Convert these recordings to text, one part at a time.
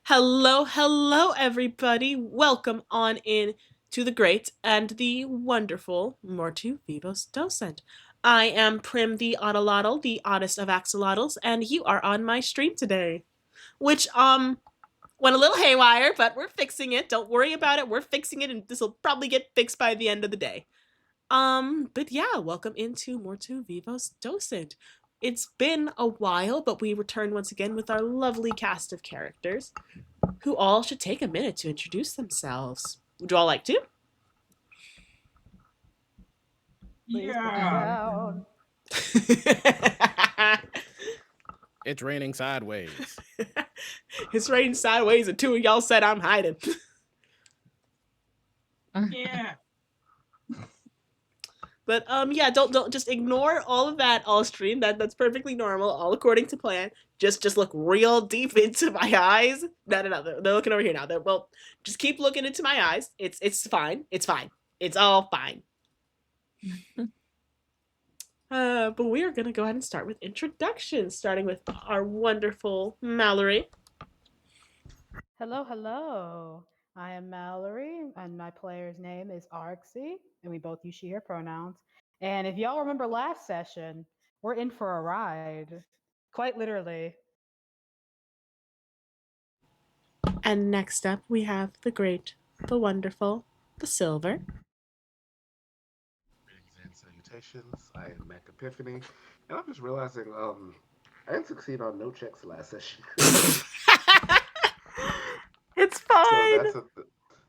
Hello, hello, everybody. Welcome on in to the great and the wonderful Mortu Vivos Docent. I am Prim the Oddalotl, the oddest of axolotls, and you are on my stream today. Which, went a little haywire, but we're fixing it. Don't worry about it. We're fixing it, and this will probably get fixed by the end of the day. But yeah, welcome into Mortu Vivos Docent. It's been a while, but we return once again with our lovely cast of characters who all should take a minute to introduce themselves. Would you all like to? Please put me Yeah. down. It's raining sideways. It's raining sideways, and two of y'all said I'm hiding. Yeah. But yeah, don't just ignore all of that all stream. That's perfectly normal, all according to plan. Just look real deep into my eyes. No. They're looking over here now. Well, just keep looking into my eyes. It's fine. It's fine. It's all fine. But we are gonna go ahead and start with introductions, starting with our wonderful Mallory. Hello, hello. I am Mallory, and my player's name is Arxie, and we both use she/her pronouns. And if y'all remember last session, we're in for a ride. Quite literally. And next up, we have the great, the wonderful, the Silver. Greetings and salutations. I am Mac Epiphany, and I'm just realizing I didn't succeed on no checks last session. It's So fine.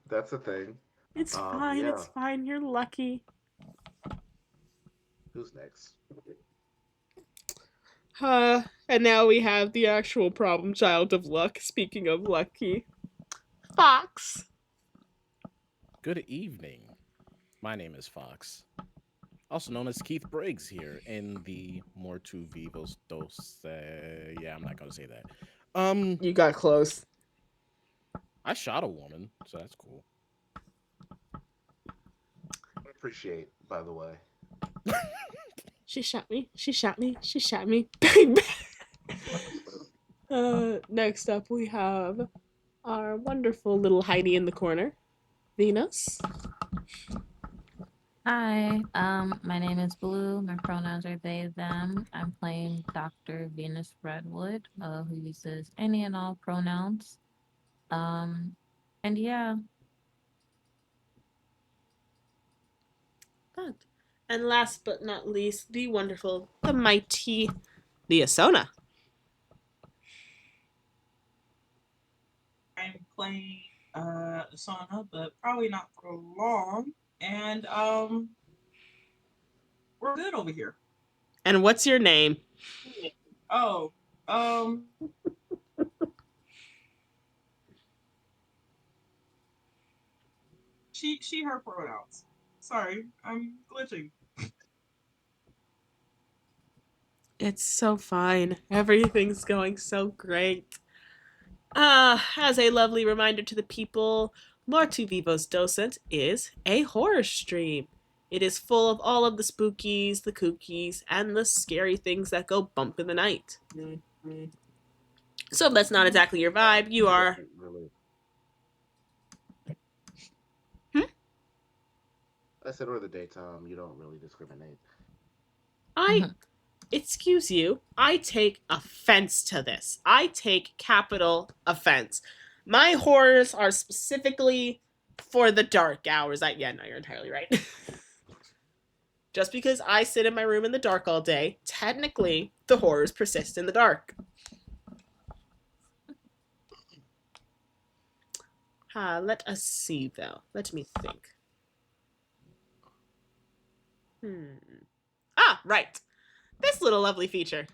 that's a thing. It's fine. Yeah. It's fine. You're lucky. Who's next? And now we have the actual problem child of luck. Speaking of lucky, Fox. Good evening. My name is Fox, also known as Keith Briggs here in the Mortu Vivos Dos. Yeah, I'm not gonna say that. You got close. I shot a woman, so that's cool. Appreciate, by the way. She shot me. She shot me. She shot me. Bang, bang. Next up, we have our wonderful little Heidi in the corner, Venus. Hi, my name is Blue. My pronouns are they, them. I'm playing Dr. Venus Redwood, who uses any and all pronouns. And yeah. Good. And last but not least, the wonderful, the mighty, the Asona. I'm playing Asana, but probably not for long. And we're good over here. And what's your name? Oh, she/her pronouns. Sorry, I'm glitching. It's so fine. Everything's going so great. As a lovely reminder to the people, Mortu Vivos Docent is a horror stream. It is full of all of the spookies, the kookies, and the scary things that go bump in the night. So if that's not exactly your vibe, you are... Really. Hmm? I said, or the daytime. You don't really discriminate. Excuse you, I take offense to this. I take capital offense. My horrors are specifically for the dark hours. Yeah, no, you're entirely right. Just because I sit in my room in the dark all day, technically, the horrors persist in the dark. Let us see, though. Let me think. Right. This little lovely feature.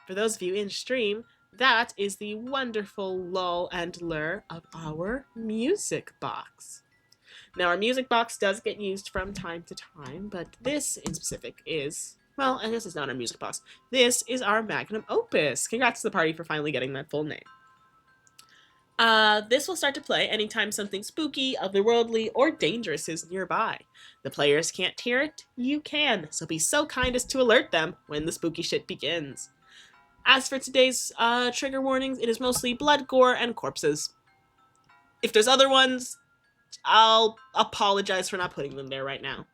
For those of you in stream, that is the wonderful lull and lure of our music box. Now, our music box does get used from time to time, but this in specific is, well, I guess it's not our music box. This is our magnum opus. Congrats to the party for finally getting that full name. This will start to play anytime something spooky, otherworldly, or dangerous is nearby. The players can't hear it, you can, so be so kind as to alert them when the spooky shit begins. As for today's trigger warnings, it is mostly blood, gore, and corpses. If there's other ones, I'll apologize for not putting them there right now.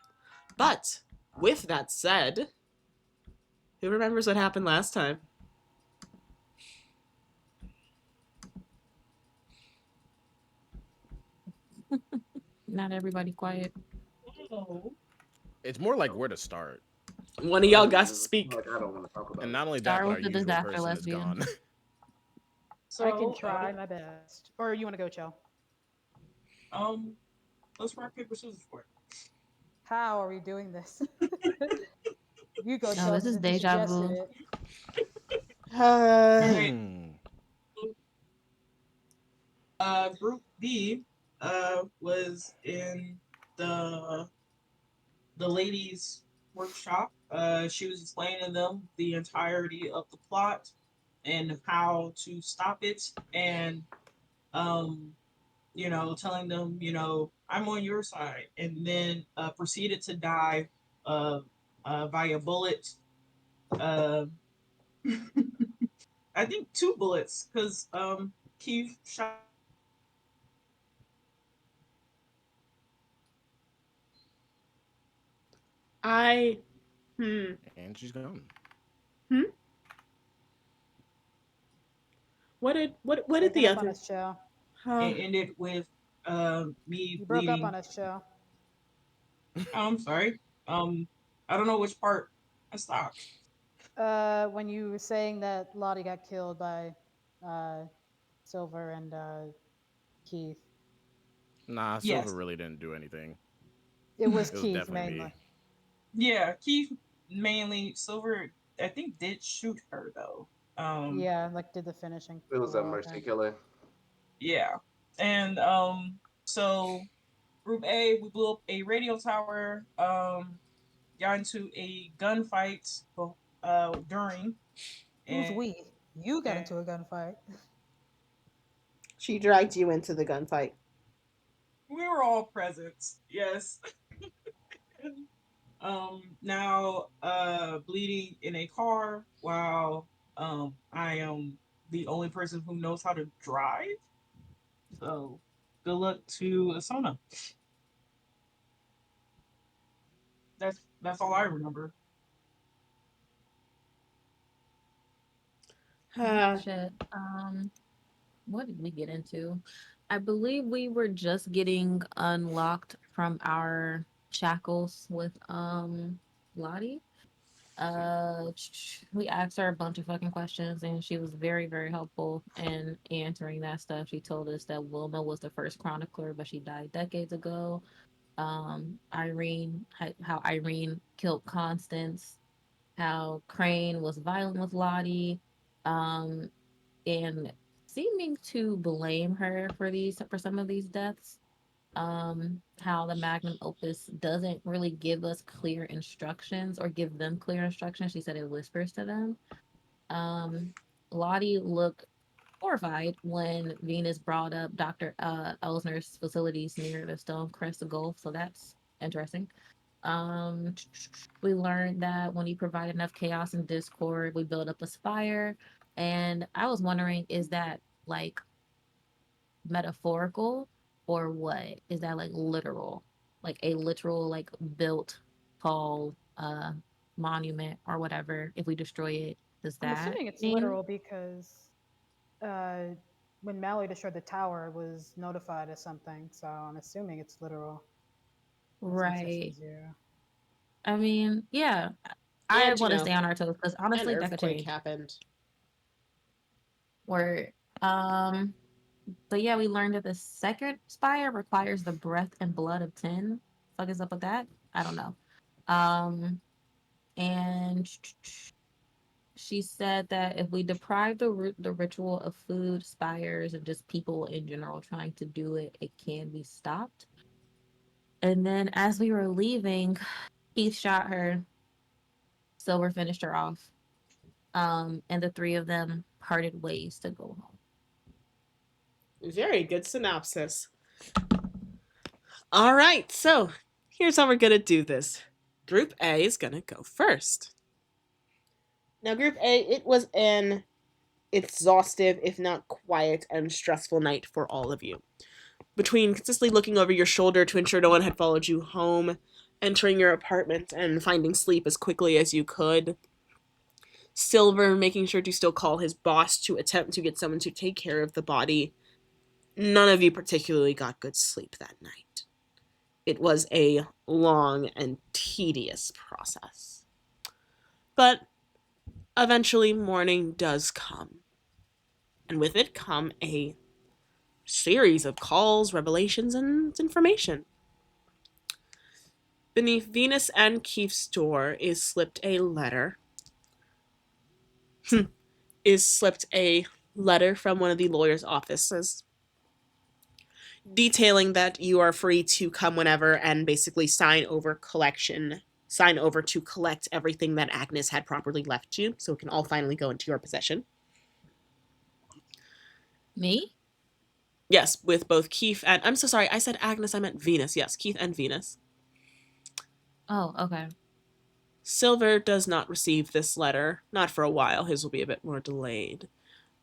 But with that said, who remembers what happened last time? Not everybody quiet. Oh. It's more like where to start. One of y'all got to speak. Like I don't want to talk about And it. not only that, Start but our with the usual disaster person is lesbian. gone. I can So, try my best. Or you want to go, Cho? um, let's rock paper scissors for it. How are we doing this? You go, No, Cho, this is since you deja suggested vu. it. All Uh, right. Group B, was in the the ladies' workshop. She was explaining to them the entirety of the plot and how to stop it, and um, telling them, I'm on your side, and then proceeded to die uh, via bullet. Uh, I think two bullets, because Keith shot. I hmm And she's gone. hmm. What did Breaking the up on other? us, Cho. Uh, It ended with me You broke up bleeding. on us, Cho. Oh, I'm sorry. Um, I don't know which part I stopped. When you were saying that Lottie got killed by uh, Silver and Keith. Nah, Silver Yes. really didn't do anything. It was It was Keith definitely mainly. me. Yeah, Keith mainly. Silver, I think, did shoot her though. Um, Yeah, like did the finishing It was a blow, I mercy think. killing. yeah, and so Group A, we blew up a radio tower. Got into a gunfight. During Who's and, we? You got and into a gunfight. she dragged you into the gunfight. we were all present. Yes. Now bleeding in a car while I am the only person who knows how to drive. So good luck to Asona. That's all I remember. Uh, Shit. What did we get into? I believe we were just getting unlocked from our shackles with Lottie. We asked her a bunch of fucking questions and she was very, very helpful in answering that stuff. She told us that Wilma was the first chronicler, but she died decades ago. Irene, how Irene killed Constance, how Crane was violent with Lottie, um, and seeming to blame her for some of these deaths. How the magnum opus doesn't really give us clear instructions or give them clear instructions. She said it whispers to them. Um, Lottie looked horrified when Venus brought up Dr. Elsner's facilities near the Stone Crest Gulf, so that's interesting. Um, we learned that when you provide enough chaos and discord, we build up a spire. And I was wondering, is that like metaphorical or what? Is that like literal? Like a literal like built tall monument or whatever. If we destroy it, does I'm that assuming it's mean literal because uh, when Mallory destroyed the tower, it was notified as something. So I'm assuming it's literal. That's in session right? 0. I mean, yeah. I and want to stay on our toes because an honestly that could earthquake change. happened. Where um but yeah, we learned that the second spire requires the breath and blood of 10. Fuck is up with that? I don't know. Um and she said that if we deprive the ritual of food, spires, and just people in general trying to do it, it can be stopped. And then as we were leaving, Keith shot her. Silver finished her off. And the three of them parted ways to go home. Very good synopsis. All right, so here's how we're gonna do this. Group A is gonna go first. Now, Group A, it was an exhaustive, if not quiet and stressful night for all of you. Between consistently looking over your shoulder to ensure no one had followed you home, entering your apartment and finding sleep as quickly as you could, Silver making sure to still call his boss to attempt to get someone to take care of the body, none of you particularly got good sleep that night. It was a long and tedious process. But eventually, morning does come. And with it come a series of calls, revelations, and information. Beneath Venus and Keith's door is slipped a letter from one of the lawyer's offices detailing that you are free to come whenever and basically sign over to collect everything that Agnes had properly left you, so it can all finally go into your possession. Me? Yes, with both Keith and I'm so sorry, I said Agnes, I meant Venus. Yes, Keith and Venus. Oh, okay. Silver does not receive this letter, not for a while. His will be a bit more delayed.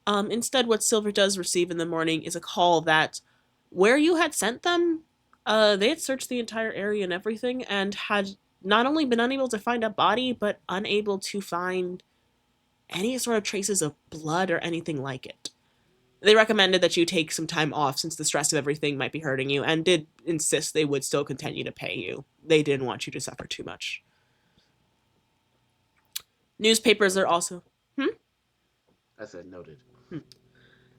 Instead, what Silver does receive in the morning is a call that where you had sent them, they had searched the entire area and everything and had not only been unable to find a body, but unable to find any sort of traces of blood or anything like it. They recommended that you take some time off since the stress of everything might be hurting you, and did insist they would still continue to pay you. They didn't want you to suffer too much. Newspapers are Noted. also. Hmm? I said noted.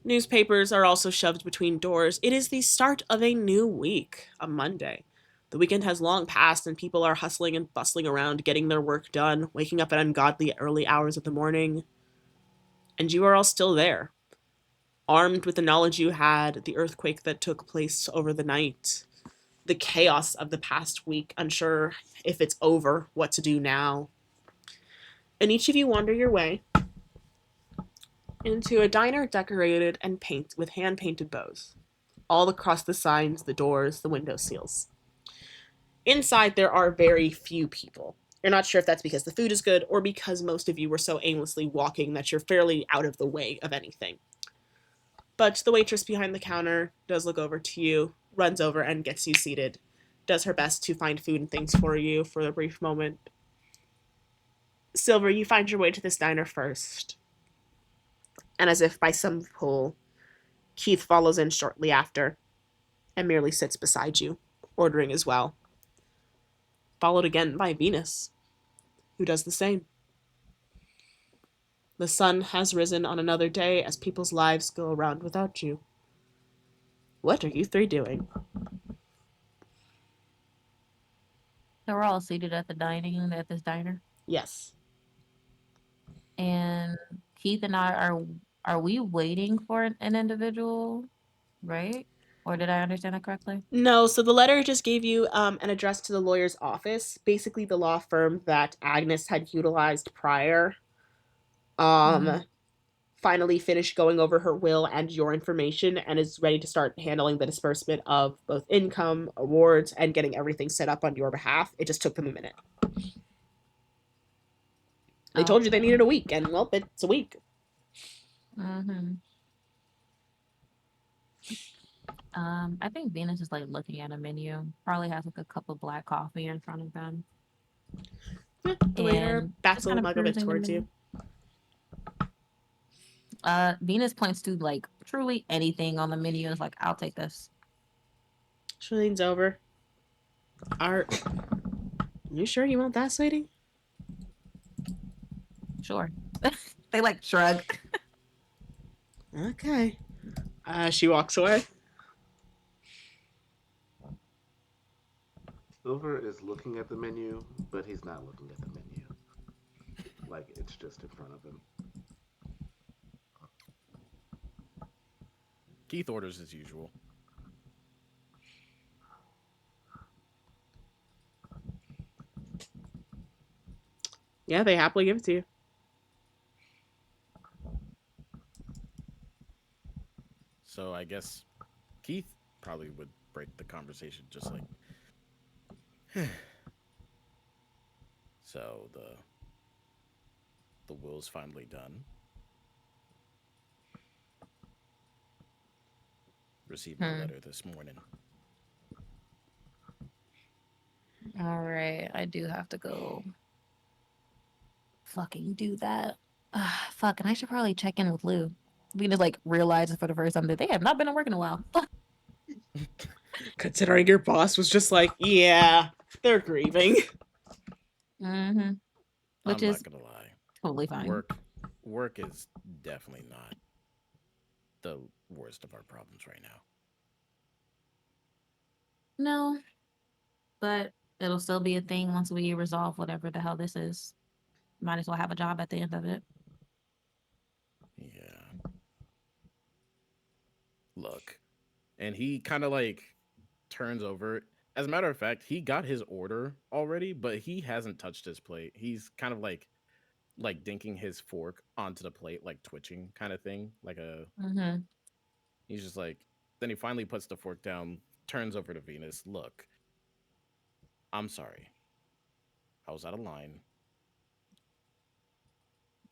Newspapers are also shoved between doors. It is the start of a new week, a Monday. The weekend has long passed, and people are hustling and bustling around, getting their work done, waking up at ungodly early hours of the morning. And you are all still there, armed with the knowledge you had, the earthquake that took place over the night, the chaos of the past week, unsure if it's over, what to do now. And each of you wander your way into a diner decorated and paint with hand painted bows, all across the signs, the doors, the window seals. Inside, there are very few people. You're not sure if that's because the food is good or because most of you were so aimlessly walking that you're fairly out of the way of anything. But the waitress behind the counter does look over to you, runs over and gets you seated, does her best to find food and things for you for a brief moment. Silver, you find your way to this diner first. And as if by some pull, Keith follows in shortly after and merely sits beside you, ordering as well. Followed again by Venus, who does the same. The sun has risen on another day as people's lives go around without you. What are you three doing? So we're all seated at this diner, Yes. and Keith and I are we waiting for an individual, right? Or did I understand that correctly? No, so the letter just gave you an address to the lawyer's office, basically the law firm that Agnes had utilized prior. Mm-hmm. Um, Finally finished going over her will and your information and is ready to start handling the disbursement of both income, awards, and getting everything set up on your behalf. It just took them a minute. They told you they Okay. needed a week, and well, it's a week. Mm-hmm. I think Venus is like looking at a menu. Probably has like a cup of black coffee in front of them, The waiter and bats just a kind little of mug of it perusing the towards menu. you. Venus points to like truly anything on the menu and is like, "I'll take this." She leans over. Are you sure you want that, sweetie? Sure. They like shrug. Okay. She walks away. Silver is looking at the menu, but he's not looking at the menu. Like it's just in front of him. Keith orders as usual. Yeah, they happily give it to you. So I guess Keith probably would break the conversation just like. So the the will's finally done. Received my Hmm. letter this morning. All right. I do have to go fucking do that. Fuck, and I should probably check in with Lou. We just like realize for the first time that they have not been at work in a while. Considering your boss was just like, yeah, they're grieving. Mm-hmm. Which I'm is not gonna lie. totally fine. Work work is definitely not the worst of our problems right now. No, but it'll still be a thing once we resolve whatever the hell this is. Might as well have a job at the end of it. Yeah. Look. And he kind of like turns over. As a matter of fact, he got his order already, but he hasn't touched his plate. He's kind of like dinking his fork onto the plate, like twitching kind of thing. Like a Mm-hmm. he's just like then he finally puts the fork down, turns over to Venus. Look, I'm sorry. I was out of line.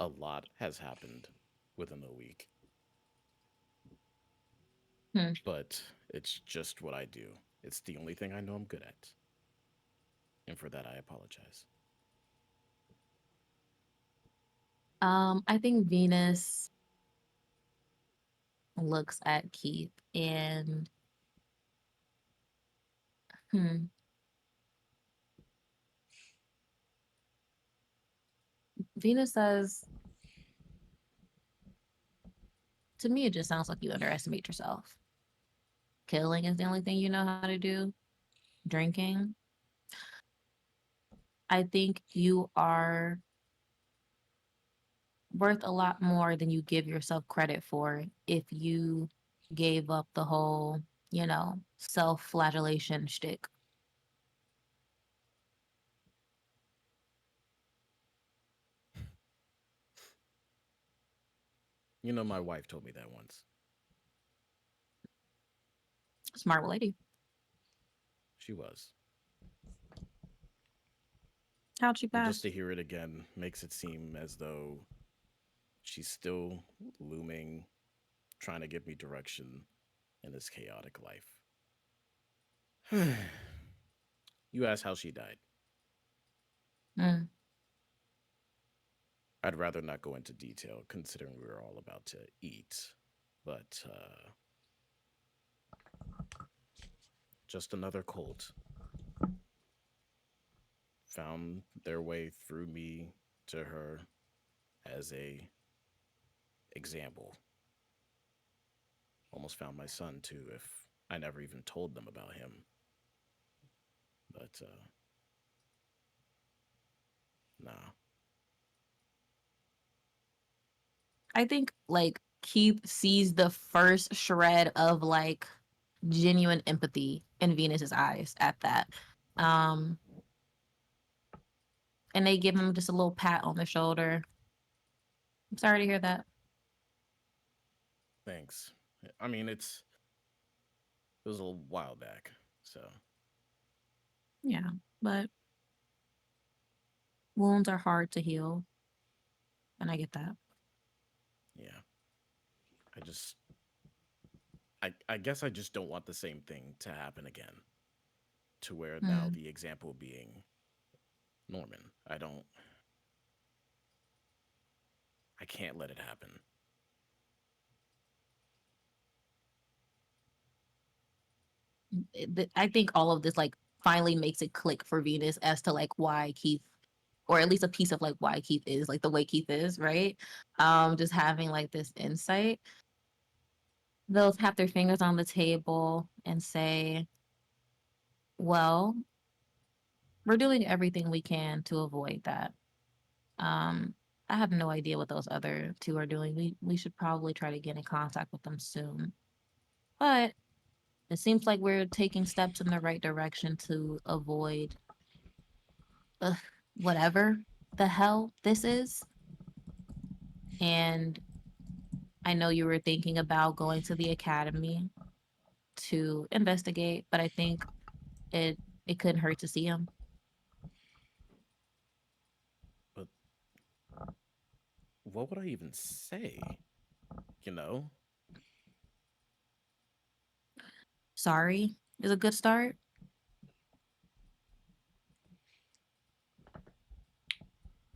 A lot has happened within a week, Hmm. but it's just what I do. It's the only thing I know I'm good at. And for that I apologize. I think Venus looks at Keith and hmm, Venus says, to me, it just sounds like you underestimate yourself. Killing is the only thing you know how to do. Drinking. I think you are worth a lot more than you give yourself credit for if you gave up the whole, self flagellation shtick. You know, my wife told me that once. Smart lady. She was. How'd she And just pass? to hear it again makes it seem as though she's still looming, trying to give me direction in this chaotic life. You asked how she died. Mm. I'd rather not go into detail considering we were all about to eat. But just another cult found their way through me to her as a example. Almost found my son too if I never even told them about him. But nah. I think like Keith sees the first shred of like genuine empathy in Venus's eyes at that. Um, and they give him just a little pat on the shoulder. I'm sorry to hear that. Thanks. I mean, it was a while back, so Yeah, but wounds are hard to heal, and I get that. yeah. I just, I guess I just don't want the same thing to happen again. To where now Mm. the example being Norman. I can't let it happen. I think all of this like finally makes it click for Venus as to like why Keith, or at least a piece of like why Keith is like the way Keith is, right? Just having like this insight. They'll tap their fingers on the table and say, "Well, we're doing everything we can to avoid that." Um, I have no idea what those other two are doing. We should probably try to get in contact with them soon. But it seems like we're taking steps in the right direction to avoid uh, whatever the hell this is. And I know you were thinking about going to the academy to investigate, but I think it it couldn't hurt to see him. But what would I even say? You know? Sorry is a good start.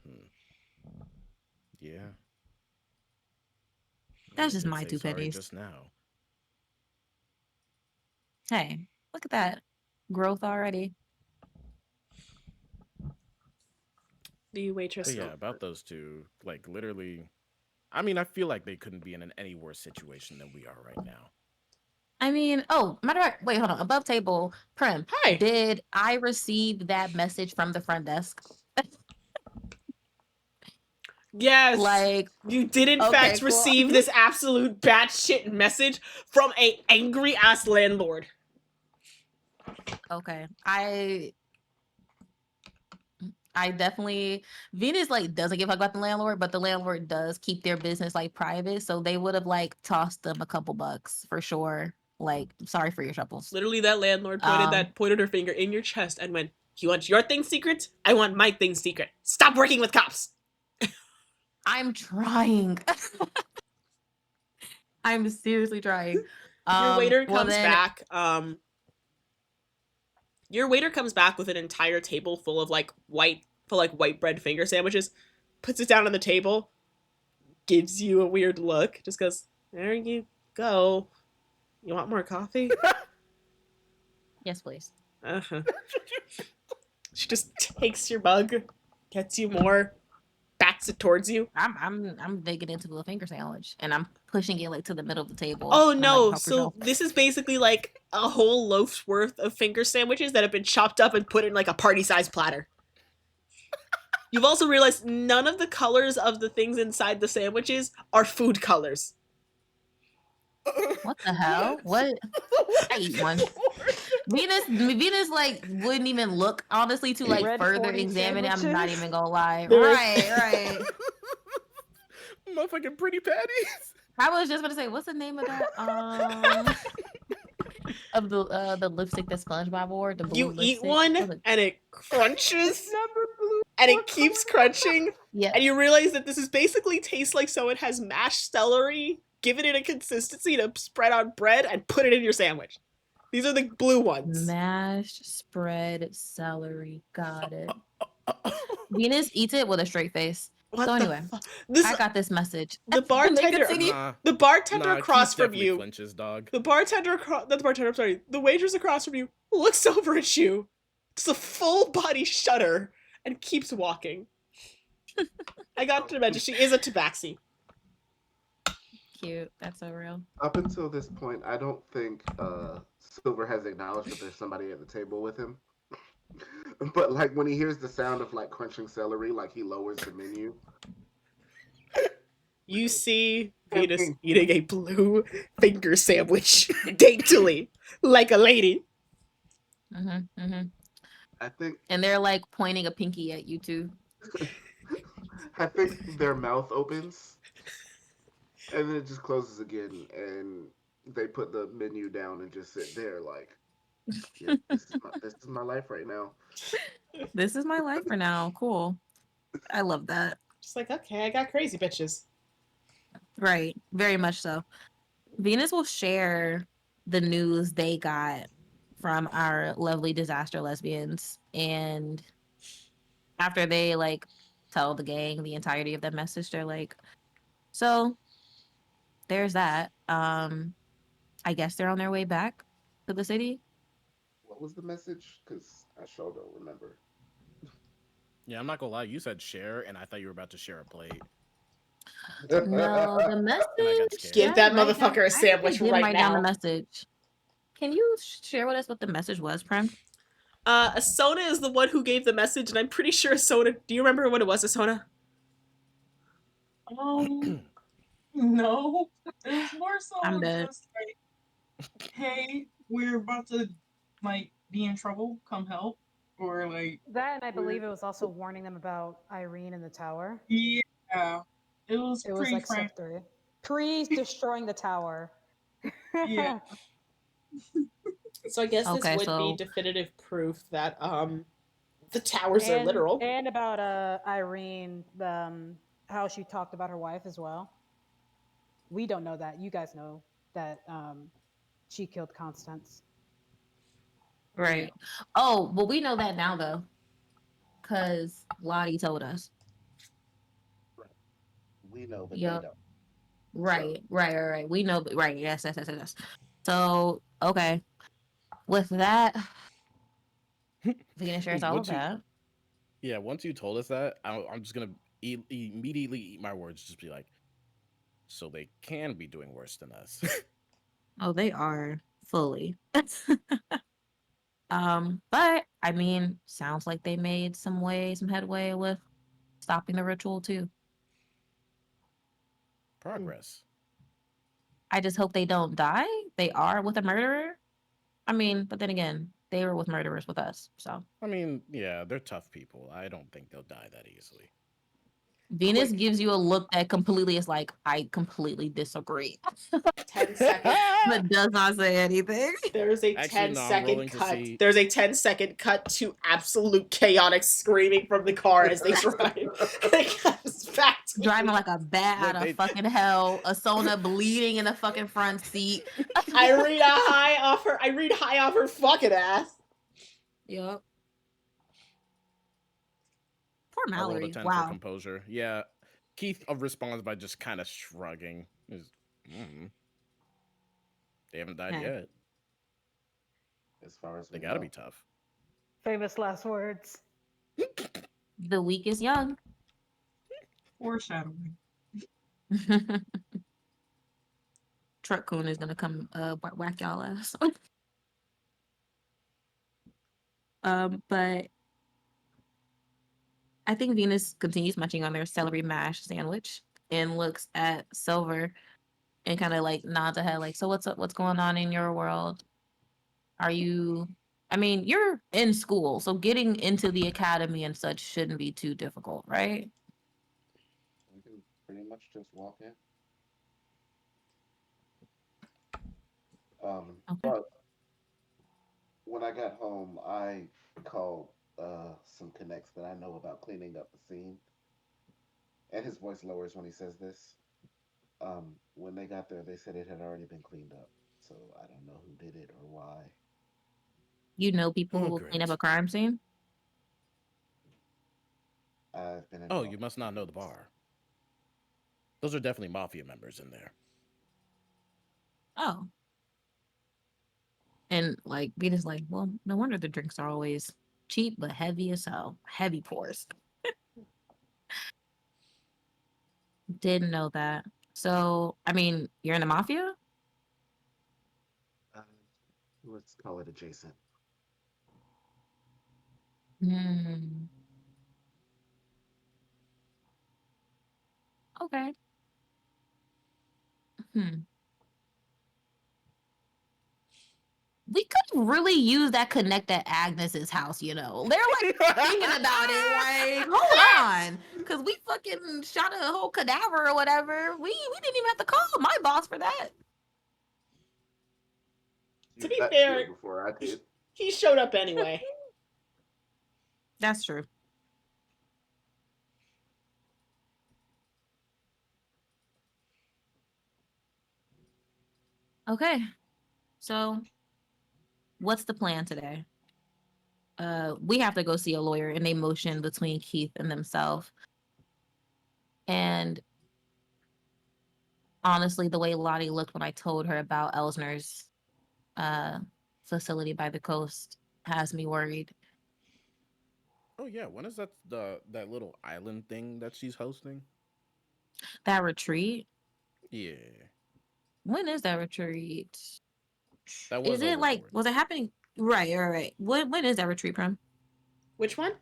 Hmm. Yeah, That's I just did my say two sorry pennies. just now. Hey, look at that growth already. The waitress. But yeah, about those two, like literally, I mean, I feel like they couldn't be in an any worse situation than we are right now. I mean, oh, matter of fact, wait, hold on. Above table, Prim, Hi. did I receive that message from the front desk? Yes, Like, you did in okay, fact cool. receive this absolute batshit message from a angry ass landlord. Okay. I definitely Venus like doesn't give a fuck about the landlord, but the landlord does keep their business like private. So they would have like tossed them a couple bucks for sure. Like, sorry for your troubles. Literally, that landlord Um, pointed her finger in your chest and went, "You want your thing secret? I want my thing secret. Stop working with cops." I'm trying. I'm seriously trying. Your waiter Well comes then back. Your waiter comes back with an entire table full like white bread finger sandwiches, puts it down on the table, gives you a weird look, just goes, "There you go. You want more coffee?" yes, please. Uh-huh. She just takes your mug, gets you more, backs it towards you. I'm digging into a finger sandwich and I'm pushing it like to the middle of the table. Oh And I'm like, no, help so yourself. this is basically like a whole loaf's worth of finger sandwiches that have been chopped up and put in like a party-sized platter. You've also realized none of the colors of the things inside the sandwiches are food colors. What the hell? What? I eat one. Venus like wouldn't even look honestly to like Red further 40 examine it. I'm not sandwiches. even gonna lie. They're Right. Motherfucking pretty patties. I was just gonna say, what's the name of that? Of the lipstick that SpongeBob wore, the blue you eat lipstick. one Was it? and it It's crunches number blue. and it What keeps color was that? crunching, Yeah. and you realize that this is basically tastes like someone has mashed celery, given it a consistency to spread on bread, and put it in your sandwich. These are the blue ones. Mashed spread celery. Got it. Venus eats it with a straight face. So What the anyway, fuck? This I got this message. the And they bartender continue. Nah, the bartender nah. Keith across from definitely you flinches, dog. not the bartender, I'm sorry, the waitress across from you looks over at you, does a full body shudder, and keeps walking. I got to imagine she is a tabaxi. Cute. That's so real. Up until this point, I don't think Silver has acknowledged that there's somebody at the table with him. But like when he hears the sound of like crunching celery, like he lowers the menu. You see I Venus mean, eating a blue finger sandwich daintily, like a lady. Mm-hmm. I think And they're like pointing a pinky at you too. I think their mouth opens and then it just closes again, and they put the menu down and just sit there like, yep, this is my life right now. This is my life for now. Cool. I love that. Just like, okay, I got crazy bitches. Right. Very much so. Venus will share the news they got from our lovely disaster lesbians. And after they like tell the gang the entirety of that message, they're like, so there's that. I guess they're on their way back to the city. What was the message? Because I sure don't remember. Yeah, I'm not gonna lie. You said share, and I thought you were about to share a plate, No, the and I got message. Did Give scared. I that write down? motherfucker a I think I sandwich did right write down the now. message. Can you share with us what the message was, Prem? Asona is the one who gave the message, and I'm pretty sure Asona. Do you remember what it was, Asona? Um, no. It was more I'm so dead. just like, hey, we're about to like be in trouble. Come help, or like, That, and I we're believe it was also warning them about Irene in the tower. yeah. It was It was pretty like frank. step 3. Pre destroying the tower. Yeah. So I guess this Okay, would be so definitive proof that the towers are literal. and about Irene how she talked about her wife as well. We don't know that. You guys know that she killed Constance. Yeah. Right. Oh, well, we know that now though, because Lottie told us. Right. We know, but they Yep. don't. So Right. We know, right. Yes. So, okay. With that, Venus shares all of once you that. yeah, once you told us that, I'm just gonna immediately eat my words. Just be like, so they can be doing worse than us. Oh, they are fully. But I mean, sounds like they made some headway with stopping the ritual too. Hmm. Progress. I just hope they don't die. They are with a murderer. I mean, but then again, they were with murderers with us. So I mean, yeah, they're tough people. I don't think they'll die that easily. Venus Quick gives you a look that completely is like, I completely disagree, 10-second. but does not say anything. There's a Actually, ten no, I'm second rolling to cut. see. There's a 10-second cut to absolute chaotic screaming from the car as they drive. It comes back to Driving you. like a bat Look, out of they fucking hell. Asona bleeding in the fucking front seat. I read high off her fucking ass. Yep. Poor I rolled a Mallory. 10 for Wow. composure. Yeah, Keith responds by just kind of shrugging. Mm, they haven't died Hey, yet. as far as They we gotta be know, tough. Famous last words. the weak is young. Foreshadowing. Truck Coon is gonna come whack y'all ass. But I think Venus continues munching on their celery mash sandwich and looks at Silver and kind of like nods her head, like, "So what's up? What's going on in your world? Are you? I mean, you're in school, so getting into the academy and such shouldn't be too difficult, right?" we can pretty much just walk in. Okay. But when I got home, I called some connects that I know about cleaning up the scene, and his voice lowers when he says this. When they got there, they said it had already been cleaned up, so I don't know who did it or why. You know people who Oh, will clean up great. a crime scene. I've been Oh, you involved must in not know the things. bar. Those are definitely mafia members in there. Oh, and like Venus, like, well, no wonder the drinks are always cheap but heavy as hell, heavy pours. Didn't know that. So, I mean, you're in the mafia? Uh, let's call it adjacent. Hmm. Okay. Hmm. We could really use that connect at Agnes's house, you know. They're like thinking about it, like, hold on. Cause we fucking shot a whole cadaver or whatever. We didn't even have to call my boss for that. To You be got here fair, before I did. he showed up anyway. That's true. Okay. So what's the plan today? We have to go see a lawyer and they motion between Keith and themselves. And honestly, the way Lottie looked when I told her about Elsner's uh facility by the coast has me worried. Oh yeah, when is that little island thing that she's hosting? That retreat, Yeah, when is that retreat? that Is was it like, overboard. was it happening? Right. When is that retreat from? Which one?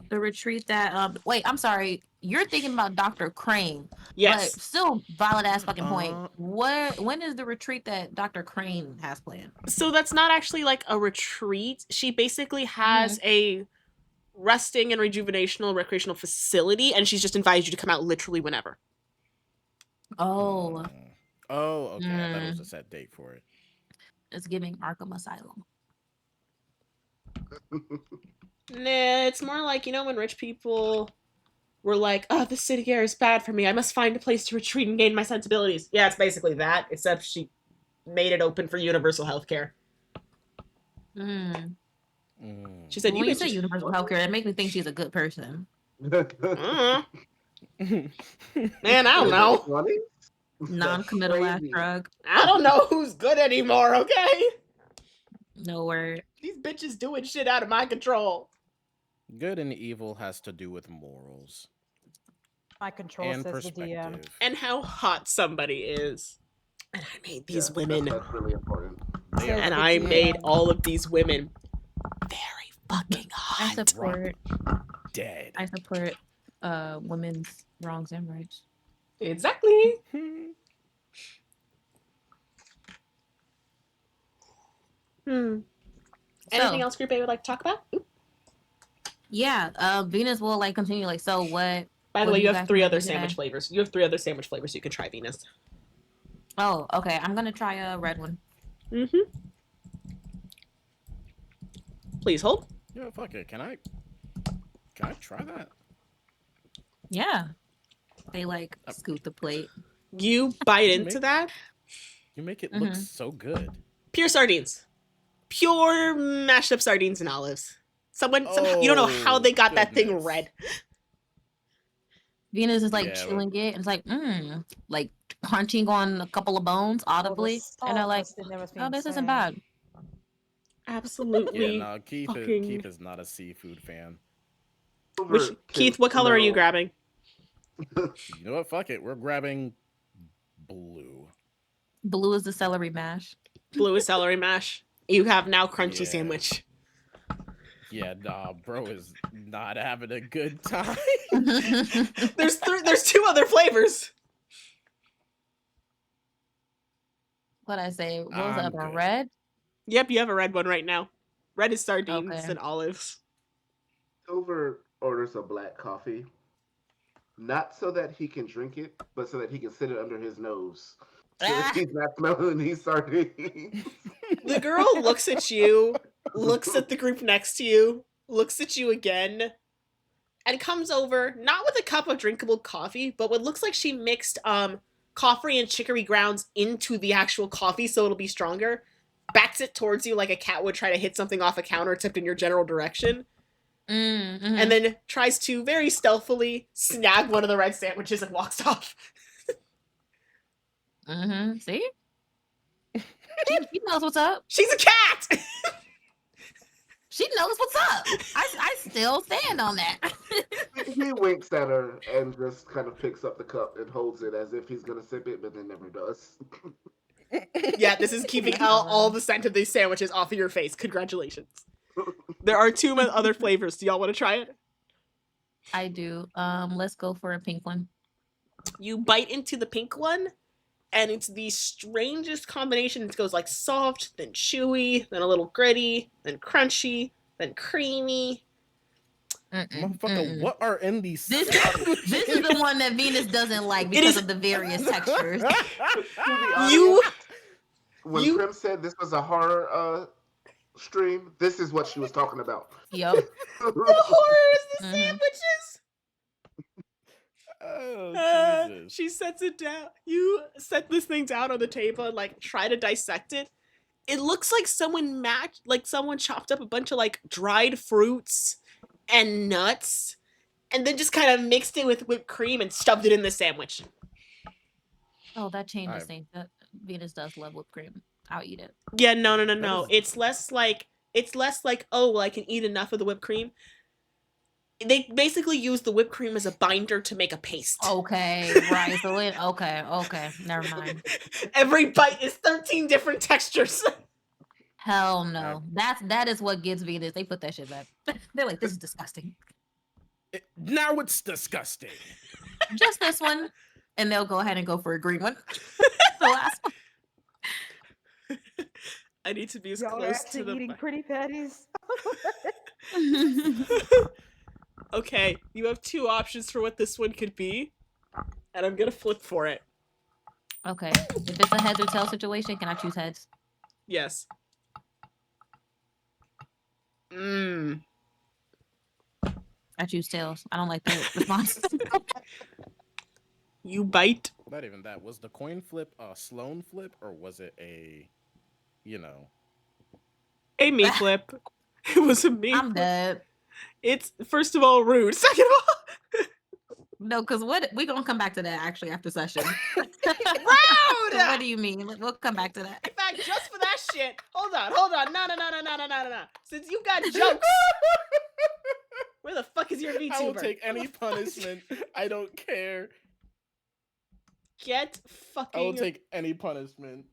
The retreat that wait, I'm sorry. You're thinking about Dr. Crane, but Yes. still valid ass fucking point. Uh, When is the retreat that Dr. Crane has planned? So that's not actually like a retreat. She basically Hmm. has a resting and rejuvenational recreational facility, and she's just invited you to come out literally whenever. Oh, mm. Oh, okay. I thought it was a mm, set date for it. it's giving Arkham Asylum. Nah, it's more like, when rich people were like, oh, the city air is bad for me. I must find a place to retreat and gain my sensibilities. Yeah, it's basically that, except she made it open for universal health care. Mm. She said, you When you say bitches. universal healthcare, it makes me think she's a good person. Man, I don't know. Funny? Non-committal ass Crazy. drug. I don't know who's good anymore, okay? No word. These bitches doing shit out of my control. Good and evil has to do with morals My control and says the DM. perspective. And how hot somebody is. And I made these Yeah, women. That's really important. They Says are And the I DM. made all of these women very fucking I hot. support. dead. I support women's wrongs and rights. Exactly. Anything So, else Group A would like to talk about? Oop. yeah, Venus will like continue. Like, so what? By the What way, do you you have guys 3 want to other do today? sandwich flavors. You have 3 other sandwich flavors you can try, Venus. Oh, okay. I'm gonna try a red one. Mm-hmm. Please hold. Yeah, fuck it. Can I try that? Yeah. They like scoot the plate. You bite into that. You make it look Mhm. so good. Pure sardines. Pure mashed up sardines and olives. Somehow, you don't know how they got that thing Goodness. red. Venus is like Yeah, chewing it, and it's like crunching on a couple of bones audibly, and they're like, Saltness in there must be "Oh, this isn't insane. bad." Absolutely. Yeah, no, Keith is not a seafood fan. Which Silver Keith, can what color are you smell- grabbing? You know what? Fuck it. We're grabbing blue. Blue is the celery mash. Blue is celery mash. You have now crunchy Yeah. sandwich. Yeah, nah, bro is not having a good time. There's 2 other flavors. What I say? What was the I'm other one? good. Red? Yep, you have a red one right now. Red is sardines Okay. and olives. Silver orders a black coffee, not so that he can drink it, but so that he can sit it under his nose, so that he's not smelling these sardines. The girl looks at you, looks at the group next to you, looks at you again, and comes over, not with a cup of drinkable coffee, but what looks like she mixed coffee and chicory grounds into the actual coffee so it'll be stronger, backs it towards you like a cat would try to hit something off a counter tipped in your general direction, Mm-hmm. and then tries to very stealthily snag one of the red sandwiches and walks off. Mm-hmm. See? She knows what's up. She's a cat! She knows what's up. I still stand on that. He winks at her and just kind of picks up the cup and holds it as if he's gonna sip it, but then never does. Yeah, this is keeping all the scent of these sandwiches off of your face. Congratulations. There are 2 other flavors. Do y'all want to try it? I do. Let's go for a pink one. You bite into the pink one, and it's the strangest combination. It goes like soft, then chewy, then a little gritty, then crunchy, then creamy. Motherfucker, what are in these? This is the one that Venus doesn't like because of the various textures. You When Prim said this was a horror stream, this is what she was talking about. Yep. the horror is the Mhm. sandwiches. Oh, Jesus. She sets it down. You set this thing down on the table and like try to dissect it. It looks like someone chopped up a bunch of like dried fruits and nuts, and then just kind of mixed it with whipped cream and stuffed it in the sandwich. Oh, that changes Alright. things. Venus does love whipped cream. I'll eat it. Yeah, no. is- It's less like oh, well, I can eat enough of the whipped cream. They basically use the whipped cream as a binder to make a paste. Okay, right. So okay. Never mind. Every bite is 13 different textures. Hell no. That is what gets Venus. They put that shit back. They're like, this is disgusting. Now it's disgusting. Just this one. And they'll go ahead and go for a green one. The last one. I need to be as Y'all are close actually to the eating pretty patties. Okay, you have 2 options for what this one could be, and I'm gonna flip for it. Okay. If it's a heads or tails situation, can I choose heads? Yes. I choose tails. I don't like the response. You bite. Not even that. Was the coin flip a Sloan flip or was it a, you know? A me flip. It was a me I'm flip. dead. It's, first of all, rude. Second of all, No, because what we gonna come back to that actually after session. rude! What do you mean? We'll come back to that. In fact, just for that shit, hold on. No. Since you got jokes, where the fuck is your VTuber? I will take any punishment. I don't care. Get I will fucking. take any punishment.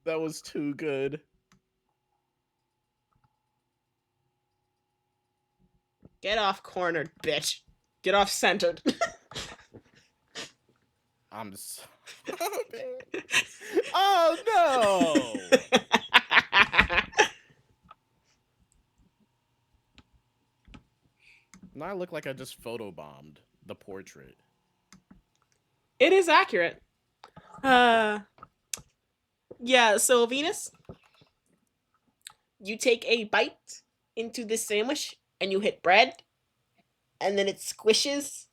That was too good. Get off cornered, bitch. Get off centered. I'm so bad. Oh no! Now I look like I just photobombed the portrait. It is accurate. Yeah, so Venus, you take a bite into this sandwich and you hit bread, and then it squishes,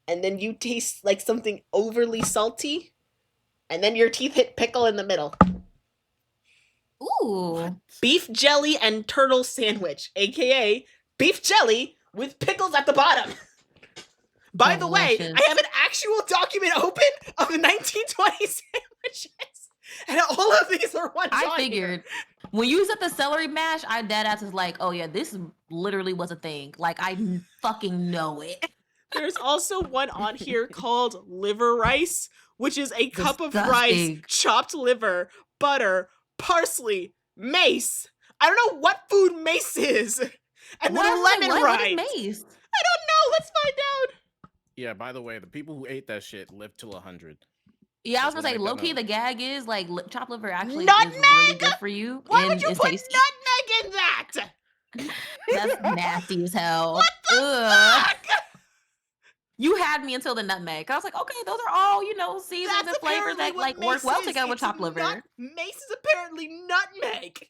and then you taste like something overly salty, and then your teeth hit pickle in the middle. Ooh. Beef jelly and turtle sandwich, aka beef jelly with pickles at the bottom. By the way, Delicious. I have an actual document open of the 1920 sandwiches, and all of these are ones I on figured here. when you said the celery mash, I dead ass is like, oh yeah, this literally was a thing. Like I fucking know it. There's also one on here called liver rice, which is a cup of rice, Disgusting. chopped liver, butter, parsley, mace. I don't know what food mace is. And What then is it? lemon What is rind. mace? I don't know. Let's find out. Yeah, by the way, the people who ate that shit lived till 100. Yeah, I was Just gonna say, wanna make low that key, known. the gag is like chopped liver actually is Nutmeg? really good for you Why would and you is put tasty. nutmeg in that? That's nasty as hell. What the Ugh. fuck? You had me until the nutmeg. I was like, okay, those are all, seasons That's and flavors apparently that what like mace work well is. together with It's chopped liver. mace is apparently nutmeg.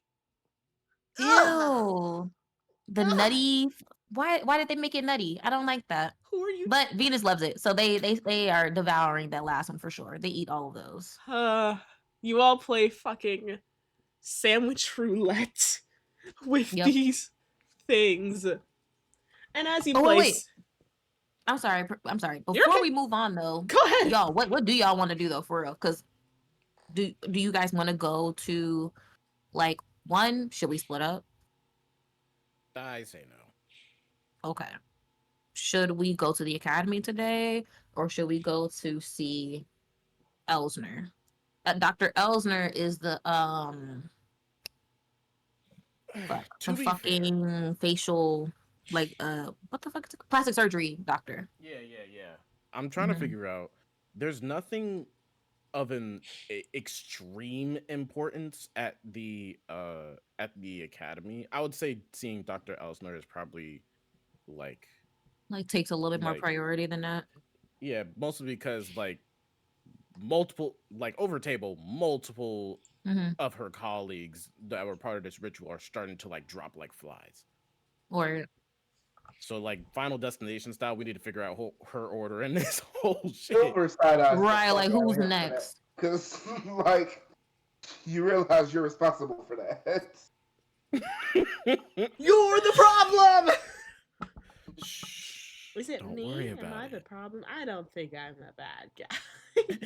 Ugh. Ew. The Ugh. nutty. Why did they make it nutty? I don't like that. Who are you? But Venus loves it, so they are devouring that last one for sure. They eat all of those. You all play fucking sandwich roulette with Yep. these things. And as you Oh play, wait. I'm sorry. You're Before okay. we move on though, Go ahead. y'all, what do y'all want to do though for real? Because do you guys want to go to like one? Should we split up? I say no. Okay. Should we go to the academy today, or should we go to see Elsner? Dr. Elsner is the To be fucking facial what the fuck is it? Plastic surgery doctor. Yeah. I'm trying to Mhm. figure out. There's nothing of an extreme importance at the academy. I would say seeing Dr. Elsner is probably like Like takes a little bit more Like- priority than that. yeah, mostly because like multiple like over table multiple Hmm. of her colleagues that were part of this ritual are starting to like drop like flies. Or So like Final Destination style, we need to figure out her order in this whole shit. Silver side eyes. right, like who's next? Because like you realize you're responsible for that. You're the problem. Shh, Is it don't me? worry Am about I the it. problem? I don't think I'm a bad guy.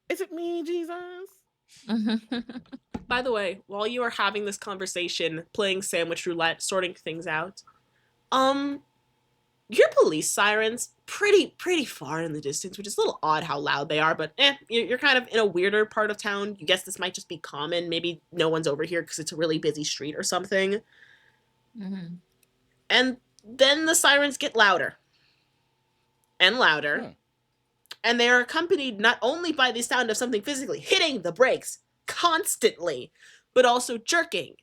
Is it me, Jesus? By the way, while you are having this conversation, playing sandwich roulette, sorting things out, your police sirens pretty far in the distance, which is a little odd how loud they are, but you're kind of in a weirder part of town. You guess this might just be common. Maybe no one's over here because it's a really busy street or something. Hmm. And then the sirens get louder and louder. Hmm. And they are accompanied not only by the sound of something physically hitting the brakes constantly, but also jerking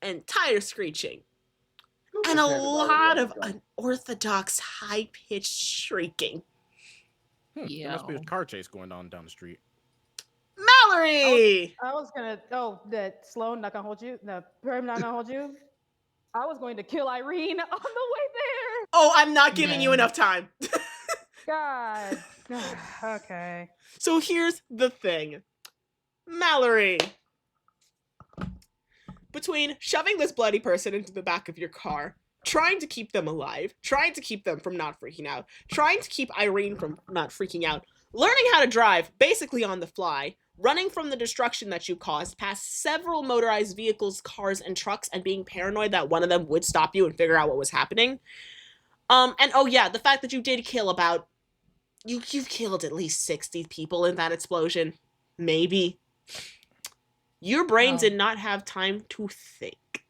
and tire screeching. And a lot of unorthodox, high-pitched shrieking. There must be a Yo. car chase going on down the street. Mallory! I was gonna. Oh, that Sloan not gonna hold you. No, Prim not gonna hold you. I was going to kill Irene on the way there. Oh, I'm not giving you Yeah. enough time. God. Okay. So here's the thing. Mallory. Between shoving this bloody person into the back of your car, trying to keep them alive, trying to keep them from not freaking out, trying to keep Irene from not freaking out, learning how to drive basically on the fly, running from the destruction that you caused past several motorized vehicles, cars, and trucks, and being paranoid that one of them would stop you and figure out what was happening. And oh yeah, the fact that you did kill about you've killed at least 60 people in that explosion. Maybe. Your brain Oh. did not have time to think.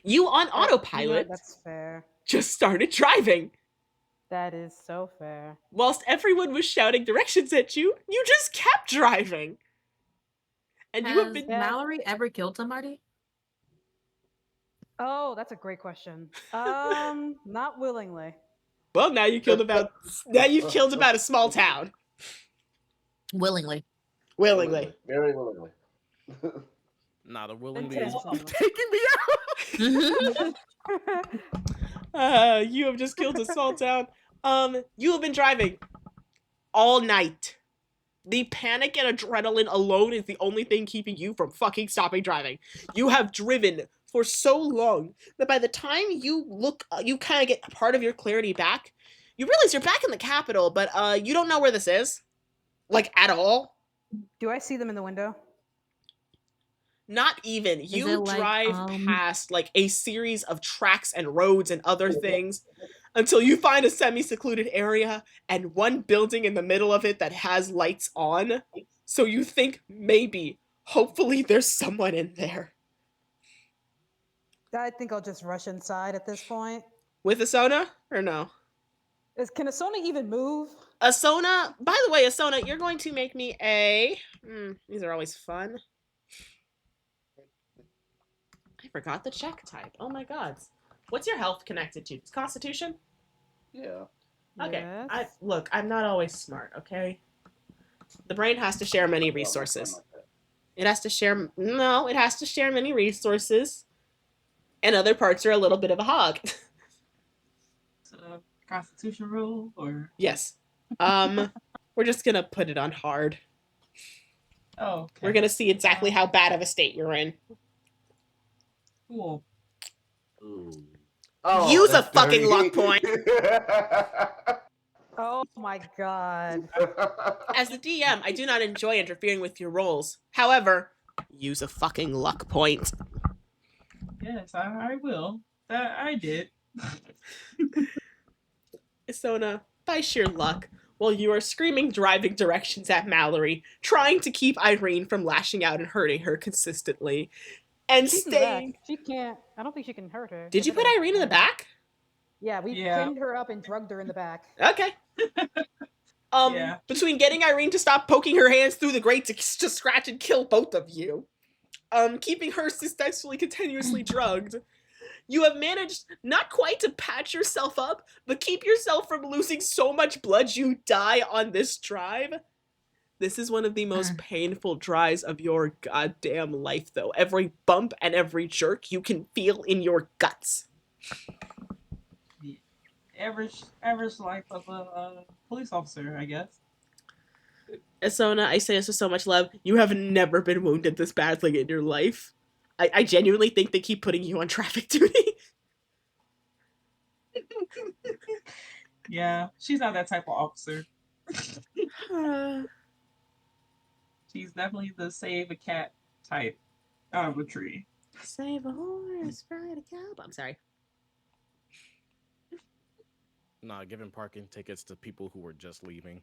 You on autopilot That's fair. just started driving. That is so fair. Whilst everyone was shouting directions at you, you just kept driving. And you have Has been Mallory ever killed somebody? Oh, that's a great question. Not willingly. well, now you've killed about a small town. Willingly. Willingly. Very willingly. Nah, the willingly is Intentionally. taking me out. You have just killed a small town. You have been driving all night. The panic and adrenaline alone is the only thing keeping you from fucking stopping driving. You have driven for so long that by the time you look, you kind of get part of your clarity back, you realize you're back in the capital, but you don't know where this is. Like, at all. Do I see them in the window? Not even. You it like, drive past like a series of tracks and roads and other things until you find a semi-secluded area and one building in the middle of it that has lights on. So you think maybe, hopefully there's someone in there. I think I'll just rush inside at this point. With Asona or no? Can Asona even move? Asona, by the way, Asona, you're going to make me a... these are always fun. I forgot the check type. Oh my god. What's your health connected to? It's Constitution? Yeah. Okay. Yes. Look, I'm not always smart, okay? The brain has to share many resources. It has to share... No, it has to share many resources. And other parts are a little bit of a hog. It's a Constitution rule, or Yes. We're just gonna put it on hard. oh, okay. We're gonna see exactly how bad of a state you're in. Cool. Ooh. Oh, Use a that's fucking dirty. luck point. Oh my god. As the DM, I do not enjoy interfering with your rolls. However, use a fucking luck point. Yes, I will. That I did. Isona, by sheer luck, while you are screaming driving directions at Mallory, trying to keep Irene from lashing out and hurting her consistently, and She's in the back. staying... She can't. I don't think she can hurt her. Did you put Irene in the back? Yeah, we pinned her up and drugged her in the back. Okay. Yeah. Between getting Irene to stop poking her hands through the grate to scratch and kill both of you, keeping her successfully continuously drugged, you have managed not quite to patch yourself up, but keep yourself from losing so much blood you die on this drive. This is one of the most painful drives of your goddamn life, though. Every bump and every jerk you can feel in your guts. The average life of a police officer, I guess. Isona, I say this with so much love. You have never been wounded this badly in your life. I genuinely think they keep putting you on traffic duty. Yeah, she's not that type of officer. She's definitely the save a cat type out of a tree. Save a horse, ride a cow. I'm sorry. Nah, giving parking tickets to people who were just leaving.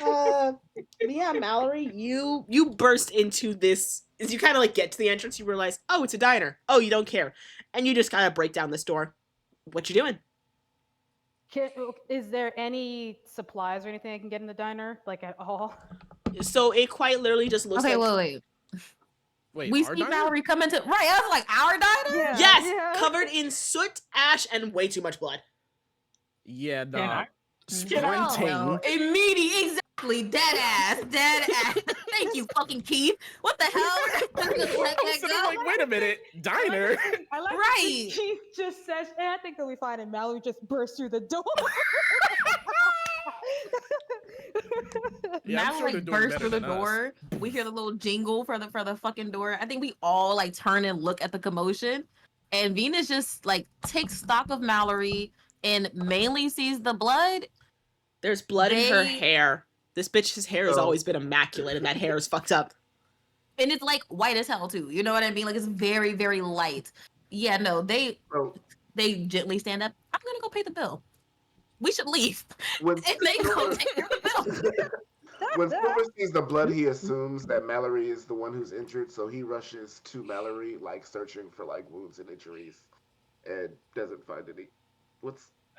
Yeah, Mallory, you burst into this. As you kind of like get to the entrance, you realize, oh, it's a diner. Oh, you don't care, and you just kind of break down this door. What you doing? Is there any supplies or anything I can get in the diner, like at all? So it quite literally just looks Okay, like... wait. Wait, We our see diner? Mallory come into I was like, our diner? Yeah. Yes, covered in soot, ash, and way too much blood. Yeah, Can nah. I- Sprinting. Immediately, exactly. Dead ass. Thank you, fucking Keith. What the hell? Let I was that sitting go. like, wait a minute, diner. I like Right. what Keith just says, and I think they'll be fine. And Mallory just bursts through the door. Yeah, I'm Mal sure they're like doing burst better through the than us. door. We hear the little jingle for the fucking door. I think we all like turn and look at the commotion. And Venus just like takes stock of Mallory and mainly sees the blood. There's blood in her They hair. This bitch's hair has So- always been immaculate, and that hair is fucked up. and it's like white as hell too. You know what I mean? Like it's very, very light. Yeah, no, So they gently stand up. I'm gonna go pay the bill. We should leave. when And they go Silver, take care of the bill. when Silver sees the blood, he assumes that Mallory is the one who's injured, so he rushes to Mallory, like searching for like wounds and injuries, and doesn't find any.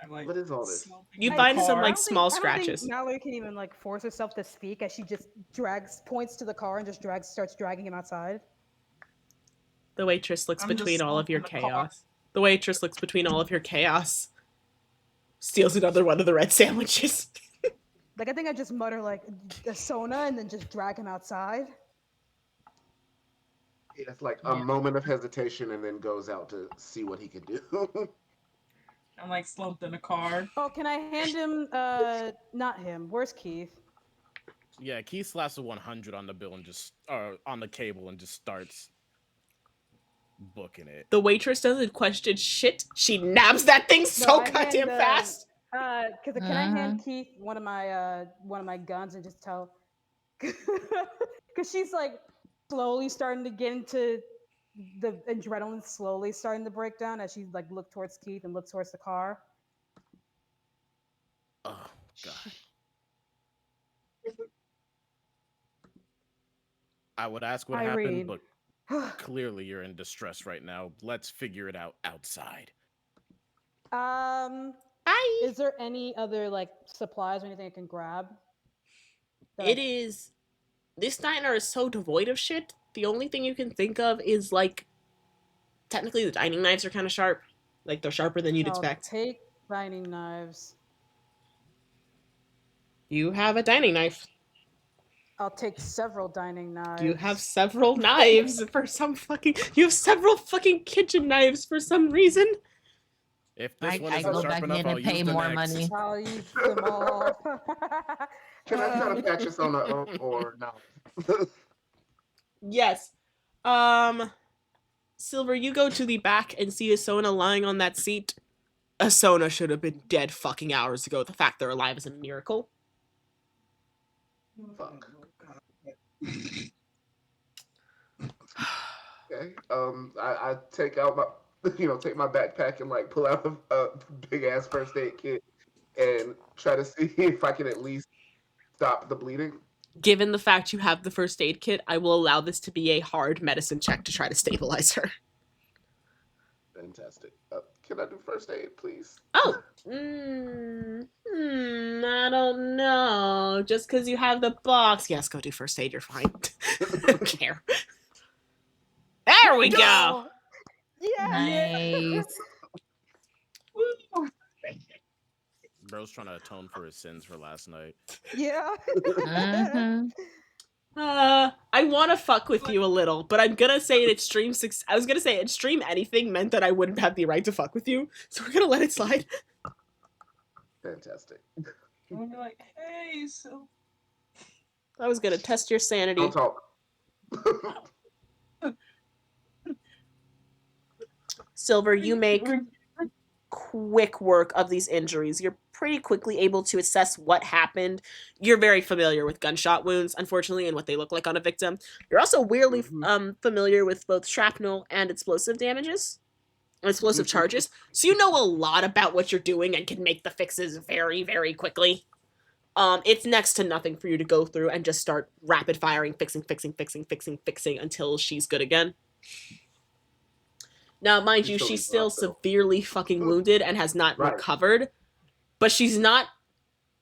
I'm like, What is all this? slumping You in find the some car. like I small don't think scratches. Mallory can even like force herself to speak as she just points to the car and just starts dragging him outside. The waitress looks I'm just between all of your slumped in the car. chaos. The waitress looks between all of your chaos. Steals another one of the red sandwiches. Like I think I just mutter like a Sona and then just drag him outside. He has like a Yeah. moment of hesitation and then goes out to see what he can do. I'm like slumped in the car. Oh, can I hand him? Not him. Where's Keith? Yeah, Keith slaps a 100 on the bill and just on the cable and just starts booking it. The waitress doesn't question shit. She nabs that thing so I hand, goddamn fast. Can I hand Keith one of my guns and just tell? Because she's like slowly starting to get into the adrenaline, slowly starting to break down as she like look towards Keith and look towards the car. Oh god. I would ask what Irene. happened, but clearly you're in distress right now. Let's figure it out outside. Hi. Is there any other like supplies or anything I can grab? It is. This diner is so devoid of shit. The only thing you can think of is like. Technically, the dining knives are kind of sharp. Like they're sharper than you'd I'll expect. take dining knives. You have a dining knife. I'll take several dining knives. You have several knives for some fucking. You have several fucking kitchen knives for some reason. If this one I isn't go sharp back enough, in I'll and use pay the more next. money. I'll use them all. Can I try to patch us on or no? Yes. Silver, you go to the back and see Asona lying on that seat. Asona should have been dead fucking hours ago. The fact they're alive is a miracle. Fuck. Okay. I take out my take my backpack and like pull out a big ass first aid kit and try to see if I can at least stop the bleeding. Given the fact you have the first aid kit, I will allow this to be a hard medicine check to try to stabilize her. Fantastic. Can I do first aid, please? Oh, I don't know. Just because you have the box. Yes, go do first aid. You're fine. I don't care. There we go. Yeah. Nice. Woo! Bro's trying to atone for his sins for last night. Yeah. Mhm. I want to fuck with you a little, but I'm gonna say an extreme I was gonna say extreme anything meant that I wouldn't have the right to fuck with you, so we're gonna let it slide. Fantastic. I'm gonna be like, hey, so I was gonna test your sanity. Don't talk. Silver, you make quick work of these injuries. You're pretty quickly able to assess what happened. You're very familiar with gunshot wounds, unfortunately, and what they look like on a victim. You're also weirdly familiar with both shrapnel and explosive damages, explosive charges. So you know a lot about what you're doing and can make the fixes very, very quickly. It's next to nothing for you to go through and just start rapid firing, fixing until she's good again. Now, mind you, she's still severely fucking wounded and has not recovered, but she's not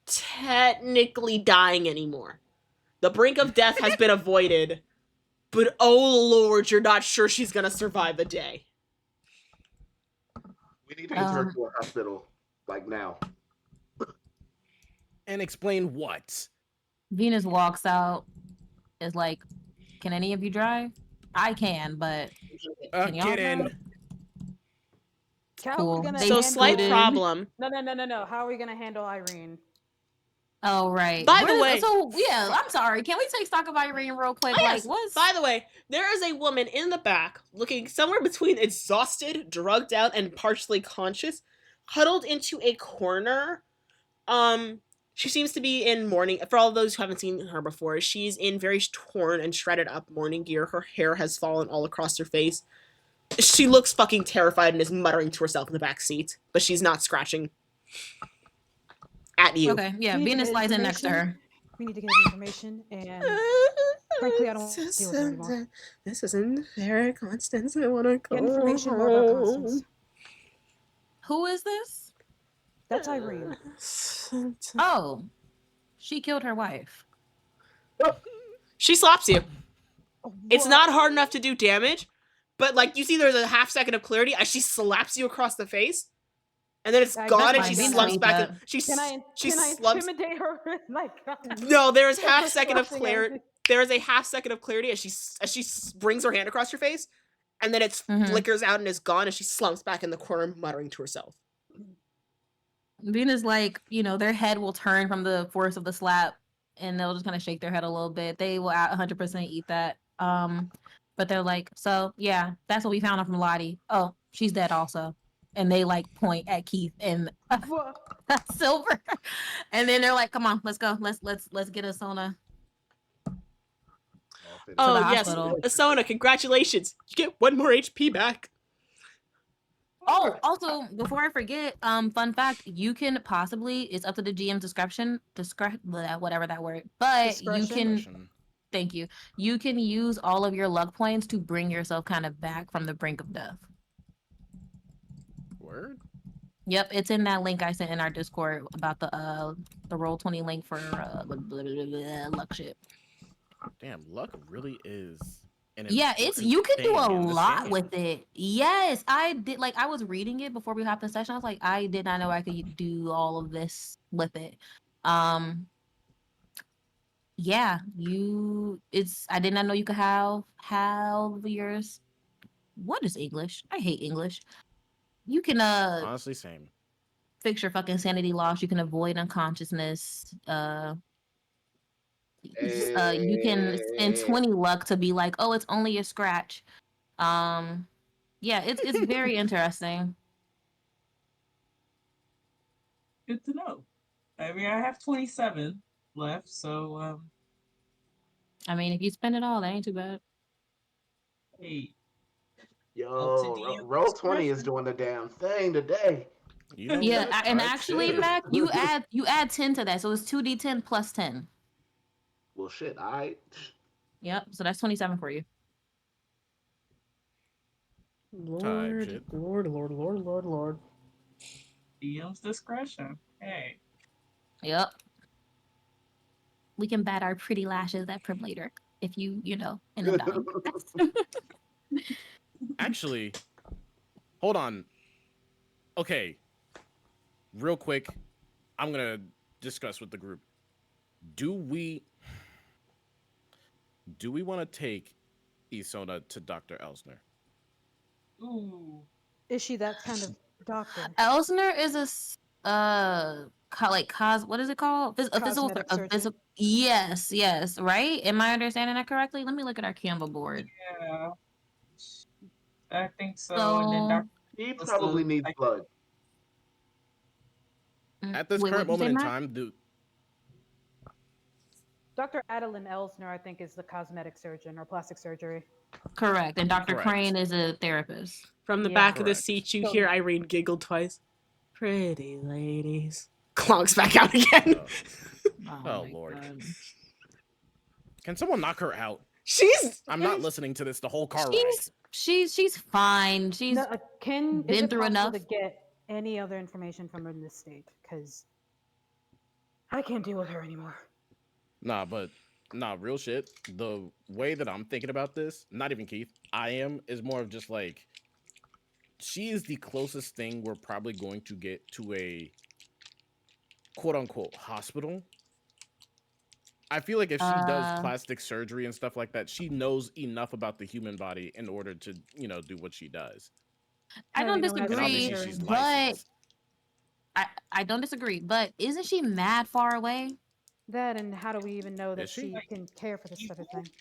technically dying anymore. The brink of death has been avoided, but oh lord, you're not sure she's gonna survive the day. We need to get her to a hospital, like now. And explain what? Venus walks out is like, can any of you drive? I can, but can y'all Get drive? in. How are we Cool. gonna They So slight handle? scooted. problem. No. How are we gonna handle Irene? Oh right. By What the is way, so? Yeah, I'm sorry. Can we take stock of Irene real quick? oh Like, yes. what's By the way, there is a woman in the back, looking somewhere between exhausted, drugged out, and partially conscious, huddled into a corner. Um, she seems to be in mourning. For all those who haven't seen her before, she's in very torn and shredded up mourning gear. Her hair has fallen all across her face. She looks fucking terrified and is muttering to herself in the back seat, but she's not scratching at you. okay? Yeah, We need to Venus get lies in next to information. her. We need to get information, and frankly, I don't want to deal with her anymore. This isn't fair, Constance. I want to Get go information more about Constance. home. Who is this? That's Irene. Oh, she killed her wife. She slaps you. It's What? not hard enough to do damage, but like you see, there's a half second of clarity as she slaps you across the face, and then it's I gone, guess and fine. she Venus slumps needs back. that. And she Can I slumps. intimidate her? Like, No, there is half her second of slashing clarity. everything. There is a half second of clarity as she brings her hand across your face, and then it Mhm. flickers out and is gone, and she slumps back in the corner, muttering to herself. Venus, like, their head will turn from the force of the slap, and they'll just kind of shake their head a little bit. They will 100% eat that. But they're like, so yeah, that's what we found out from Lottie. Oh, she's dead also. And they like point at Keith and What? Silver, and then they're like, come on, let's go, let's get Asona to the Oh yes, hospital. Asona, congratulations! You get 1 more HP back. Oh, also, before I forget, fun fact, you can possibly, it's up to the GM's whatever that word, but you can, Discretion. thank you, you can use all of your luck points to bring yourself kind of back from the brink of death. Word? Yep, it's in that link I sent in our Discord about the Roll20 link for luck shit. Damn, luck really is an Yeah, it's important you can do a thing in this lot game. with it. Yes, I did. Like I was reading it before we hopped in session. I was like, I did not know I could do all of this with it. Yeah, I did not know you could have yours. What is English? I hate English. You can Honestly, same. fix your fucking sanity loss. You can avoid unconsciousness. You can spend 20 luck to be like, oh, it's only a scratch. Yeah, it's very interesting. Good to know. I mean, I have 27 left, so I mean, if you spend it all, that ain't too bad. hey, up to Yo, DM roll 20 is discretion. doing the damn thing today. You know Yeah, what? and Type actually, shit. Mac, you add 10 to that, so it's 2d10 plus 10. Well, shit, I. Yep, so that's 27 for you. Type shit. Lord. DM's discretion. Hey. Yep. We can bat our pretty lashes at Prim later if you end up dying. Actually, hold on. Okay. Real quick, I'm gonna discuss with the group. Do we want to take Isona to Dr. Elsner? Ooh. Is she that kind of doctor? Elsner is what is it called? A physical, Cosmetic a surgeon? physical. Yes, right. Am I understanding that correctly? Let me look at our Canva board. Yeah. I think so. And then So, Dr. He was probably the needs blood. At this wait, current what'd you say, moment in Matt? time, Dr. Adeline Elsner, I think, is the cosmetic surgeon or plastic surgery. Correct. And Dr. Correct. Crane is a therapist. From the Yeah. back of the Correct. seat, you So- hear Irene giggle twice. Pretty ladies. Clonks back out again. Oh my Lord. God. Can someone knock her out? She's. I'm not listening to this the whole car ride. She's fine. She's No, is been it through possible enough. to get any other information from her in this state? Because I can't deal with her anymore. Nah, real shit. The way that I'm thinking about this, not even Keith, is more of just like, she is the closest thing we're probably going to get to a quote unquote hospital. I feel like if she does Uh, plastic surgery and stuff like that, she knows enough about the human body in order to, do what she does. I don't You know, as And obviously disagree, she's surgery. but licensed. I don't disagree. But isn't she mad far away? That and how do we even know that Is she? she Like can care for this sort of evil? thing?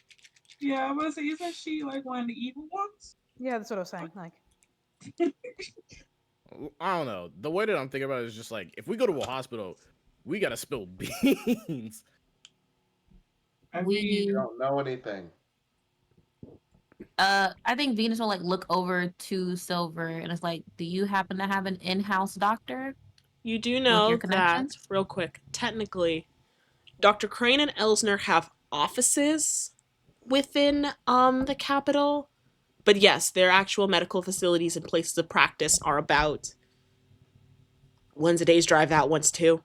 Yeah, I was gonna say, isn't she like one of the evil ones? Yeah, that's what I was saying. Like, I don't know. The way that I'm thinking about it is just like, if we go to a hospital, we gotta spill beans. I You mean, We don't know anything. I think Venus will like look over to Silver and it's like, do you happen to have an in-house doctor You do with your know that, connections? real quick, technically, Dr. Crane and Elsner have offices within the capital. But yes, their actual medical facilities and places of practice are about one's a day's drive out, one's two.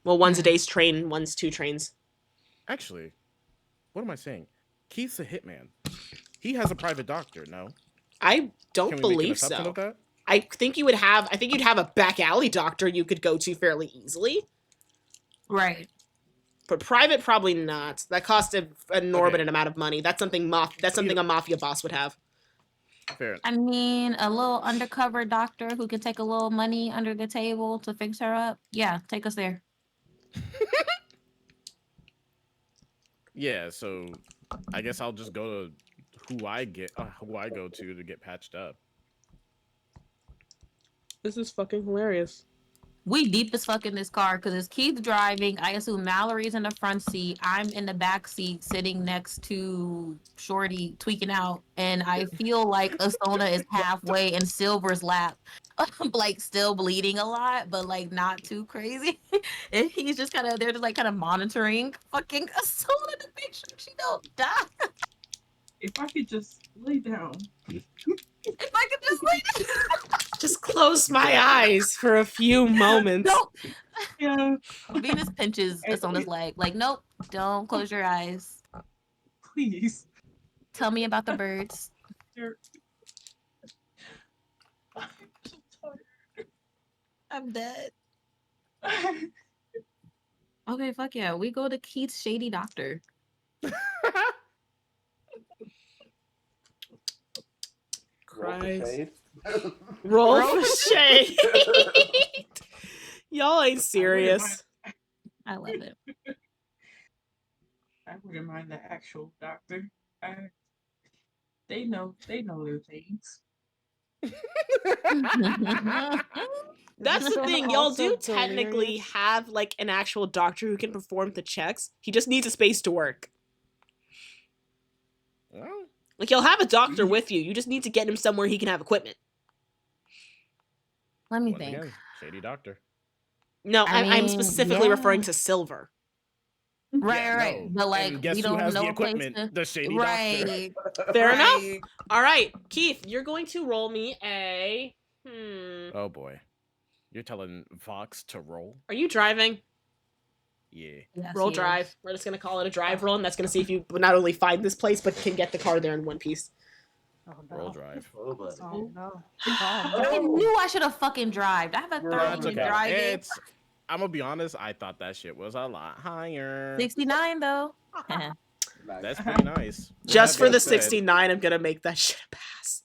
Well, one's a Hmm. day's train, one's two trains. Actually, what am I saying? Keith's a hitman. He has a private doctor, no? I Can don't we make an believe assumption of so. that? I think you'd have a back alley doctor you could go to fairly easily. Right. But private, probably not. That costs an Okay, exorbitant amount of money. That's you something a mafia boss would have. fair. I mean, a little undercover doctor who can take a little money under the table to fix her up. Yeah, take us there. Yeah, so I guess I'll just go to who I go to get patched up. This is fucking hilarious. We deep as fuck in this car because it's Keith driving. I assume Mallory's in the front seat. I'm in the back seat sitting next to Shorty tweaking out. And I feel like Asona is halfway in Silver's lap. Like still bleeding a lot, but like not too crazy. And he's just kind of they're just like kind of monitoring fucking Asona to make sure she don't die. if I could just lay down. If I could just like Just close my eyes for a few moments. nope. Yeah, Venus pinches Asona's leg. Like, nope, don't close your eyes. please. Tell me about the birds. They're- I'm so I'm dead. tired. Okay, fuck yeah. We go to Keith's shady doctor. Roll for Christ. shade. Roll Roll for for shade. Y'all ain't I wouldn't mind. serious. I love it. I wouldn't mind the actual doctor. They know their things. That's Is the Silver thing. Y'all also do technically delirious? have like an actual doctor who can perform the checks. He just needs a space to work. Well, Like you'll have a doctor with you. You just need to get him somewhere he can have equipment. Let me once think. again, shady doctor. No, I I'm mean, specifically referring yeah. to Silver. Right, Yeah, right. no. But like, And guess we who don't has the know a place equipment? to. The shady doctor. Right. Fair enough. Right. All right, Keith, you're going to roll me a. Oh boy. You're telling Fox to roll? Are you driving? Yeah. Yes, Roll he drive. is. We're just gonna call it a drive roll, and that's gonna see if you not only find this place but can get the car there in one piece. Oh Roll no. drive. Oh, buddy. Oh no. I Oh no. knew I should have fucking drived. I have a Right. 30 That's minute okay. drive in. It's I'm gonna be honest, I thought that shit was a lot higher. 69 though. Nice. That's pretty nice. With Just that for being the said, 69, I'm gonna make that shit a pass.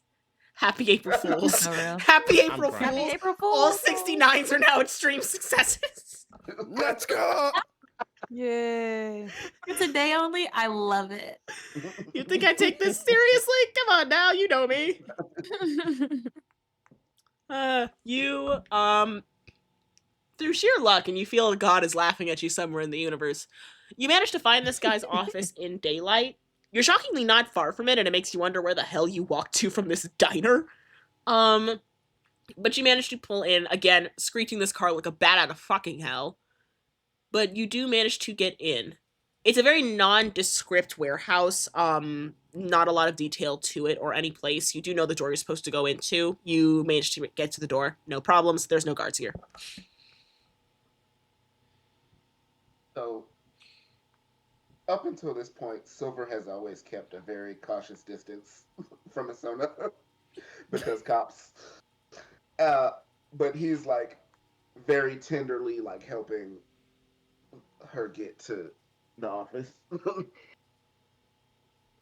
Happy April Fools. For real. Happy April proud. Happy Fools. April All Fools. 69s are now extreme successes. let's go. Yay. It's a day only. I love it. You think I take this seriously? Come on now, you know me. You through sheer luck, and you feel God is laughing at you somewhere in the universe, you manage to find this guy's office in daylight. You're shockingly not far from it, and it makes you wonder where the hell you walked to from this diner. But you manage to pull in, again, screeching this car like a bat out of fucking hell. But you do manage to get in. It's a very nondescript warehouse. Not a lot of detail to it or any place. You do know the door you're supposed to go into. You manage to get to the door. No problems. There's no guards here. So, up until this point, Silver has always kept a very cautious distance from Asona because cops. But he's like very tenderly like helping her get to the office.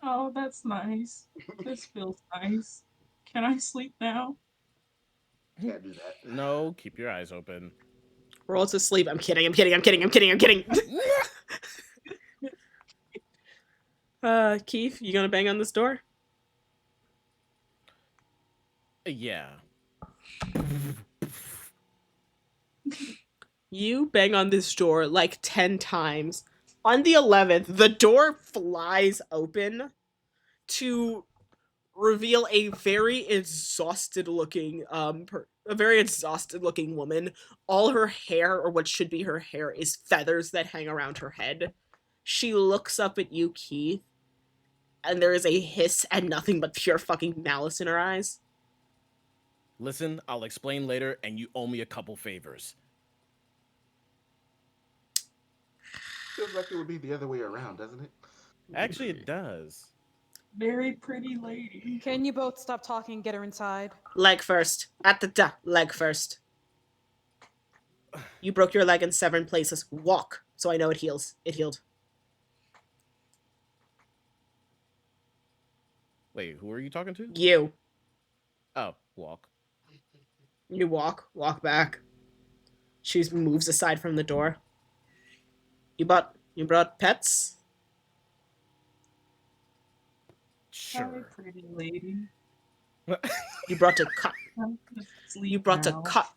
Oh, that's nice. This feels nice. Can I sleep now? Can't do that. No, keep your eyes open. Roll to sleep. I'm kidding. I'm kidding. I'm kidding. I'm kidding. I'm kidding. Keith, you gonna bang on this door? Yeah. You bang on this door like 10 times. On the 11th, the door flies open to reveal a very exhausted looking woman. All her hair, or what should be her hair, is feathers that hang around her head. She looks up at you, Keith, and there is a hiss and nothing but pure fucking malice in her eyes. Listen, I'll explain later, and you owe me a couple favors. Feels like it would be the other way around, doesn't it? Actually, it does. Very pretty lady. Can you both stop talking and get her inside? Leg first. At the leg first. You broke your leg in 7 places. Walk, so I know it heals. It healed. Wait, who are you talking to? You. Oh, walk. You walk back. She moves aside from the door. You brought pets? Hi, Sure. pretty lady. You brought a cut. Sleep You brought now. a cut.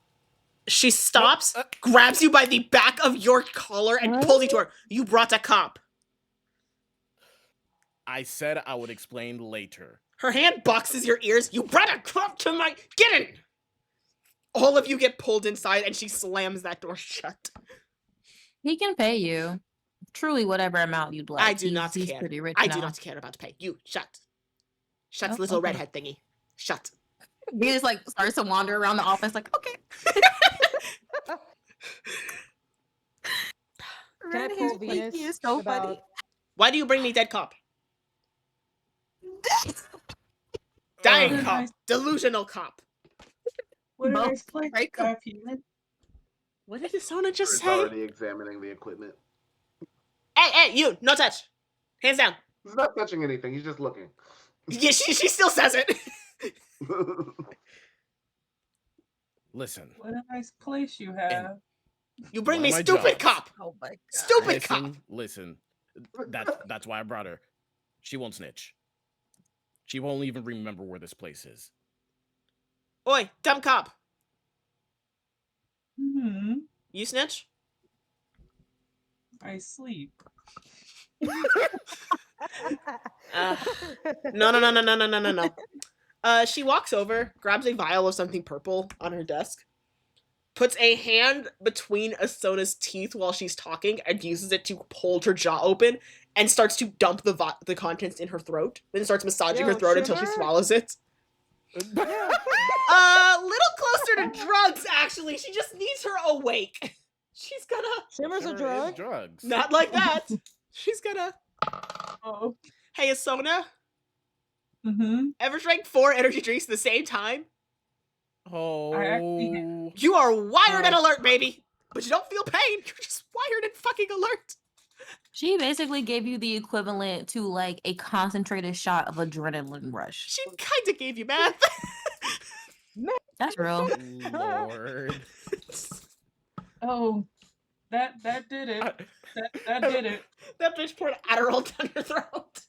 She stops, grabs you by the back of your collar, and pulls you to her. You brought a cop. I said I would explain later. Her hand boxes your ears. You brought a cop to my... Get in! All of you get pulled inside, and she slams that door shut. He can pay you truly whatever amount you'd like. I do not He's care. pretty rich I now. do not care about to pay. You, shut. Shut, Oh, little okay. redhead thingy. Shut. He just like starts to wander around the office like, okay. Can I Red pull hair Venus Pinky is so about- funny. Why do you bring me dead cop? Dying Oh. cop. Delusional cop. What a Both nice place right you have here. What did Sona just She's say? already examining the equipment. Hey, you, no touch. Hands down. He's not touching anything. He's just looking. Yeah, she still says it. Listen. What a nice place you have. You bring One me of my stupid jobs. cop. Oh my god. Stupid cop. Listen. That's why I brought her. She won't snitch. She won't even remember where this place is. Oi, dumb cop. Hmm. You snitch? I sleep. No. She walks over, grabs a vial of something purple on her desk, puts a hand between Asona's teeth while she's talking, and uses it to hold her jaw open, and starts to dump the contents in her throat. Then starts massaging her throat until she Shimmer? swallows it. Little closer to drugs, actually. She just needs her awake. She's gonna... Shimmer's a Sure is drug. drugs. Not like that. She's gonna... Oh. Hey, Asona, Mm-hmm. ever drank 4 energy drinks at the same time? Oh. You are wired and alert, baby. But you don't feel pain. You're just wired and fucking alert. She basically gave you the equivalent to like a concentrated shot of adrenaline rush. She kind of gave you math. That's real. Lord. Oh, that did it. That did it. That bitch poured Adderall down your throat.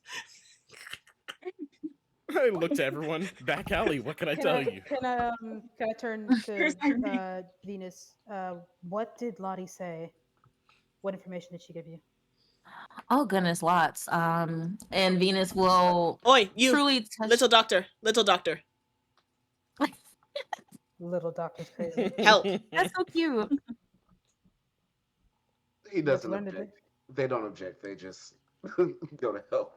I looked to everyone. Back alley. What can I tell you? Can I turn to Here's Irene. Venus? What did Lottie say? What information did she give you? Oh goodness, lots. And Venus will Oi, you, truly touch. little doctor. Little doctor's crazy. Help. That's so cute. He doesn't learn to object. They don't object. They just go to help.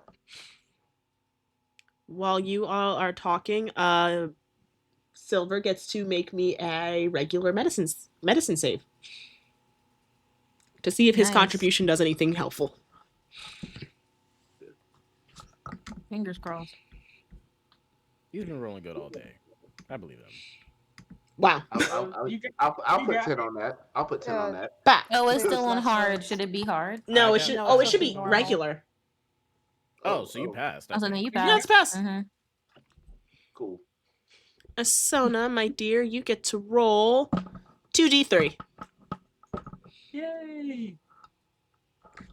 While you all are talking, Silver gets to make me a regular medicine save to see if his Nice. contribution does anything helpful. Fingers crossed. He's been rolling good all day. I believe him. Wow. I'll you put got 10 it. on that. I'll put 10 on that. Back. Oh, it's Wait, still on slash hard. hard. Should it be hard? No, I it got should. No, Oh, it's it should supposed to be be normal. regular. Oh, so you oh, passed. I Oh, so then think. you Yeah, Yeah, pass. it's pass. Mm-hmm. cool. Asona, my dear, you get to roll 2d3. Yay.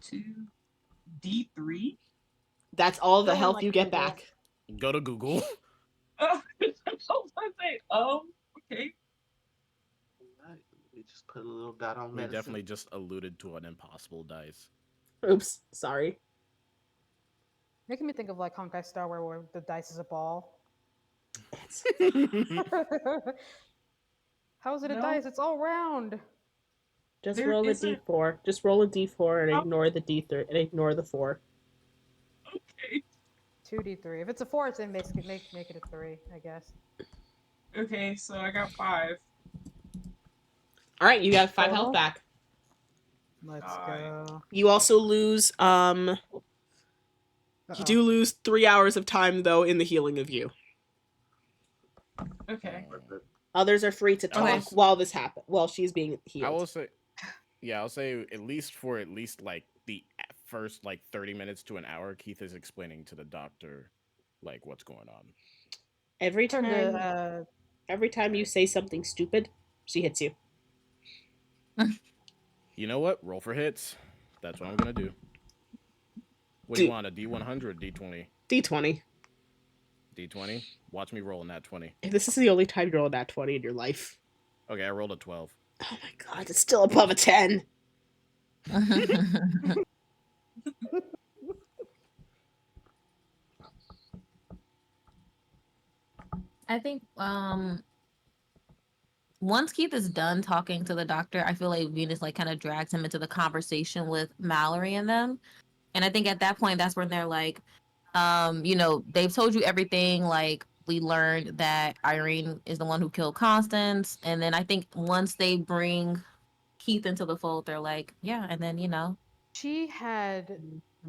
2d3. That's all the Go on, health like, you get Google. back. Go to Google. I was gonna say, okay. We just put a little dot on We medicine. definitely just alluded to an impossible dice. Oops, sorry. Making me think of like Honkai Star where the dice is a ball. How is it a No. dice? It's all round. Just There roll a isn't- d4. Just roll a d4 and Oh. ignore the d3 and ignore the 4. Okay. 2d3. If it's a 4, it's then basically make it a 3, I guess. Okay, so I got 5. All right, you got 5 Total? health back. Let's Alright. go. You also lose you Uh-oh. do lose 3 hours of time though in the healing of you. Okay. Others are free to talk Okay. while this happens. While she's being healed. I will say, yeah, I'll say at least like the first like 30 minutes to an hour, Keith is explaining to the doctor like what's going on. Every Turn time to, every time you say something stupid, she hits you. You know what? Roll for hits. That's what I'm gonna do. What do you want? A D100 or D20? D20. D20? Watch me roll in that 20. If this is the only time you roll that 20 in your life. Okay, I rolled a 12. Oh my god, it's still above a 10. I think once Keith is done talking to the doctor, I feel like Venus like kind of drags him into the conversation with Mallory and them. And I think at that point that's when they're like, they've told you everything, like we learned that Irene is the one who killed Constance. And then I think once they bring Keith into the fold, they're like, yeah, and then she had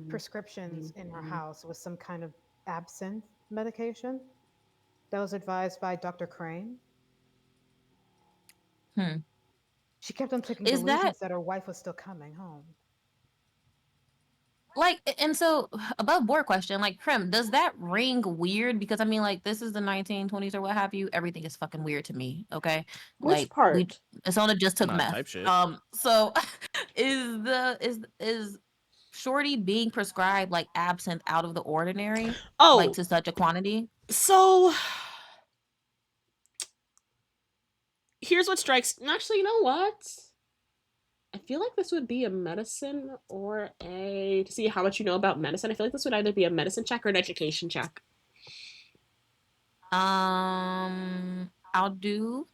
prescriptions in her house with some kind of absinthe medication that was advised by Dr. Crane. She kept on taking Is delusions that her wife was still coming home. Like, and so above board question, like Prim, does that ring weird? Because I mean, like, this is the 1920s or what have you. Everything is fucking weird to me. Okay, Which like part? Asona just took Nah, meth. type shit. So is Shorty being prescribed like absinthe out of the ordinary, Oh, like to such a quantity? so here's what strikes. Actually, you know what? I feel like this would be a medicine or to see how much you know about medicine. I feel like this would either be a medicine check or an education check. I'll do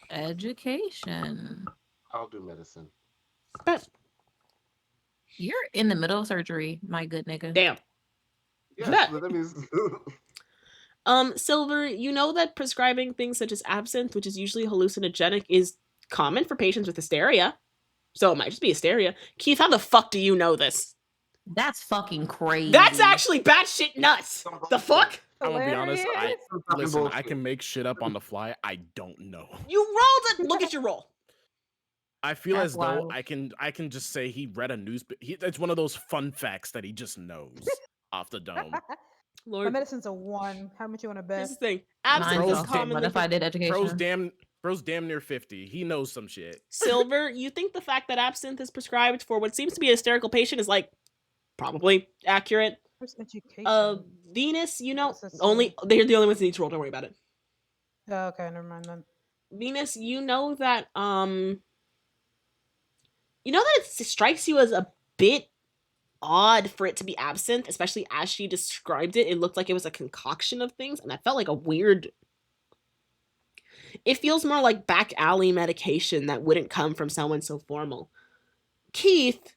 education. I'll do medicine. But You're in the middle of surgery, my good nigga. damn. Yeah, Bet. but that means Silver, you know that prescribing things such as absinthe, which is usually hallucinogenic, is common for patients with hysteria. So it might just be hysteria. Keith, how the fuck do you know this? That's fucking crazy. That's actually batshit nuts. The fuck? I'm gonna be honest. Hilarious. Listen, I can make shit up on the fly. I don't know. You rolled it. Look at your roll. I feel That's as though wild. I can just say he read a news. It's one of those fun facts that he just knows off the dome. My Lord, medicine's a 1. How much you want to bet? here's the thing. Mine's Absinthe is Bro's also, commonly but if I did education, Bro's damn near 50. He knows some shit. Silver, you think the fact that absinthe is prescribed for what seems to be a hysterical patient is like probably accurate. Where's education? Venus, you know, What's this they're the only ones that need to roll. Don't worry about it. Oh, okay, never mind then. Venus, you know that it strikes you as a bit odd for it to be absinthe, especially as she described it. It looked like it was a concoction of things, and that felt like a weird. It feels more like back alley medication that wouldn't come from someone so formal. Keith,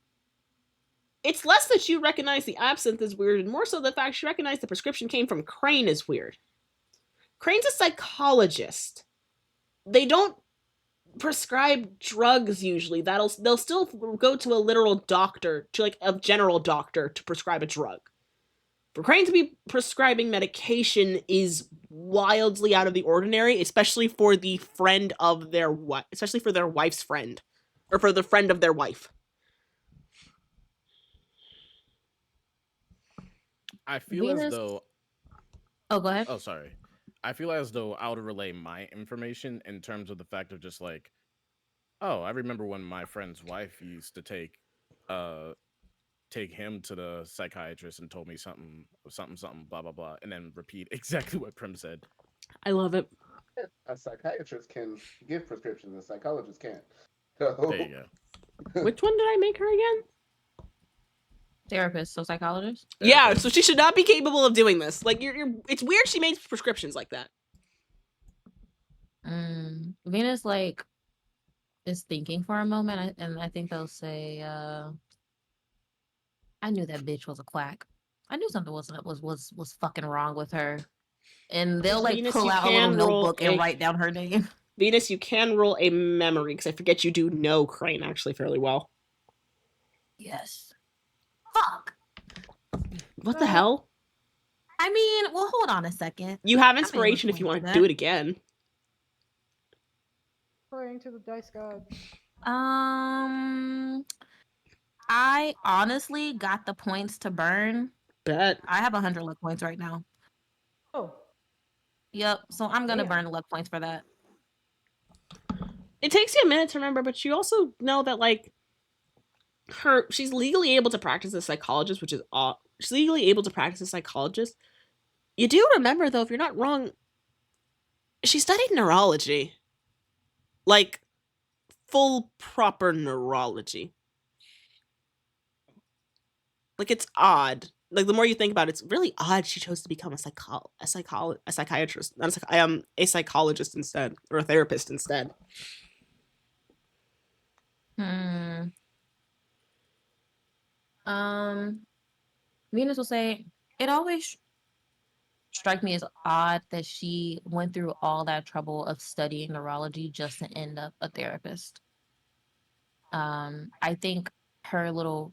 it's less that you recognize the absinthe as weird, and more so the fact you recognize the prescription came from Crane is weird. Crane's a psychologist. They don't prescribe drugs usually. They'll still go to a literal doctor, to like a general doctor, to prescribe a drug. For Crane to be prescribing medication is wildly out of the ordinary, especially for the friend of their wife, especially for their wife's friend, or for the friend of their wife. I feel as Venus. though. Oh, go ahead. Oh, sorry. I feel as though I would relay my information in terms of the fact of just like, oh, I remember when my friend's wife used to take him to the psychiatrist and told me something, something, blah blah blah, and then repeat exactly what Prim said. I love it. A psychiatrist can give prescriptions, a psychologist can't. There So, you go. Which one did I make her again? Therapist, so psychologist. Yeah, Therapist. so she should not be capable of doing this. Like, you're it's weird she makes prescriptions like that. Venus like is thinking for a moment, and I think they'll say, "I knew that bitch was a quack. I knew something was fucking wrong with her." And they'll like Venus, pull you out a little can roll notebook and a write down her name. Venus, you can roll a memory because I forget you do know Crane actually fairly well. Yes. Fuck. What the hell? I mean, well, hold on a second. You have I may inspiration look if you want into to do that. it again. Praying to the dice gods. I honestly got the points to burn. Bet. I have 100 luck points right now. Oh, Yep. So I'm gonna damn. burn the luck points for that. It takes you a minute to remember, but you also know that like she's legally able to practice as a psychologist, which is she's legally able to practice as a psychologist. You do remember though, if you're not wrong, she studied neurology. Like full proper neurology. Like it's odd. Like the more you think about it, it's really odd she chose to become a psychiatrist, not a psychologist instead, or a therapist instead. Venus will say, it always strike me as odd that she went through all that trouble of studying neurology just to end up a therapist. I think her little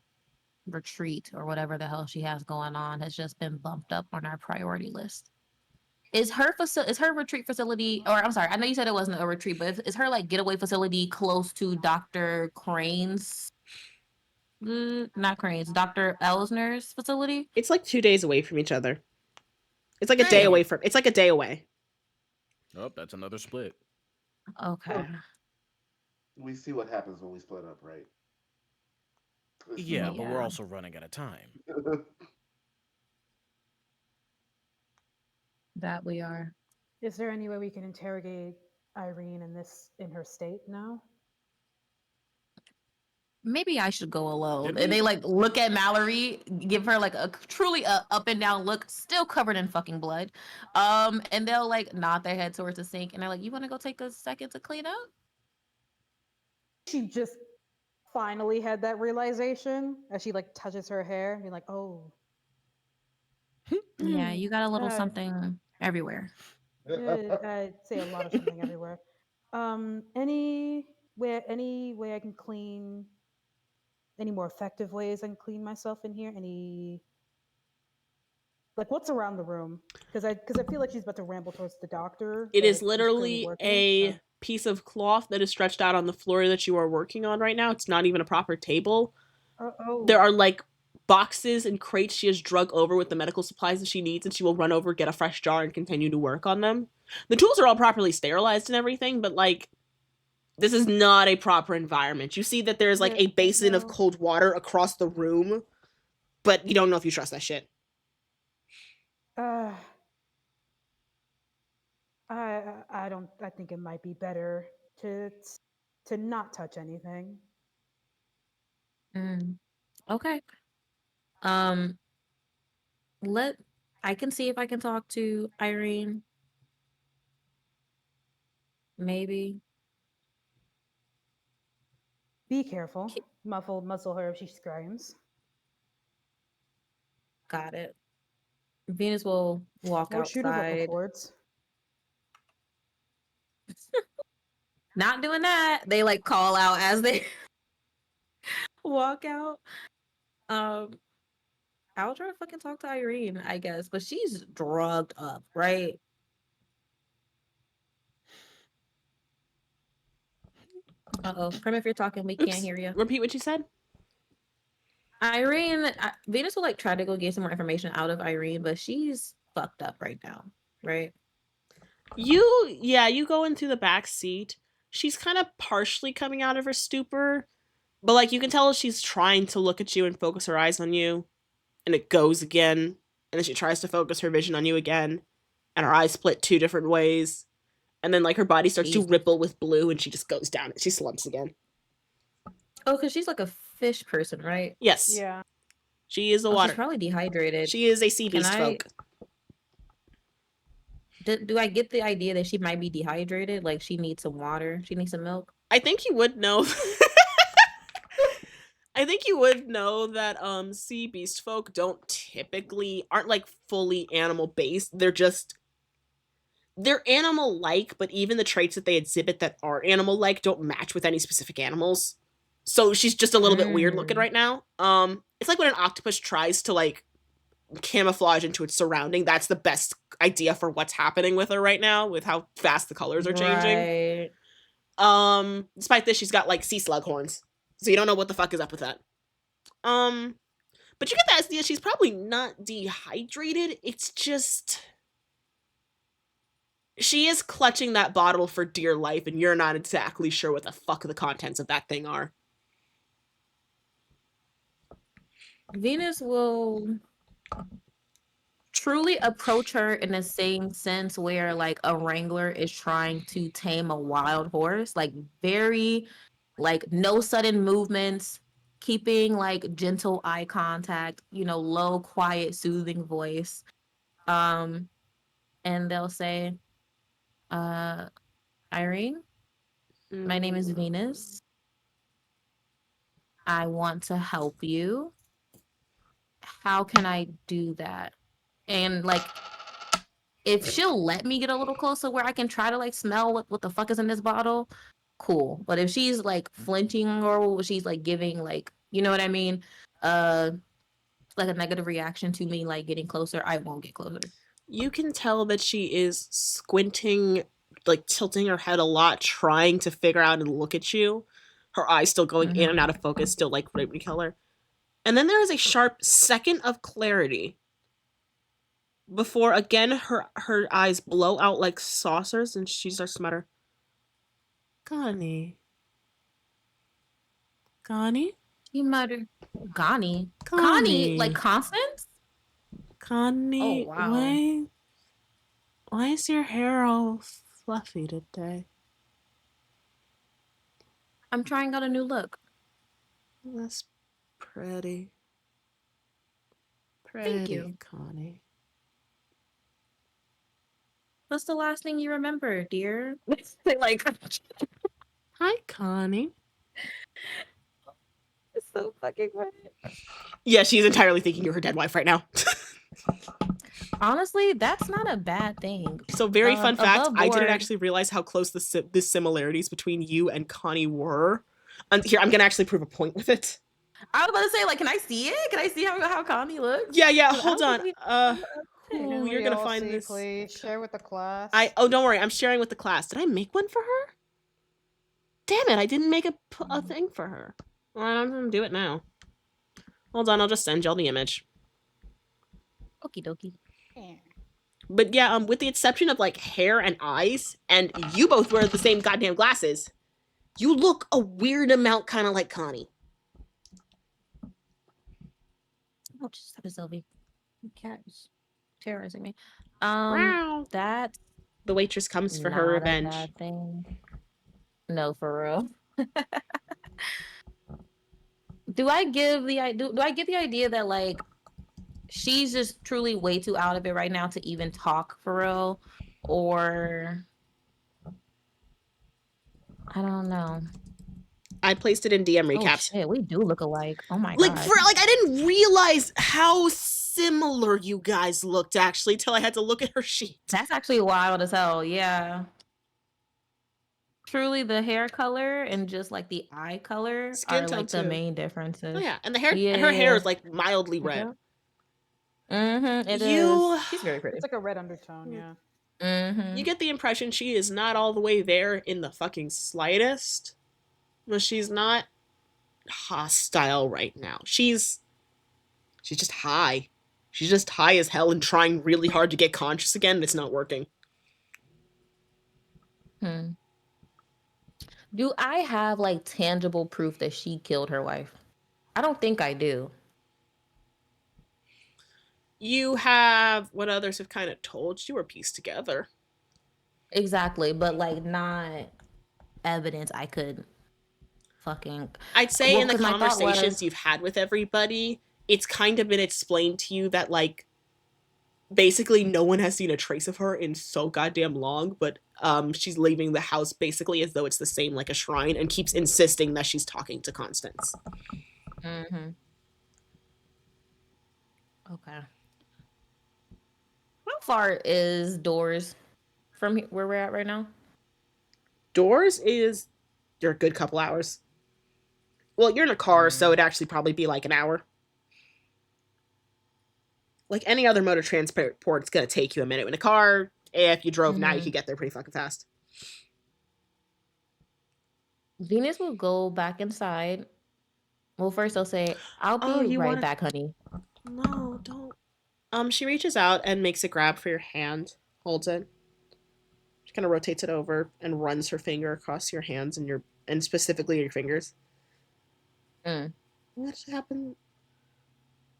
retreat or whatever the hell she has going on has just been bumped up on our priority list. Is her retreat facility, or I'm sorry, I know you said it wasn't a retreat, but is her like getaway facility close to Dr. Crane's? Not Crane's, Dr. Elsner's facility? It's like 2 days away from each other. It's like a day Damn. away from. It's like a day away. Oh, that's another split. Okay. we see what happens when we split up, right? Yeah, but we're Yeah. also running out of time. That we are. Is there any way we can interrogate Irene in her state now? Maybe I should go alone. Did And we? they like look at Mallory, give her like a truly up and down look, still covered in fucking blood. And they'll like nod their head towards the sink, and they're like, "You want to go take a second to clean up?" She just finally had that realization as she like touches her hair and be like, "Oh, Yeah, you got a little Uh, something everywhere. I say a lot of something everywhere." Any way I can clean? Any more effective ways I can clean myself in here? Any like what's around the room? Because I feel like she's about to ramble towards the doctor. It that is she's currently literally working a with, piece of cloth that is stretched out on the floor that you are working on right now. It's not even a proper table. There are like boxes and crates she has drug over with the medical supplies that she needs, and she will run over, get a fresh jar, and continue to work on them. The tools are all properly sterilized and everything, but like this is not a proper environment. You see that there's like a basin of cold water across the room, but you don't know if you trust that shit. I don't. I think it might be better to not touch anything. Okay. I can see if I can talk to Irene. Maybe. Be careful. Muzzle her if she screams. Got it. Venus will walk Or shoot her vocal outside. cords. Not doing that. They like call out as they walk out. I'll try to fucking talk to Irene, I guess, but she's drugged up, right? Uh-oh. Prim, if you're talking, we can't Oops. hear you. Repeat what you said. Irene, Venus will like try to go get some more information out of Irene, but she's fucked up right now, right? You go into the back seat. She's kind of partially coming out of her stupor, but like you can tell she's trying to look at you and focus her eyes on you, and it goes again, and then she tries to focus her vision on you again, and her eyes split two different ways, and then like her body starts to Jesus. ripple with blue, and she just goes down and she slumps again. Oh, because she's like a fish person, right? Yes, Yeah. she is a Oh, water. she's probably dehydrated. She is a sea Can beast I? folk. Do I get the idea that she might be dehydrated? Like she needs some water. She needs some milk. I think you would know. I think you would know that sea beast folk aren't like fully animal based. They're animal like, but even the traits that they exhibit that are animal like don't match with any specific animals. So she's just a little bit weird looking Mm, right now. It's like when an octopus tries to like camouflage into its surrounding. That's the best idea for what's happening with her right now, with how fast the colors are changing. right. Despite this, she's got like sea slug horns, so you don't know what the fuck is up with that. But you get the idea she's probably not dehydrated. It's just she is clutching that bottle for dear life, and you're not exactly sure what the fuck the contents of that thing are. Venus will truly approach her in the same sense where like a wrangler is trying to tame a wild horse, like very like no sudden movements, keeping like gentle eye contact, low, quiet, soothing voice. And they'll say, Irene, my name is Venus. I want to help you. How can I do that? And like if she'll let me get a little closer where I can try to like smell what the fuck is in this bottle, cool. But if she's like flinching or she's like giving like, you know what I mean? Like a negative reaction to me like getting closer, I won't get closer. You can tell that she is squinting, like tilting her head a lot, trying to figure out and look at you. Her eyes still going in and out of focus, still like raven color. And then there is a sharp second of clarity before again her eyes blow out like saucers and she starts to mutter, Connie. Connie? He muttered, Connie? Connie. Connie, like Constance? Connie, Oh, wow. why is your hair all fluffy today? I'm trying out a new look. That's pretty. Thank you. Connie. What's the last thing you remember, dear? Like, Hi, Connie. it's so fucking funny. Yeah, she's entirely thinking you're her dead wife right now. Honestly, that's not a bad thing. So, very fun fact, I didn't board- actually realize how close the similarities between you and Connie were. Here, I'm gonna actually prove a point with it. I was about to say, like, can I see it? Can I see how Connie looks? Yeah, But hold on. Can You're we gonna all find see, this. Please share with the class. Don't worry, I'm sharing with the class. Did I make one for her? Damn it, I didn't make a thing for her. Well, I'm gonna do it now. Hold on, I'll just send y'all the image. Okie dokie. Yeah. But yeah, with the exception of like hair and eyes, and you both wear the same goddamn glasses, you look a weird amount kind of like Connie. Oh, just have a Sylvie. The cat is terrorizing me. Wow. That The waitress comes for her not a revenge. bad thing. No, for real. Do I get the idea that like she's just truly way too out of it right now to even talk for real, or I don't know. I placed it in DM Oh recaps. shit, we do look alike. Oh my Like god. I didn't realize how similar you guys looked actually till I had to look at her sheet. That's actually wild as hell. Yeah. Truly, the hair color and just like the eye color Skin are tone like the too. main differences. Oh yeah, and the hair, Yeah, her hair yeah. is like mildly red. Yeah. It You is. She's very pretty. It's like a red undertone, yeah. you Mm-hmm. get the impression she is not all the way there in the fucking slightest, but she's not hostile right now. She's just high. She's just high as hell and trying really hard to get conscious again, and it's not working. Hmm. Do I have like tangible proof that she killed her wife? I don't think I do. You have what others have kind of told you or pieced together. Exactly, but like not evidence I could fucking. I'd say Well, in the because my thought conversations was you've had with everybody, it's kind of been explained to you that, like, basically no one has seen a trace of her in so goddamn long, but she's leaving the house basically as though it's the same like a shrine and keeps insisting that she's talking to Constance. mm-hmm. Okay. How far is Doors from where we're at right now? Doors is you're a good couple hours. Well, you're in a car, so it'd actually probably be like an hour. Like any other mode of transport, it's gonna take you a minute. In a car, if you drove now, you Mm-hmm. could get there pretty fucking fast. Venus will go back inside. Well, first I'll say, I'll Oh, be you right want back, honey. to? No, don't. She reaches out and makes a grab for your hand, holds it. She kind of rotates it over and runs her finger across your hands and specifically your fingers. Mm. What happened?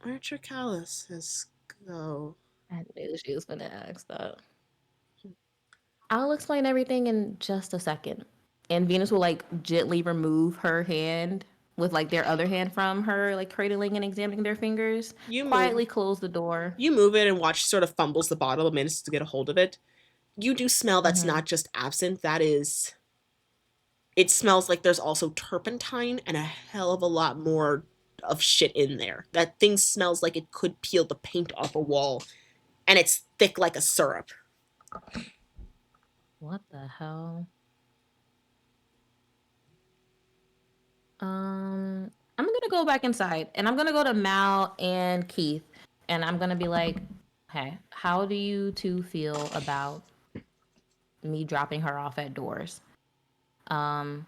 Where'd your calluses go? I knew she was gonna ask that. I'll explain everything in just a second. And Venus will like gently remove her hand with like their other hand from her, like cradling and examining their fingers. You move. Quietly close the door. You move it and watch sort of fumbles the bottle, manages to get a hold of it. You do smell that's Mm-hmm. not just absinthe, that is. It smells like there's also turpentine and a hell of a lot more of shit in there. That thing smells like it could peel the paint off a wall, and it's thick like a syrup. What the hell? I'm gonna go back inside and I'm gonna go to Mal and Keith and I'm gonna be like, hey, how do you two feel about me dropping her off at Doors? Um,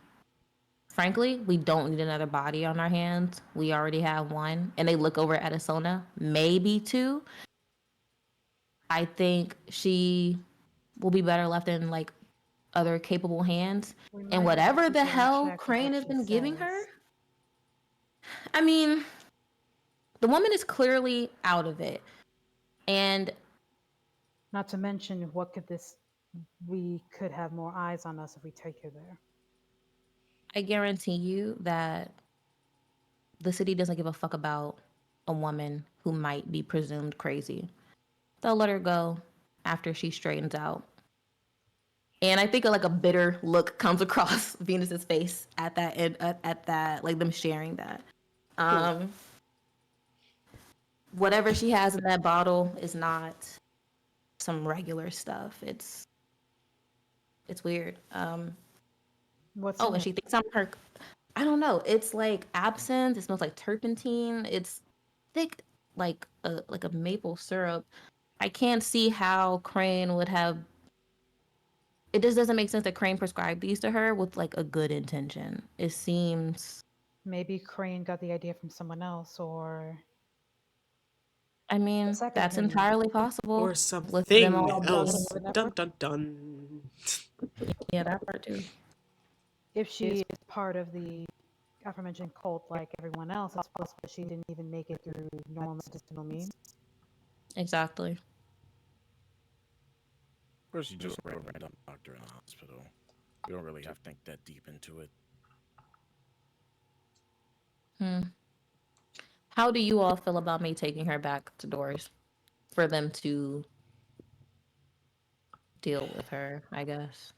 Frankly, we don't need another body on our hands. We already have one. And they look over at Asona, maybe two. I think she will be better left in like other capable hands. We And might have whatever to the get in hell check with Crane what has she been giving her, says. I mean, the woman is clearly out of it. And Not to mention, what could this? We could have more eyes on us if we take her there. I guarantee you that the city doesn't give a fuck about a woman who might be presumed crazy. They'll let her go after she straightens out. And I think like a bitter look comes across Venus's face at that at that like them sharing that. Um, Whatever she has in that bottle is not some regular stuff. It's weird. What's Oh, in and it? she thinks I'm her. I don't know. It's like absinthe. It smells like turpentine. It's thick, like a maple syrup. I can't see how Crane would have. It just doesn't make sense that Crane prescribed these to her with like a good intention. It seems. Maybe Crane got the idea from someone else, or I a mean, second that's opinion. entirely possible Or with them something all Y'all believe being. else. in the Dun network? dun dun. Yeah, that part too. If she is part of the aforementioned cult like everyone else, it's possible she didn't even make it through normal medicinal means. Exactly. Of course, you just a random doctor in a hospital. We don't really have to think that deep into it. Hmm. How do you all feel about me taking her back to Doors for them to deal with her? I guess.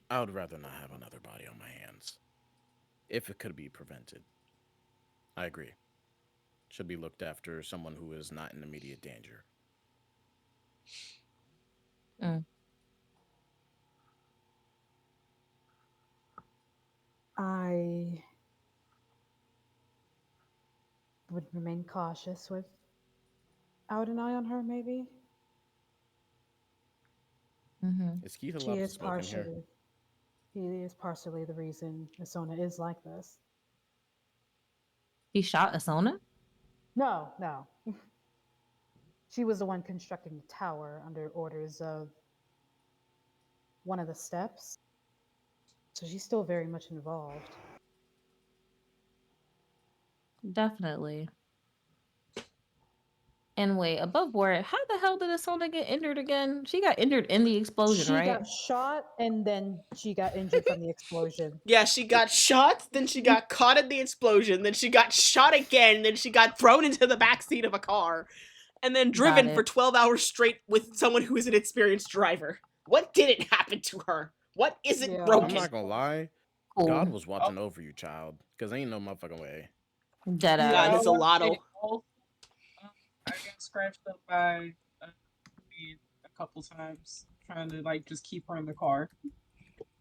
I would rather not have another body on my hands. If it could be prevented. I agree. Should be looked after someone who is not in immediate danger. Mm. I would remain cautious without an eye on her, maybe. Mm-hmm. Is Keith She allowed to is smoke in here? partially, he is partially the reason Asona is like this. He shot Asona? No, no. She was the one constructing the tower under orders of one of the steps. So she's still very much involved. Definitely. And wait, above board, how the hell did Asona get injured again? She got injured in the explosion, She right? got shot and then she got injured from the explosion. Yeah, she got shot, then she got caught in the explosion, then she got shot again, then she got thrown into the backseat of a car, and then driven for 12 hours straight with someone who is an experienced driver. What didn't happen to her? What isn't Yeah. broken? I'm not gonna lie. Cool. God was watching over you, child. Because ain't no motherfucking way. Dead God ass. is a lotto. I got scratched up by a couple times trying to like just keep her in the car.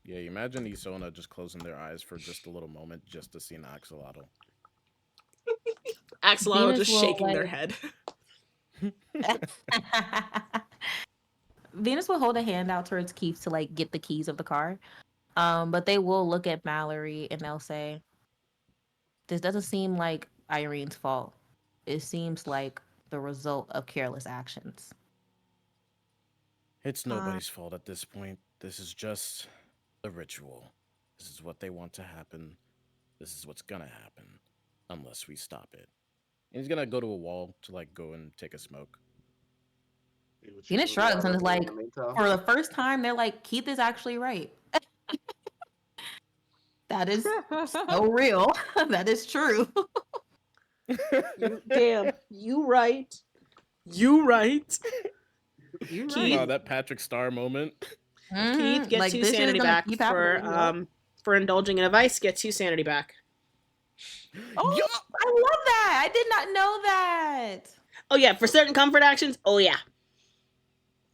Yeah, you imagine Isona just closing their eyes for just a little moment just to see an axolotl. Axolotl Venus just will, shaking their like- head. Venus will hold a hand out towards Keith to like get the keys of the car. But they will look at Mallory and they'll say, "This doesn't seem like Irene's fault. It seems like the result of careless actions." It's nobody's fault at this point. This is just a ritual. This is what they want to happen. This is what's gonna happen. Unless we stop it. And he's gonna go to a wall to like go and take a smoke. Venus shrugs and is like, for the first time, they're like, Keith is actually right. That is so real. That is true. Damn, you right. You right. You're Keith, Wow, that Patrick Star moment. Keith gets like, you this shit is sanity gonna back keep happening, for indulging in a vice. Gets you sanity back. Oh, Yo! I love that. I did not know that. Oh yeah, for certain comfort actions. Oh yeah.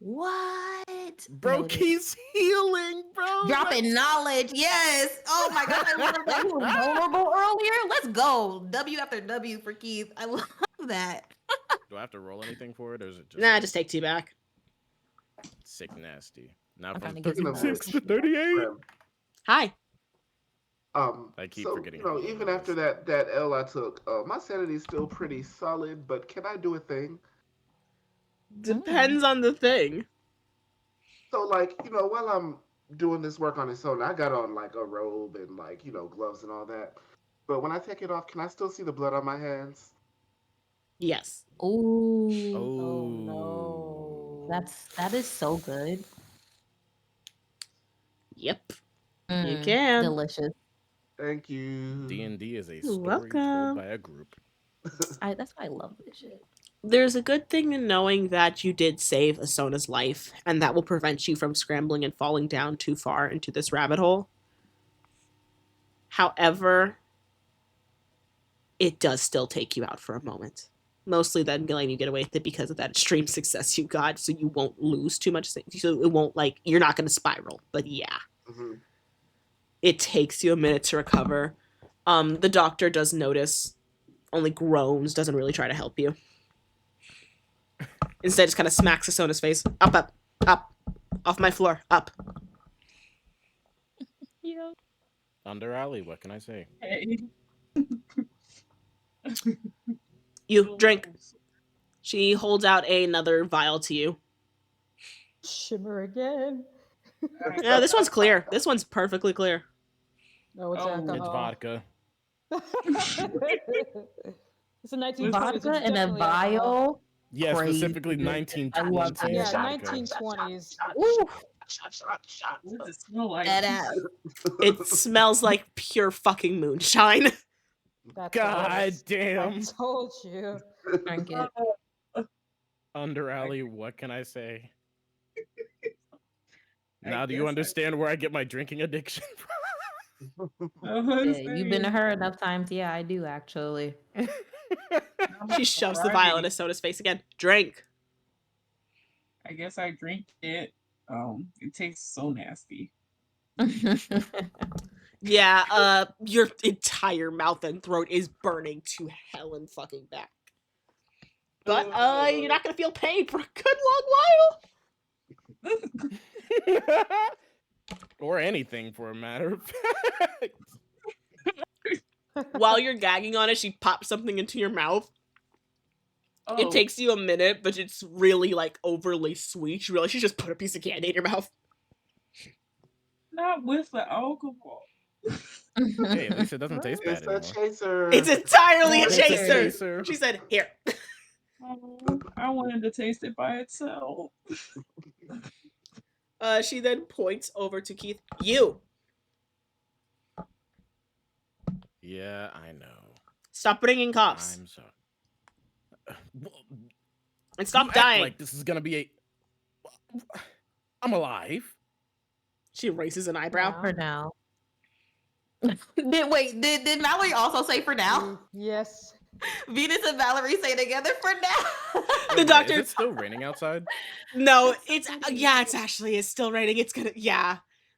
What? Bro, Noted. Keith's healing, bro. Dropping knowledge. Yes. Oh my god, I love that. He was vulnerable earlier. Let's go. W after W for Keith. I love that. Do I have to roll anything for it, or is it just Nah, like just take 2 back. sick nasty? Now I'm from trying to get some 36 to knowledge. 38. Hi. I keep So forgetting. you know, even after that L I took, my sanity is still pretty solid. But can I do a thing? Depends on the thing. So like, you know, while I'm doing this work on its own, I got on like a robe and like, you know, gloves and all that. But when I take it off, can I still see the blood on my hands? Yes. Ooh. Oh no. That is so good. Yep. You can. Delicious. Thank you. D&D is a You're story welcome. told by a group. That's why I love this shit. There's a good thing in knowing that you did save Asona's life, and that will prevent you from scrambling and falling down too far into this rabbit hole. However, it does still take you out for a moment. Mostly then letting you get away with it because of that extreme success you got, so you won't lose too much. So it won't, like, you're not going to spiral. But yeah. Mm-hmm. It takes you a minute to recover. The doctor does notice, only groans, doesn't really try to help you. Instead, just kind of smacks Asona's face. Up, up, up. Off my floor. Up. Yeah. Under alley, what can I say? Hey. You, drink. She holds out another vial to you. Shimmer again. Yeah, this one's clear. This one's perfectly clear. No, it's Oh. alcohol. It's vodka. It's a 1920s. Vodka It's in a definitely alcohol. vial. Yeah, Crazy. specifically I love 1920s. that. Yeah, vodka. 1920s. Ooh, What does it smell like? that ass. It smells like pure fucking moonshine. That's God I damn. told you. Drink it. Under alley, what can I say? I Now do you guess understand where I get my drinking addiction from? Yeah, you've been to her enough times. Yeah, I do actually. She shoves the vial in Asona's face again. Drink. I guess I drink it. It tastes so nasty. Yeah, your entire mouth and throat is burning to hell and fucking back. But you're not gonna feel pain for a good long while. Or anything for a matter of fact. While you're gagging on it, she pops something into your mouth. Oh, It takes you a minute, but it's really like overly sweet. You realize she just put a piece of candy in your mouth. not with the alcohol. Hey, at least it doesn't taste bad It's a anymore. chaser. It's entirely a It's a chaser. chaser. She said, "Here." Oh, I wanted to taste it by itself. She then points over to Keith. You Yeah, I know. stop bringing cops I'm sorry. and stop You act dying. like this is gonna be a. I'm alive. She raises an eyebrow. For now. Did Mallory also say for now? Yes. Venus and Mallory say together for now. The doctor- Is it still raining outside? No, it's actually it's still raining. It's gonna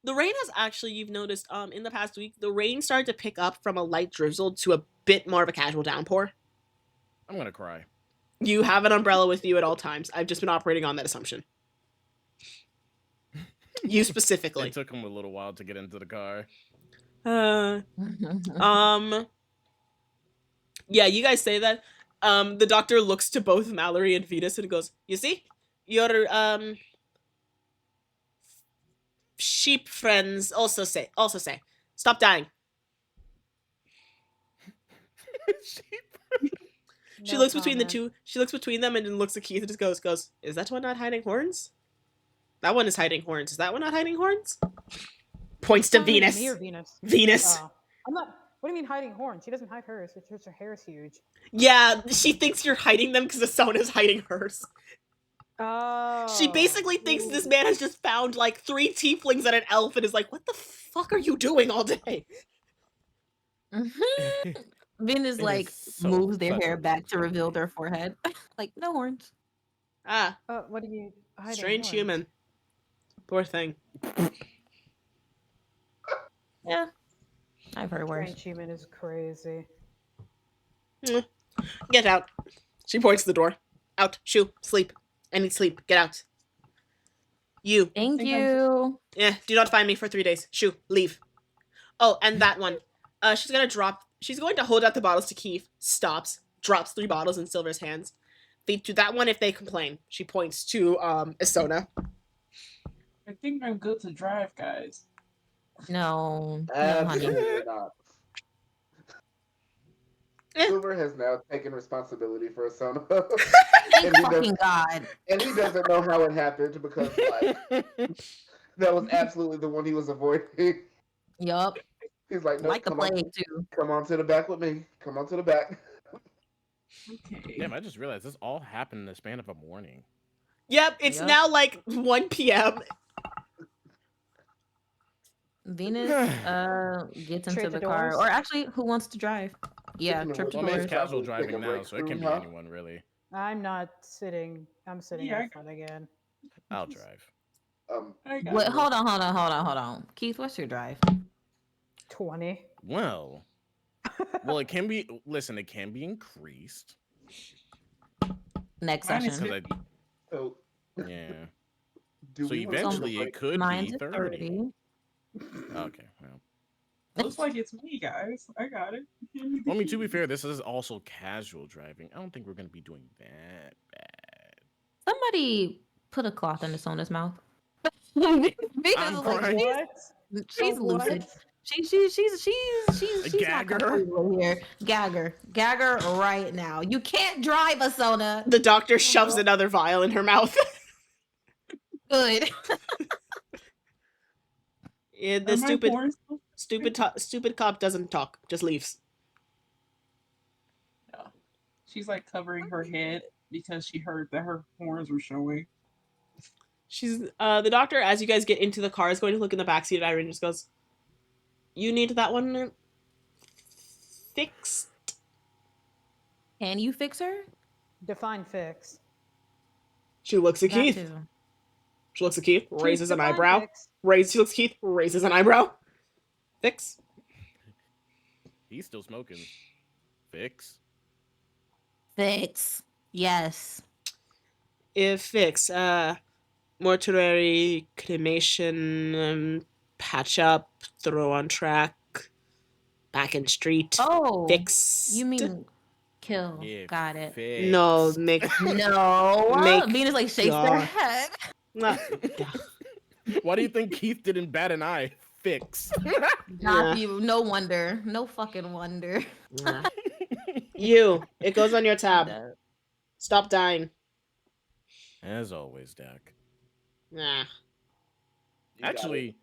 The rain has actually, you've noticed, in the past week, the rain started to pick up from a light drizzle to a bit more of a casual downpour. I'm gonna cry. You have an umbrella with you at all times. I've just been operating on that assumption. You specifically. It took him a little while to get into the car. Yeah, you guys say that. The doctor looks to both Mallory and Venus and goes, "You see? Your sheep friends also say, stop dying." She looks between the two. She looks between them and then looks at Keith and just goes, "Is that one not hiding horns? That one is hiding horns. Is that one not hiding horns?" Points to Venus. Me or Venus? Venus. I'm not. What do you mean hiding horns? She doesn't hide hers. It's just her hair is huge. Yeah, she thinks you're hiding them because Asona's hiding hers. Oh. She basically thinks this man has just found like 3 tieflings and an elf and is like, "What the fuck are you doing all day?" Venus It like is so moves their such hair a back to funny reveal thing. their forehead. Like no horns. Ah, What are you hiding? strange horns? human. Poor thing. Yeah. I've heard worse. Strange human is crazy. Get out. She points to the door. Out. Shoo. Sleep. I need sleep. Get out. You. Thank think I'm- you. Yeah, do not find me for 3 days. Shoo. Leave. Oh, and that one. She's going to hold out the bottles to Keith. Stops. Drops 3 bottles in Silver's hands. Feed to that one if they complain. She points to, Isona. I think I'm good to drive, guys. No. No, honey. Absolutely not. Eh. Silver has now taken responsibility for Asona. Thank fucking God. And he doesn't know how it happened because like that was absolutely the one he was avoiding. Yup. He's like, no, Like the plague too. come on to the back with me. Come on to the back. Okay. Damn, I just realized this all happened in the span of a morning. Yep, it's Yep. now like 1 p.m. Venus gets into Trade the the car. doors? Or actually, who wants to drive? Yeah, Speaking of trip which, to Well, I mean, doors. it's casual Take a driving now, break so it can be through, huh? anyone really. I'm not sitting. I'm sitting Yeah, in front again. I'll drive. I got Wait, it. hold on. Keith, what's your drive? 20. Well, it can be. Listen, it can be increased. Next Mine is session. 'Cause So yeah. do So we want to eventually break- it could Mine's be at 30. Okay. Well. Looks like it's me, guys. I got it. Well, I mean, to be fair, this is also casual driving. I don't think we're gonna be doing that bad. Somebody put a cloth in Sona's mouth. Venus I'm is like, crying. she's What? lucid. She's not Gagger. completely here. Gagger right now. You can't drive, Asona. The doctor shoves another vial in her mouth. Good. Yeah, the Are my horns still- stupid cop doesn't talk, just leaves. No. She's like covering her head because she heard that her horns were showing. She's the doctor, as you guys get into the car, is going to look in the backseat of Irene and just goes, "You need that one fixed." Can you fix her? Define fix. She looks at That Keith. too. She looks at Keith, raises an Define eyebrow. fix. She looks at Keith, raises an eyebrow. Fix. He's still smoking. Fix. Fix. Yes. If fix, mortuary, cremation, patch up, throw on track, back in street, Oh, you fixed. mean kill? Yeah, Got it. No, fixed. No, make, Venus like shakes their God. head. Nah, Why do you think Keith didn't bat an eye? Fix. Got nah, you. No wonder. No fucking wonder. nah. You, it goes on your I'm tab. dead. Stop dying. As always, Dak. Nah. You got it. Actually,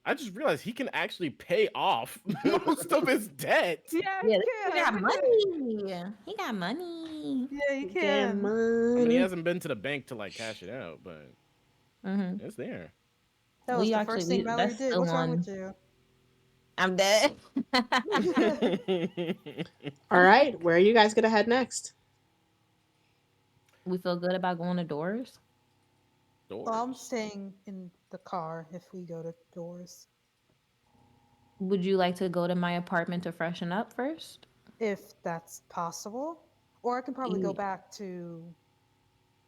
I just realized he can actually pay off most of his debt. Yeah, Yeah, you this nigga got can. money. He got money. Yeah, you Get can. I mean, he money. hasn't been to the bank to like cash it out, but Mm-hmm. it's there. That was We the actually first thing Mallory that's did. still What's wrong on. with you? I'm dead. All right, where are you guys gonna head next? We feel good about going to doors. Well, I'm Doors. staying in the car if we go to doors. Would you like to go to my apartment to freshen up first? If that's possible. Or I can probably go Yeah. back to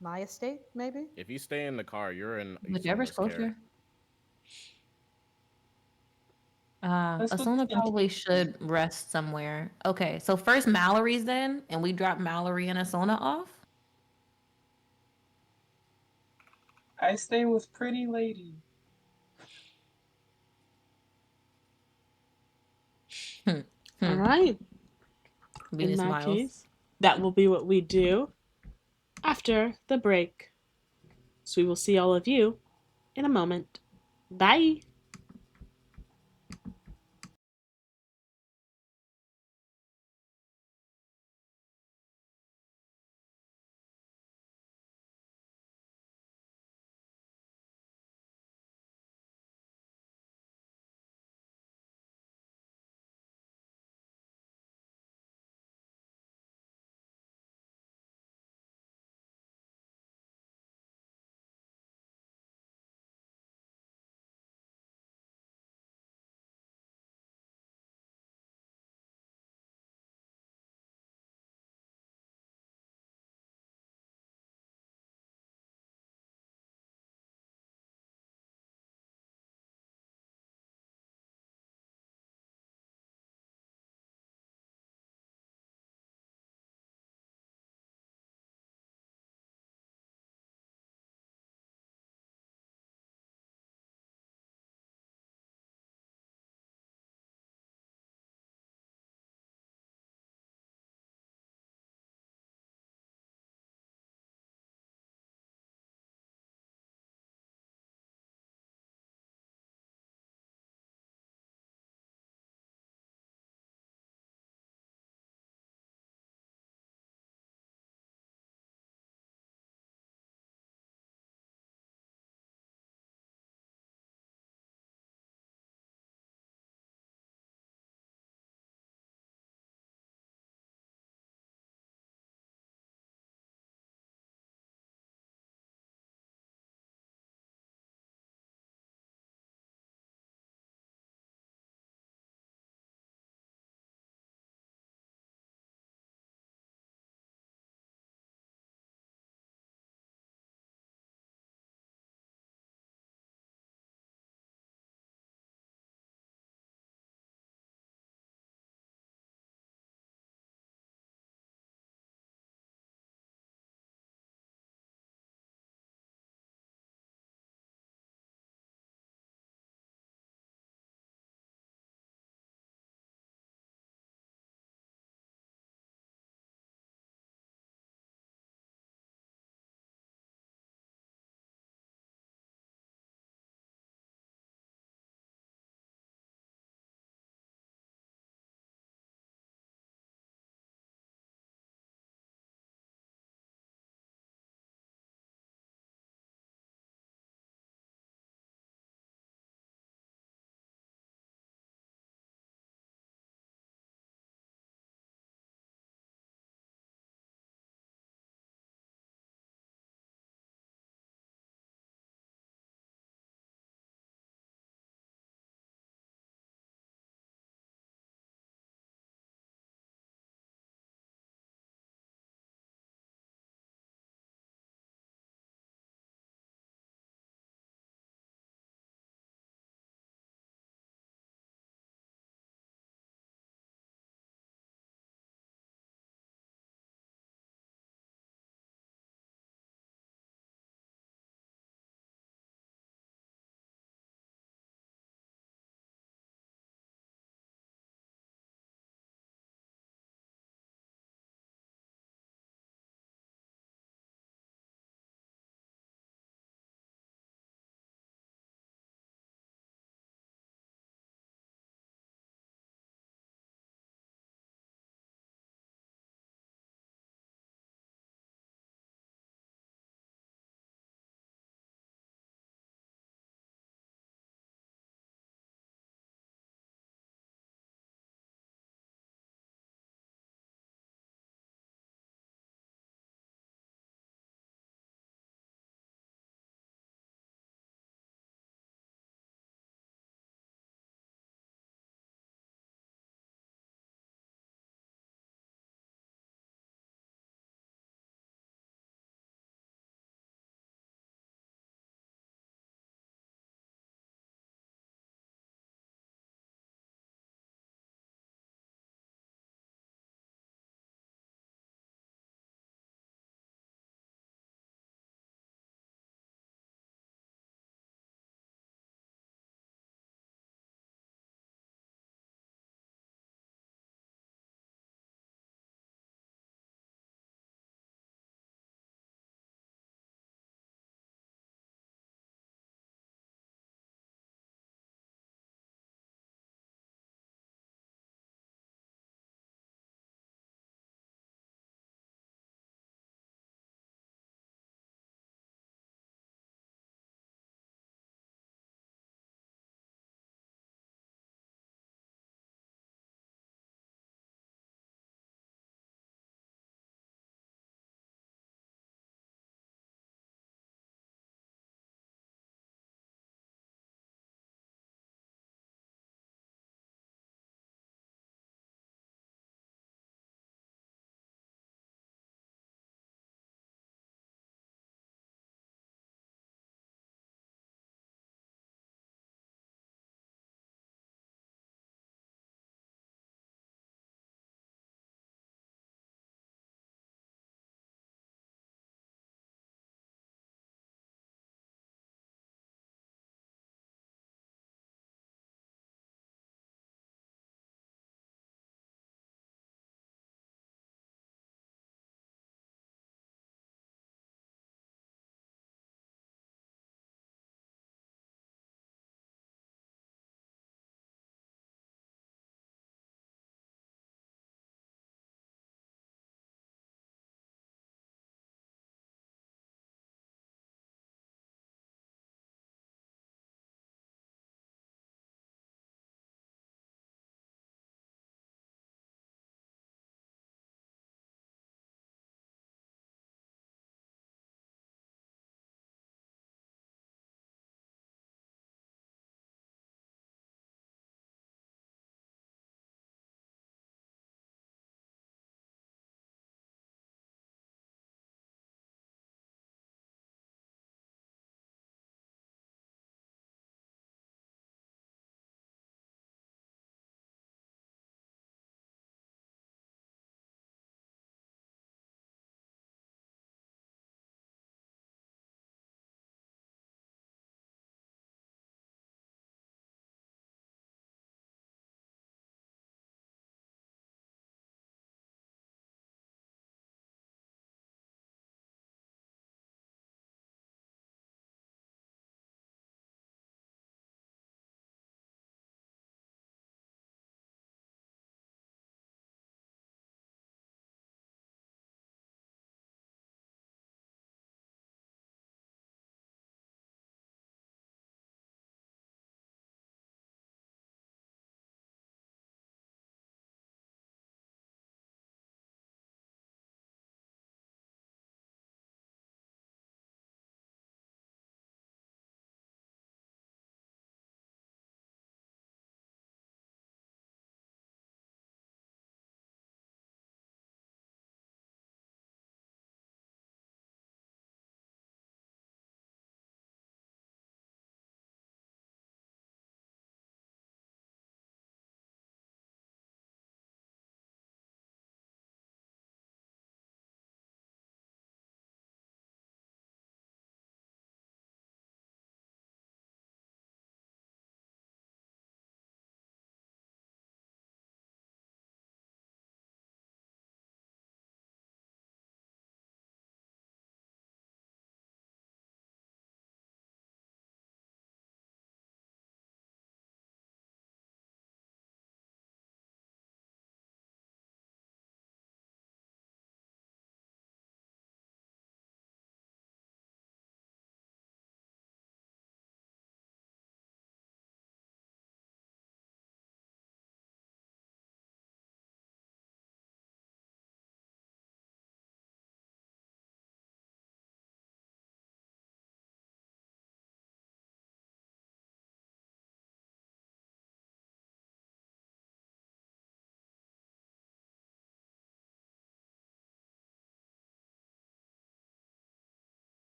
my estate, maybe. If you stay in the car, you're in Whichever's Isona's care. closer. That's what Asuna probably should rest somewhere. Okay, so first Mallory's then, and we drop Mallory and Asuna off. I stay with pretty lady. Hmm. All Hmm. right. In Venus that smiles. case, that will be what we do after the break. So we will see all of you in a moment. Bye.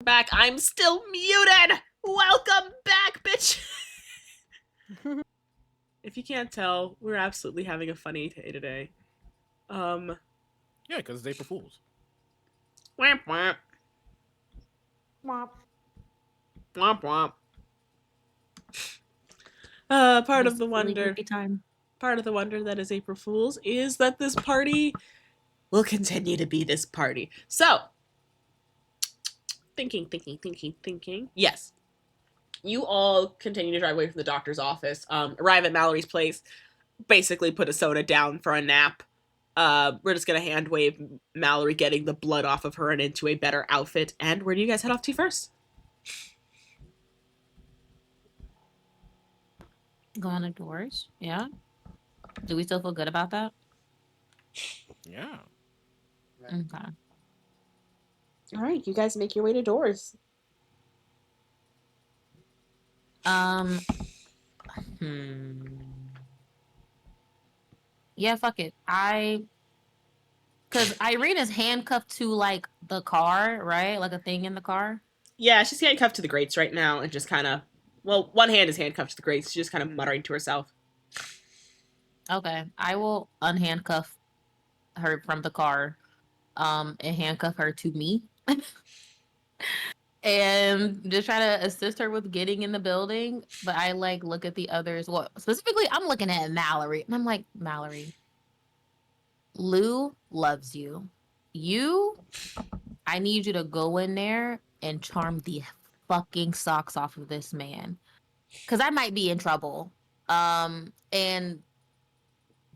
back. I'm still muted. Welcome back, bitch. If you can't tell, we're absolutely having a funny day today. Yeah, because it's April Fools. Womp womp. Womp. Womp womp. Part of the wonder. Time. Part of the wonder that is April Fool's is that this party will continue to be this party. So, thinking. Yes. You all continue to drive away from the doctor's office, arrive at Mallory's place, basically put a soda down for a nap. We're just gonna hand wave Mallory getting the blood off of her and into a better outfit. And where do you guys head off to first? Going to doors. Yeah. Do we still feel good about that? Yeah. Okay. All right, you guys make your way to doors. Yeah, fuck it. Because Irene is handcuffed to like the car, right? Like a thing in the car. Yeah, she's handcuffed to the grates right now and just kind of, well, one hand is handcuffed to the grates. She's just kind of muttering to herself. Okay, I will unhandcuff her from the car, and handcuff her to me, and just try to assist her with getting in the building. But I like look at the others. Well, specifically, I'm looking at Mallory, and I'm like, Mallory, Lou loves you. I need you to go in there and charm the fucking socks off of this man, because I might be in trouble. And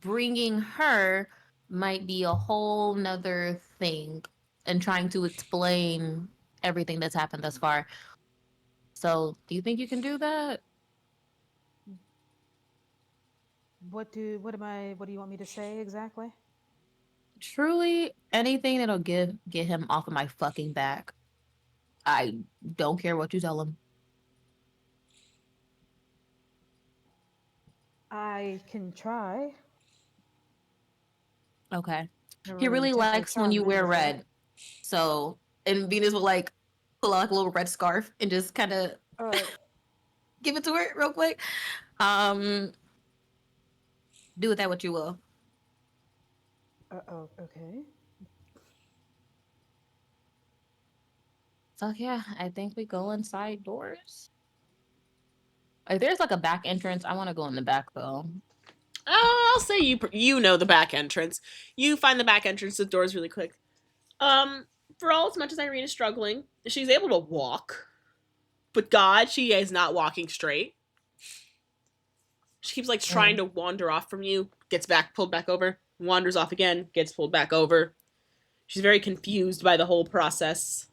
bringing her might be a whole nother thing, and trying to explain everything that's happened thus far. So, do you think you can do that? What do you want me to say exactly? Truly, anything that'll get him off of my fucking back. I don't care what you tell him. I can try. Okay. Never He really intended to likes when charm you him wear before. red. So, and Venus will like pull out like a little red scarf and just kind of give it to her real quick. Do with that what you will. Okay. So yeah, I think we go inside doors. If there's like a back entrance, I want to go in the back though. I'll say you know the back entrance. You find the back entrance to the doors really quick. For all as much as Irene is struggling, she's able to walk. But God, she is not walking straight. She keeps like trying to wander off from you, gets pulled back over, wanders off again, gets pulled back over. She's very confused by the whole process.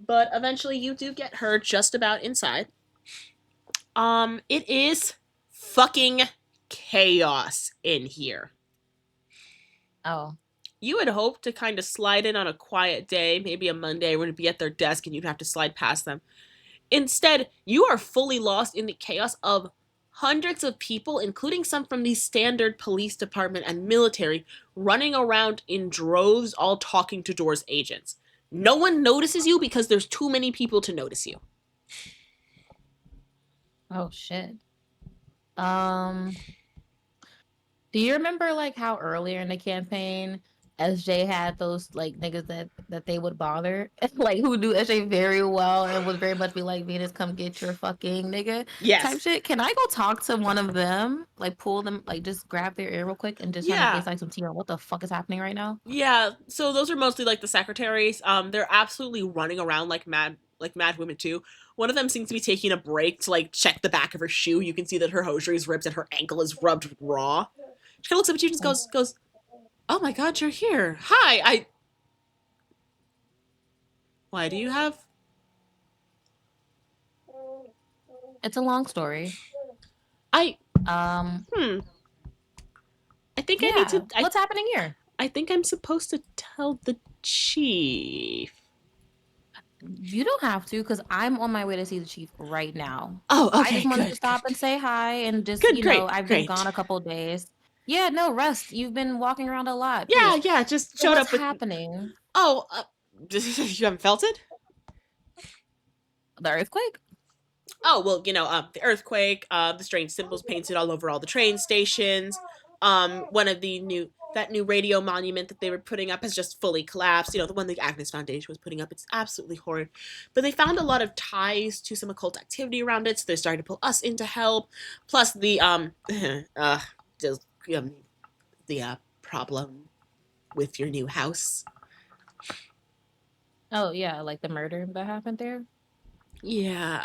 But eventually you do get her just about inside. It is fucking chaos in here. Oh. You had hoped to kind of slide in on a quiet day, maybe a Monday, when it'd be at their desk and you'd have to slide past them. Instead, you are fully lost in the chaos of hundreds of people, including some from the standard police department and military, running around in droves, all talking to Doors agents. No one notices you because there's too many people to notice you. Oh shit. Do you remember like how earlier in the campaign SJ had those like niggas that they would bother? Like who knew SJ very well and would very much be like, Venus, come get your fucking nigga type shit. Can I go talk to one of them? Like pull them, like just grab their ear real quick and just try to get like some tea on what the fuck is happening right now? Yeah, so those are mostly like the secretaries. They're absolutely running around like mad women too. One of them seems to be taking a break to like check the back of her shoe. You can see that her hosiery is ripped and her ankle is rubbed raw. She kind of looks up at you and just goes, "Oh my God, you're here! Hi, Why do you have?" It's a long story. I think I need to. What's happening here? I think I'm supposed to tell the chief. You don't have to, because I'm on my way to see the chief right now. Oh, okay. I just wanted to stop and say hi and just, I've been gone a couple of days. Yeah, no, rest. You've been walking around a lot. Yeah, just showed up with. What's happening? Oh, You haven't felt it? The earthquake? Oh well, the earthquake, the strange symbols painted all over all the train stations. One of the new radio monument that they were putting up has just fully collapsed. The one the Agnes Foundation was putting up. It's absolutely horrid. But they found a lot of ties to some occult activity around it, so they're starting to pull us in to help. Plus the just the problem with your new house. Oh yeah, like the murder that happened there. Yeah,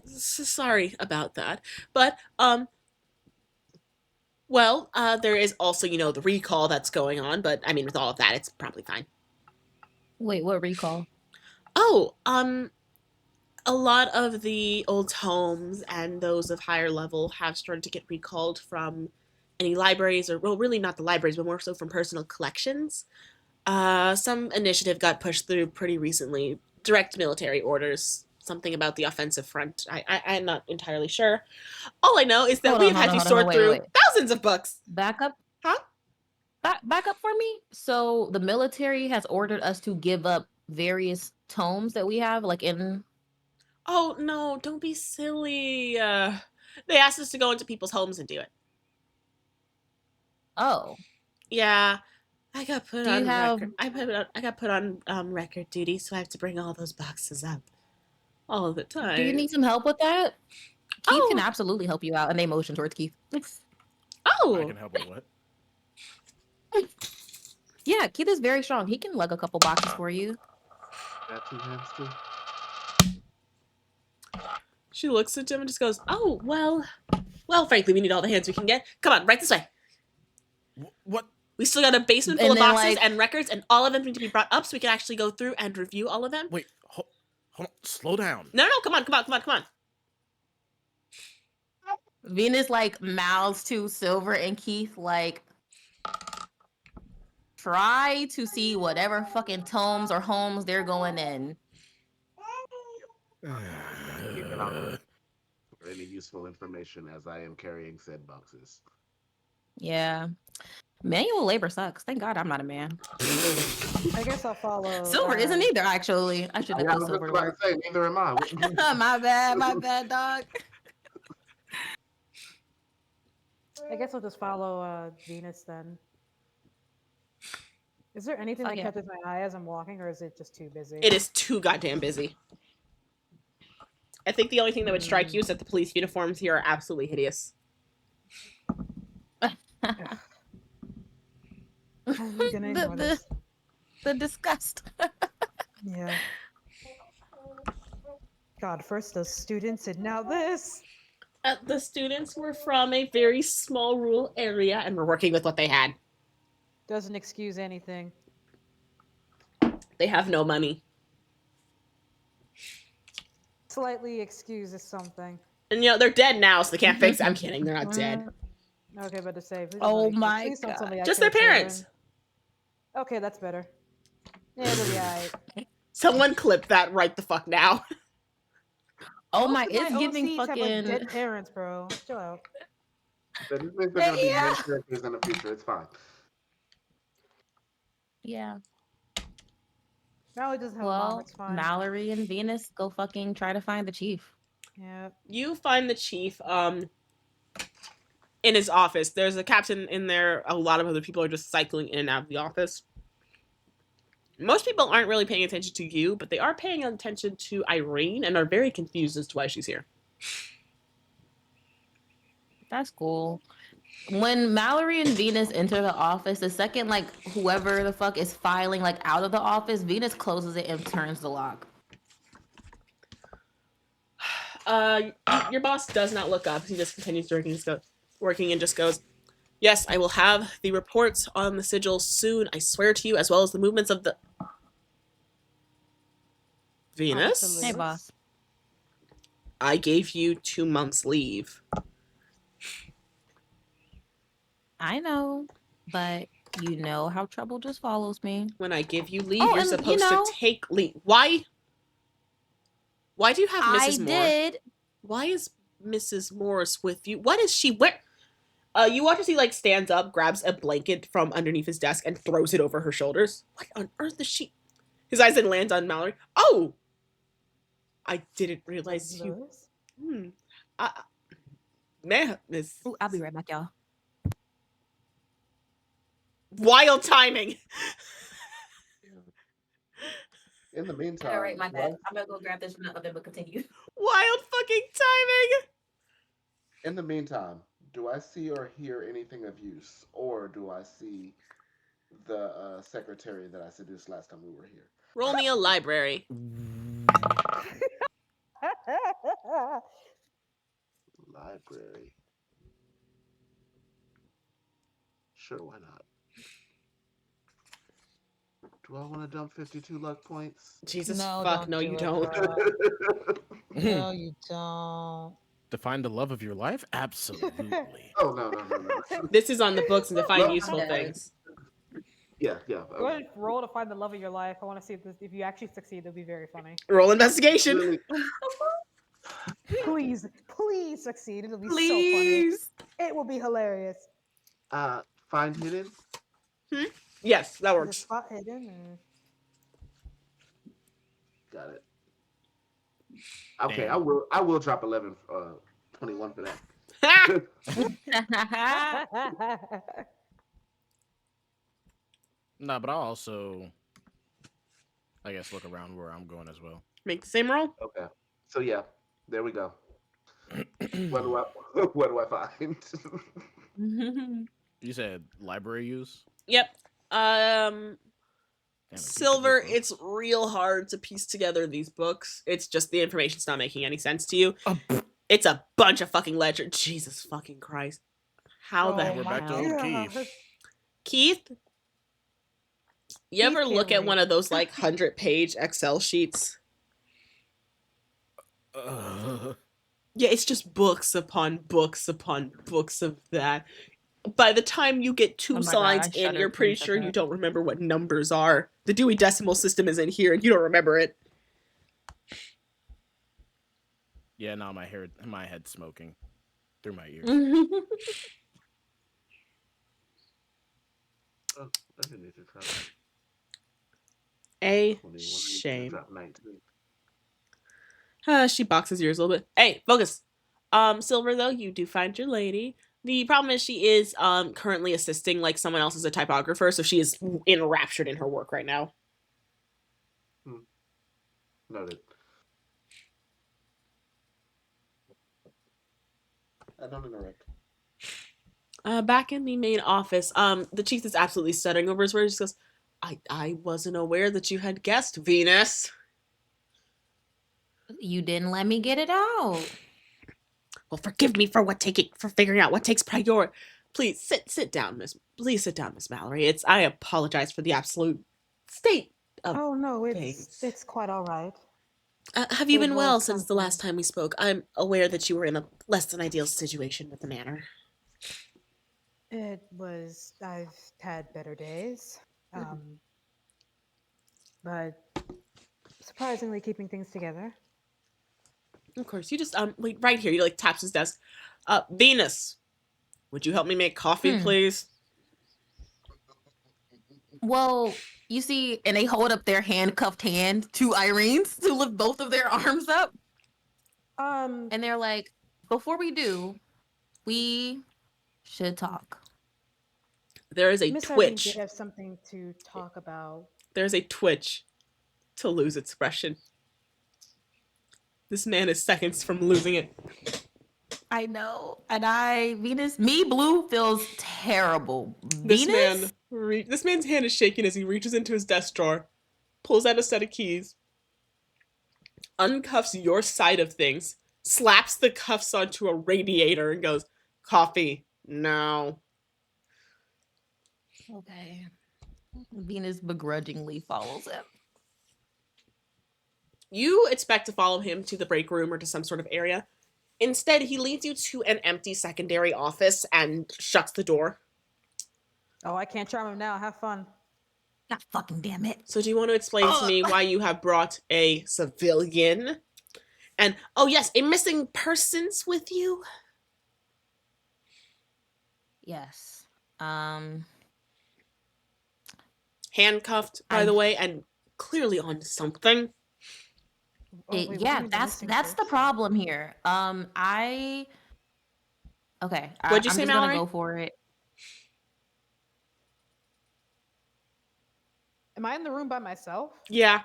sorry about that. But well, there is also the recall that's going on. But I mean, with all of that, it's probably fine. Wait, what recall? Oh, a lot of the old homes and those of higher level have started to get recalled from any libraries, or well, really not the libraries, but more so from personal collections. Some initiative got pushed through pretty recently. Direct military orders. Something about the offensive front. I'm not entirely sure. All I know is that Hold we on, have hold had on, to hold on, sort wait, through wait, wait. thousands of books. Back up. Huh? Back up for me. So the military has ordered us to give up various tomes that we have, like in. Oh no! Don't be silly. They asked us to go into people's homes and do it. Oh, Yeah, I got put do you on have? record. I got put on record duty, so I have to bring all those boxes up all the Do you time. need some help with that? Keith can Oh, absolutely help you out, and they motion towards Keith. I oh, can help with what? Yeah, Keith is very strong. He can lug a couple boxes for you. Got two hands too. She looks at him and just goes, "Oh, well, frankly, we need all the hands we can get. Come on, right this way. What? We still got a basement full And of then, boxes like, and records, and all of them need to be brought up so we can actually go through and review all of them." Wait, hold on. Slow down. No, come on. Venus like mouths to Silver and Keith like try to see whatever fucking tomes or homes they're going in. Keep it on for any useful information as I am carrying said boxes. Yeah. Manual labor sucks. Thank God I'm not a man. I guess I'll follow. Silver isn't either, actually. I should have I put was just Silver to about work. to say, neither am I. My bad, dog. I guess I'll just follow Venus then. Is there anything Fuck that yeah. catches my eye as I'm walking, or is it just too busy? It is too goddamn busy. I think the only thing that would strike you is that the police uniforms here are absolutely hideous. I'm gonna ignore this. The disgust. Yeah. God, first those students and now this. The students were from a very small rural area and were working with what they had. Doesn't excuse anything. They have no money. Slightly excuses something. And they're dead now, so they can't fix it. I'm kidding, they're not dead. Okay, but to say, please Oh don't my please don't tell me I Just their killed parents. children. Okay, that's better. Yeah, it'll be alright. Someone clip that right the fuck now. Oh Most my, of it's giving OCs have, like, fucking. dead parents, bro. Chill out. These things are going to be Yeah. main characters in the future. It's fine. Yeah. Mallory doesn't have a mom. Well, It's fine. Mallory and Venus go fucking try to find the chief. Yeah. You find the chief in his office. There's a captain in there. A lot of other people are just cycling in and out of the office. Most people aren't really paying attention to you, but they are paying attention to Irene and are very confused as to why she's here. That's cool. When Mallory and Venus enter the office, the second like whoever the fuck is filing like out of the office, Venus closes it and turns the lock. Your boss does not look up. He just continues working and just goes, "Yes, I will have the reports on the sigil soon. I swear to you, as well as the movements of the Venus. Absolutely. Hey, boss. I gave you 2 months leave. I know, but you know how trouble just follows me. When I give you leave, Oh, you're and, supposed you know- to take leave. Why? Why do you have Mrs. Moore? did. Why is Mrs. Morris with you? What is she wearing? You watch as he like stands up, grabs a blanket from underneath his desk, and throws it over her shoulders. What on earth is she? His eyes then land on Mallory. Oh! I didn't realize you... Lewis? Man, Miss... Ooh, I'll be right back, y'all. Wild timing! In the meantime, All right, my bad. I'm gonna go grab this from the oven, but continue. Wild fucking timing! in the meantime, do I see or hear anything of use, or do I see the secretary that I seduced last time we were here? Roll me a library. Library. Sure, why not? Do I want to dump 52 luck points? Jesus No, fuck, don't no do you it, don't. bro. No, you don't. To find the love of your life? Absolutely. Oh, no. This is on the books and to find No. useful I'm dead. things. Yeah. Go Okay. ahead and roll to find the love of your life. I want to see if you actually succeed. It'll be very funny. Roll investigation. Really? Please succeed. It'll be so Please. funny. It will be hilarious. Find hidden? Yes, that Is it works. spot hidden or... Got it. Okay, Damn. I will drop 11 21 for that. Nah, but I'll also, I guess, look around where I'm going as well. Make the same roll. Okay. So yeah, there we go. What do I find? You said library use? Yep. Damn, a piece of Silver, book. it's real hard to piece together these books. It's just the information's not making any sense to you. It's a bunch of fucking ledger. Jesus fucking Christ. How the Oh We're my back to hell? old God. Keith. Keith, you ever look at Kelly. one of those like 100-page Excel sheets? Yeah, it's just books upon books upon books of that. By the time you get two Oh my God, slides I in, shuddered you're when pretty you said sure you that. don't remember what numbers are. The Dewey Decimal System is in here, and you don't remember it. Yeah, now my head's smoking through my ears. Oh, I didn't need to drop A 21. shame. Drop 19. She boxes ears a little bit. Hey, focus. Silver, though, you do find your lady. The problem is she is currently assisting like someone else as a typographer, so she is enraptured in her work right now. Noted. I don't interrupt. Back in the main office, the chief is absolutely stuttering over his words. He goes, I wasn't aware that you had guessed, Venus. You didn't let me get it out. Well, forgive me for figuring out what takes priority. Please sit down, Miss. Please sit down, Miss Mallory. I apologize for the absolute state of. Oh no, Thanks. it's quite all right. Have you It been well was since the something. last time we spoke? I'm aware that you were in a less than ideal situation with the manor. It was. I've had better days, but surprisingly keeping things together. Of course, you just wait right here. He like taps his desk. Venus, would you help me make coffee, please? Well, you see, and they hold up their handcuffed hand to Irene's to lift both of their arms up. And they're like, before we do, we should talk. There is a Miss Irene twitch. did have something to talk about. There's a twitch to lose expression. This man is seconds from losing it. I know. And Blue feels terrible. This Venus? this man's hand is shaking as he reaches into his desk drawer, pulls out a set of keys, uncuffs your side of things, slaps the cuffs onto a radiator, and goes, "Coffee, now." Okay. Venus begrudgingly follows him. You expect to follow him to the break room or to some sort of area. Instead, he leads you to an empty secondary office and shuts the door. Oh, I can't charm him now. Have fun. God fucking damn it. So do you want to explain to me why you have brought a civilian? And, oh yes, a missing persons with you? Yes. Handcuffed, by the way, and clearly on something. Oh, wait, what do you Yeah, mean the missing that's the person? problem here. Okay, What'd you I'm say, just gonna Mallory? go for it. Am I in the room by myself? Yeah.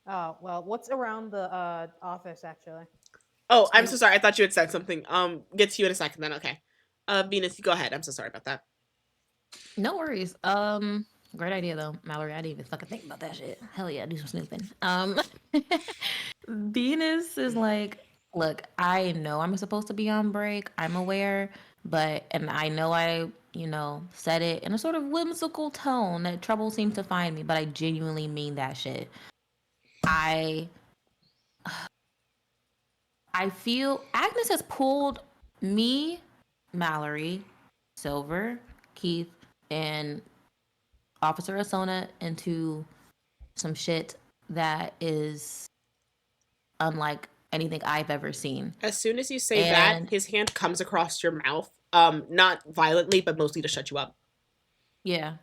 Oh, well, what's around the office actually? Oh, I'm so So sorry. I thought you had said something. Get to you in a second then. Okay. Venus, you go ahead. I'm so sorry about that. no worries. Great idea though, Mallory. I didn't even fucking think about that shit. Hell yeah, do some snooping. Venus is like, look, I know I'm supposed to be on break. I'm aware, and I know said it in a sort of whimsical tone that trouble seems to find me, but I genuinely mean that shit. I I feel Agnes has pulled me, Mallory, Silver, Keith, and Officer Asona into some shit that is unlike anything I've ever seen. As soon as you say that, And his hand comes across your mouth. Not violently, but mostly to shut you up. yeah,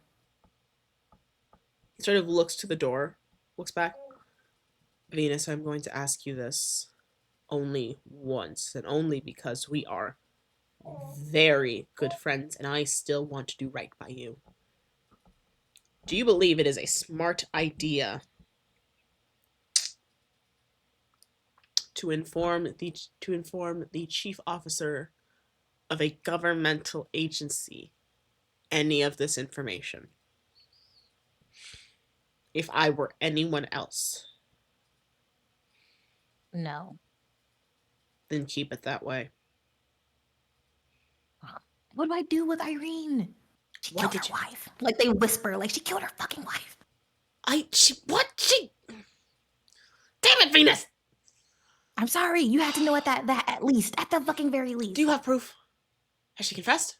He sort of looks to the door, looks back. Venus, I'm going to ask you this only once, and only because we are very good friends, and I still want to do right by you. Do you believe it is a smart idea to inform the chief officer of a governmental agency any of this information? If I were anyone else, no. then keep it that way. What do I do with Irene? She What killed did her you? wife. Like they whisper, like she killed her fucking wife. She? Damn it, Venus! I'm sorry, you had to know at that at least, at the fucking very least. Do you have proof? Has she confessed?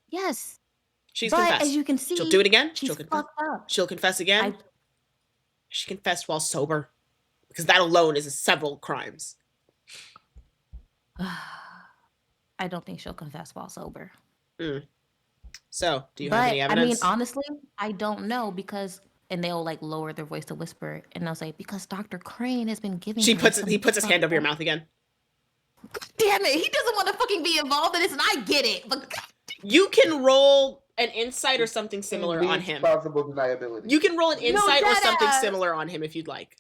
Yes. She's but confessed. as you can see, She'll do it again. She's She'll confess. fucked up. She'll confess again. She confessed while sober, because that alone is several crimes. I don't think she'll confess while sober. So, do you have any evidence? I mean, honestly, I don't know and they'll like lower their voice to whisper, and they'll say because Dr. Crane has been giving. He puts his hand over your mouth again. Damn it! He doesn't want to fucking be involved in this, and I get it. But you can roll an insight or something similar on him. Plausible deniability. You can roll an insight or something similar on him if you'd like.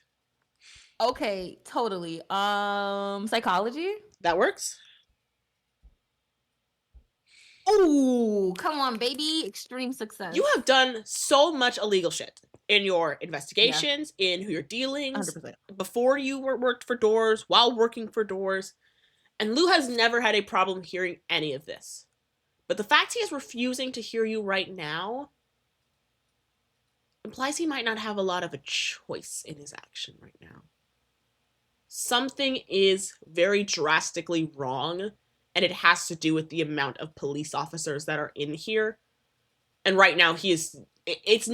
Okay, totally. Psychology. That works. Ooh, come on, baby! Extreme success. You have done so much illegal shit in your investigations, in your dealings, 100%. before you worked for Doors, while working for Doors, and Lou has never had a problem hearing any of this. But the fact he is refusing to hear you right now implies he might not have a lot of a choice in his action right now. Something is very drastically wrong, and it has to do with the amount of police officers that are in here. And right now it's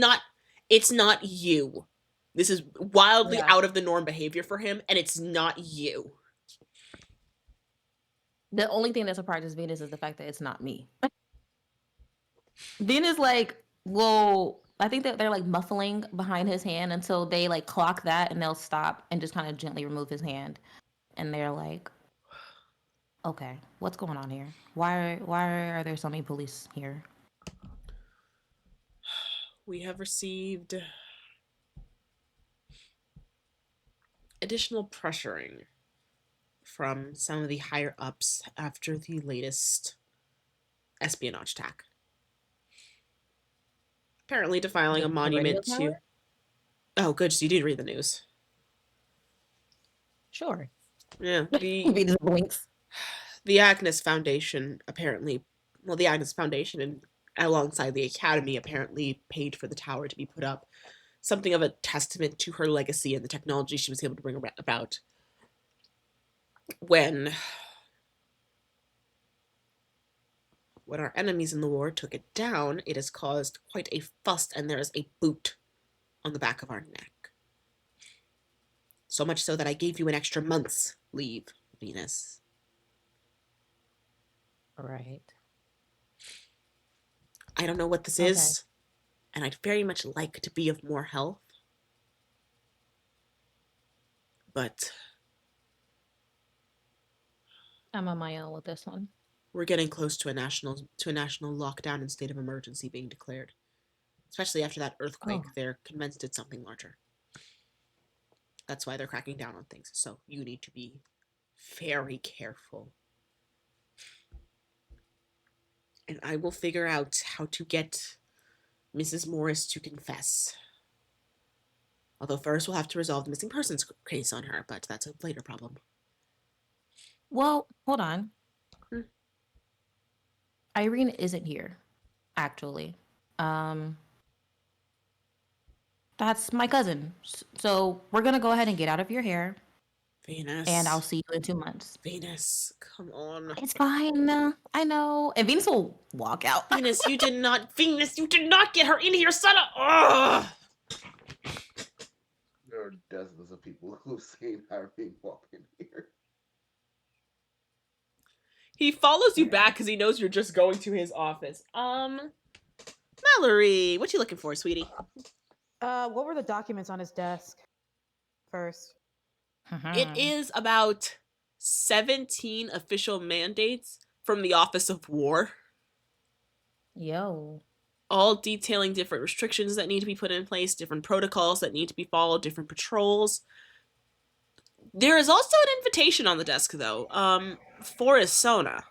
not you. This is wildly out of the norm behavior for him, and it's not you. The only thing that surprises Venus is the fact that it's not me. Venus like, well, I think that they're like muffling behind his hand until they like clock that, and they'll stop and just kind of gently remove his hand. And they're like, okay, what's going on here? Why are there so many police here? We have received additional pressuring from some of the higher ups after the latest espionage attack. Apparently defiling a monument to... Oh, good, so you did read the news. Sure. Yeah. Venus blinks. The Agnes Foundation apparently... Well, the Agnes Foundation and alongside the Academy apparently paid for the tower to be put up. Something of a testament to her legacy and the technology she was able to bring about. When our enemies in the war took it down, it has caused quite a fuss, and there is a boot on the back of our neck. So much so that I gave you an extra month's leave, Venus. Right. I don't know what this is, and I'd very much like to be of more help. But I'm on my own with this one. we're getting close to a national lockdown and state of emergency being declared. Especially after that earthquake, they're convinced it's something larger. That's why they're cracking down on things. So you need to be very careful. And I will figure out how to get Mrs. Morris to confess. Although first we'll have to resolve the missing persons case on her, but that's a later problem. Well, hold on. Hmm. Irene isn't here, actually. That's my cousin. So we're gonna go ahead and get out of your hair, Venus. and I'll see you in 2 months. Venus, come on. It's fine. I know. And Venus will walk out. Venus, you did not get her in here, son of. Ugh! There are dozens of people who've seen Irene walk in here. He follows you back because he knows you're just going to his office. Mallory, what you looking for, sweetie? What were the documents on his desk first? It is about 17 official mandates from the Office of War. Yo. All detailing different restrictions that need to be put in place, different protocols that need to be followed, different patrols. There is also an invitation on the desk, though, for Isona,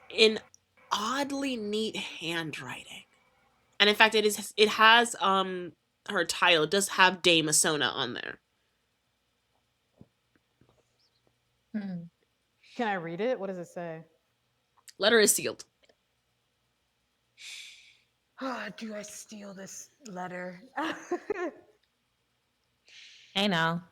in oddly neat handwriting. And in fact, it has her title. It does have Dame Isona on there. Can I read it? What does it say? Letter is sealed. Do I steal this letter? Hey now.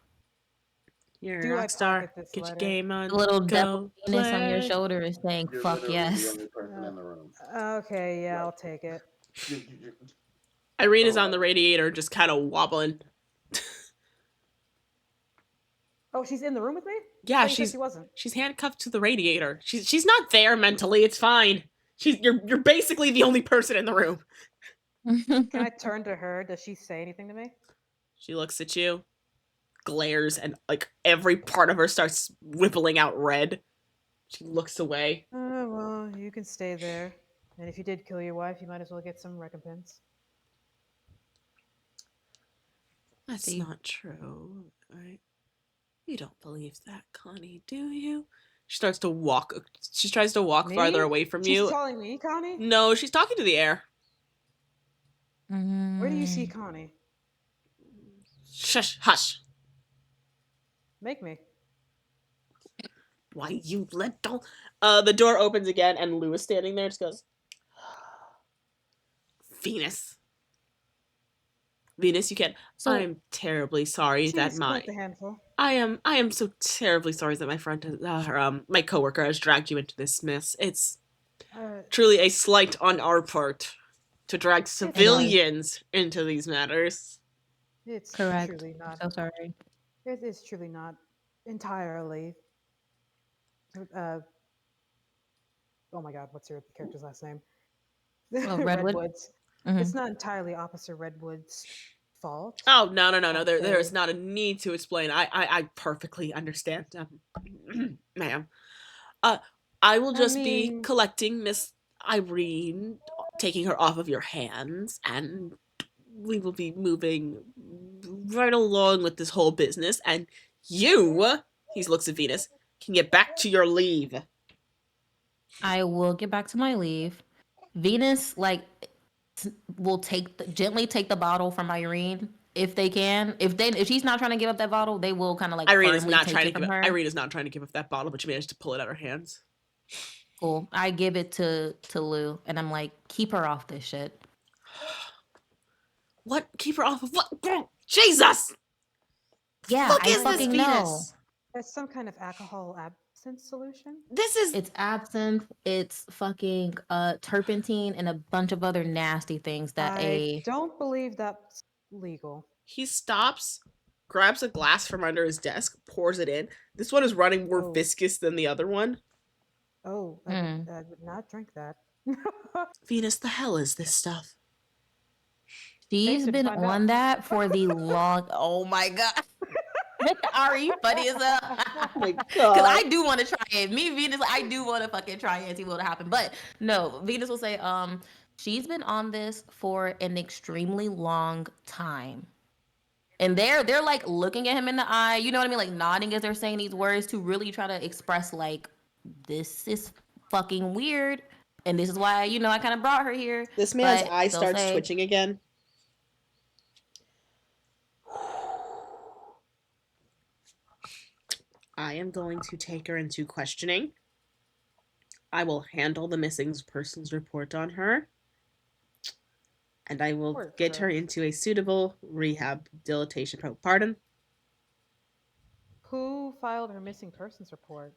You're Do a I rock star. pocket this Get letter? your game on. The little Go devil penis on your play. shoulder is saying, You're fuck literally yes. the only person in the room. Okay, yeah, I'll take it. Irene is on the radiator, just kind of wobbling. Oh, she's in the room with me? Yeah, Oh, you said she wasn't. she's handcuffed to the radiator. She's not there mentally. It's fine. You're basically the only person in the room. Can I turn to her? Does she say anything to me? She looks at you, glares, and like every part of her starts rippling out red. She looks away. Well, you can stay there. And if you did kill your wife, you might as well get some recompense. That's not true, right? You don't believe that, Connie, do you? She starts to walk. She tries to walk Me? farther away from you. She's telling me, Connie? No, she's talking to the air. Where do you see Connie? Shush, hush. Make me. Why you don't? The door opens again, and Lou is standing there. Just goes, Venus. Venus, you can. So, I'm terribly sorry that She's my. quite the handful. I am so terribly sorry that my friend, my coworker, has dragged you into this mess. It's truly a slight on our part to drag civilians into these matters. It's correct. truly not. So sorry. It is truly not entirely. Oh my God, what's your character's last name? Oh, Redwood? Redwoods. Mhm. It's not entirely Officer Redwood's fault. Oh, no. There Okay. is not a need to explain. I perfectly understand, ma'am. I will just be collecting Miss Irene, taking her off of your hands, and we will be moving right along with this whole business. And you, he looks at Venus, can get back to your leave. I will get back to my leave. Venus, will gently take the bottle from Irene if they can. If she's not trying to give up that bottle, they will kind of Irene is firmly not take trying it to from give. her. Irene is not trying to give up that bottle, but she managed to pull it out of her hands. Cool. I give it to Lou, and I'm like, keep her off this shit. What? Keep her off of what? Jesus! Yeah, Fuck I is this, fucking know. Venus? It's some kind of alcohol absinthe solution. It's absinthe, it's fucking turpentine, and a bunch of other nasty things that I don't believe that's legal. He stops, grabs a glass from under his desk, pours it in. This one is running more viscous than the other one. I would not drink that. Venus, the hell is this stuff? She's Patient, been find out. on that for the long. Oh my god. Ari, funny as hell. Oh my Because god. I do want to try it. Me, Venus, I do want to fucking try it and see what'll happen. But no, Venus will say, she's been on this for an extremely long time. And they're like looking at him in the eye, you know what I mean? Like nodding as they're saying these words to really try to express like this is fucking weird. And this is why, I kind of brought her here. This man's But eye they'll starts say, twitching again. I am going to take her into questioning. I will handle the missing persons report on her. And I will Poor get her girl. into a suitable rehabilitation program. Pardon? Who filed her missing persons report?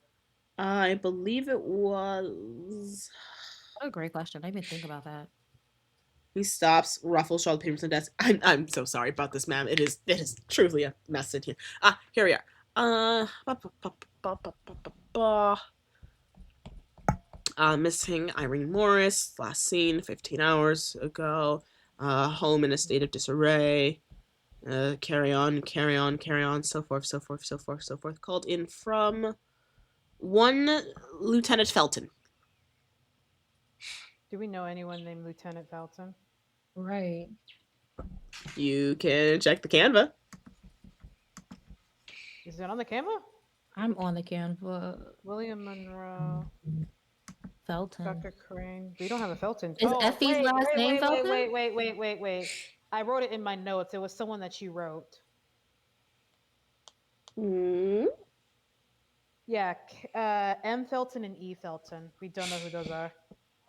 I believe it was. what a great question. I didn't even think about that. He stops, ruffles shoulder papers on the desk. I'm so sorry about this, ma'am. It is truly a mess in here. Here we are. Missing Irene Morris, last seen 15 hours ago. Home in a state of disarray. Carry on, so forth, so forth, so forth, so forth. Called in from one Lieutenant Felton. Do we know anyone named Lieutenant Felton? Right. You can check the Canva. Is it on the camera? I'm on the Canva. William Monroe, Felton. Dr. Crane. We don't have a Felton. Is Effie's last name Felton? Wait. I wrote it in my notes. It was someone that you wrote. Mm. Yeah, M. Felton and E. Felton. We don't know who those are.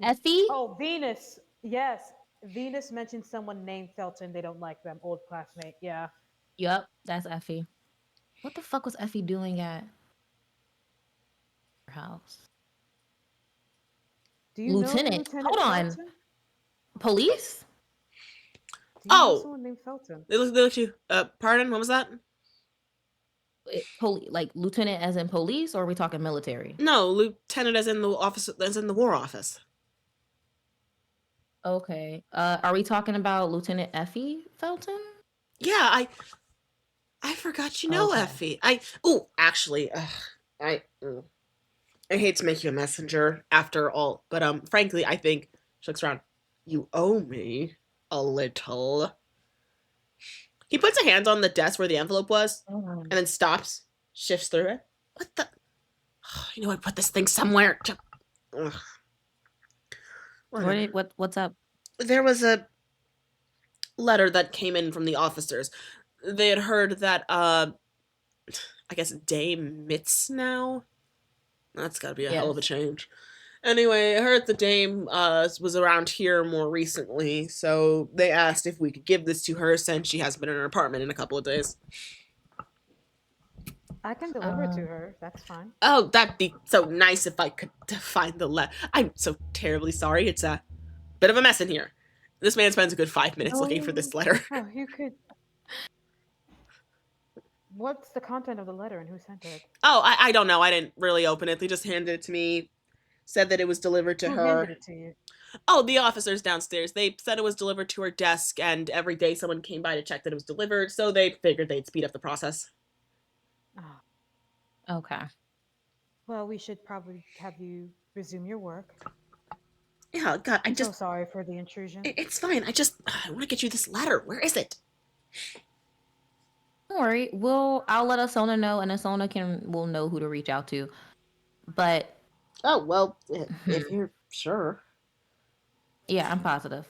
Effie? Oh, Venus. Yes. Venus mentioned someone named Felton. They don't like them. Old classmate. Yeah. Yup, that's Effie. What the fuck was Effie doing at her house? Do you know Lieutenant? Lieutenant Hold on. Felton? Police? Do you know Oh! someone named Felton? They look at you. Pardon? What was that? Like lieutenant as in police, or are we talking military? No, lieutenant as in the office, as in the war office. Okay. Are we talking about Lieutenant Effie Felton? Yeah, I forgot you know Okay. Effie. Actually, I hate to make you a messenger after all, but frankly, I think she looks around. You owe me a little. He puts a hand on the desk where the envelope was, and then stops, shifts through it. What the? You know, I put this thing somewhere. Ugh. What's up? There was a letter that came in from the officers. They had heard that, I guess Dame Mitz now? That's gotta be a hell of a change. Anyway, I heard the dame was around here more recently, so they asked if we could give this to her since she hasn't been in her apartment in a couple of days. I can deliver it to her. That's fine. Oh, that'd be so nice if I could find the letter. I'm so terribly sorry. It's a bit of a mess in here. This man spends a good 5 minutes looking for this letter. Oh, you could. What's the content of the letter and who sent it? Oh, I don't know. I didn't really open it. They just handed it to me. Said that it was delivered to Who her. handed it to you? Oh, the officers downstairs. They said it was delivered to her desk, and every day someone came by to check that it was delivered, so they figured they'd speed up the process. Oh. Okay. Well, we should probably have you resume your work. Yeah, God, I'm so sorry for the intrusion. It's fine. I want to get you this letter. Where is it? Don't worry. I'll let Asona know, and Asona will know who to reach out to. But oh well, if you're sure. Yeah, I'm positive.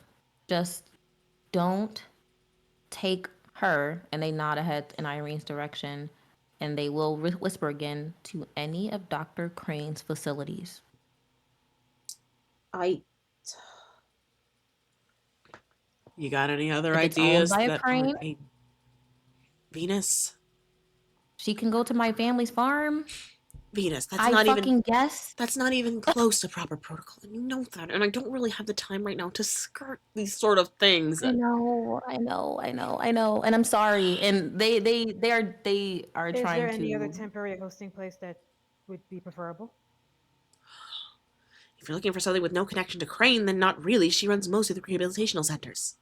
Just don't take her, and they nod ahead in Irene's direction, and they will whisper again to any of Dr. Crane's facilities. You got any other if ideas it's owned by a that crane, aren't Venus? She can go to my family's farm. Venus, That's not even close to proper protocol, and you know that. And I don't really have the time right now to skirt these sort of things. I know, and I'm sorry. And they are trying to. Is there any other temporary hosting place that would be preferable? If you're looking for something with no connection to Crane, then not really. She runs most of the rehabilitational centers.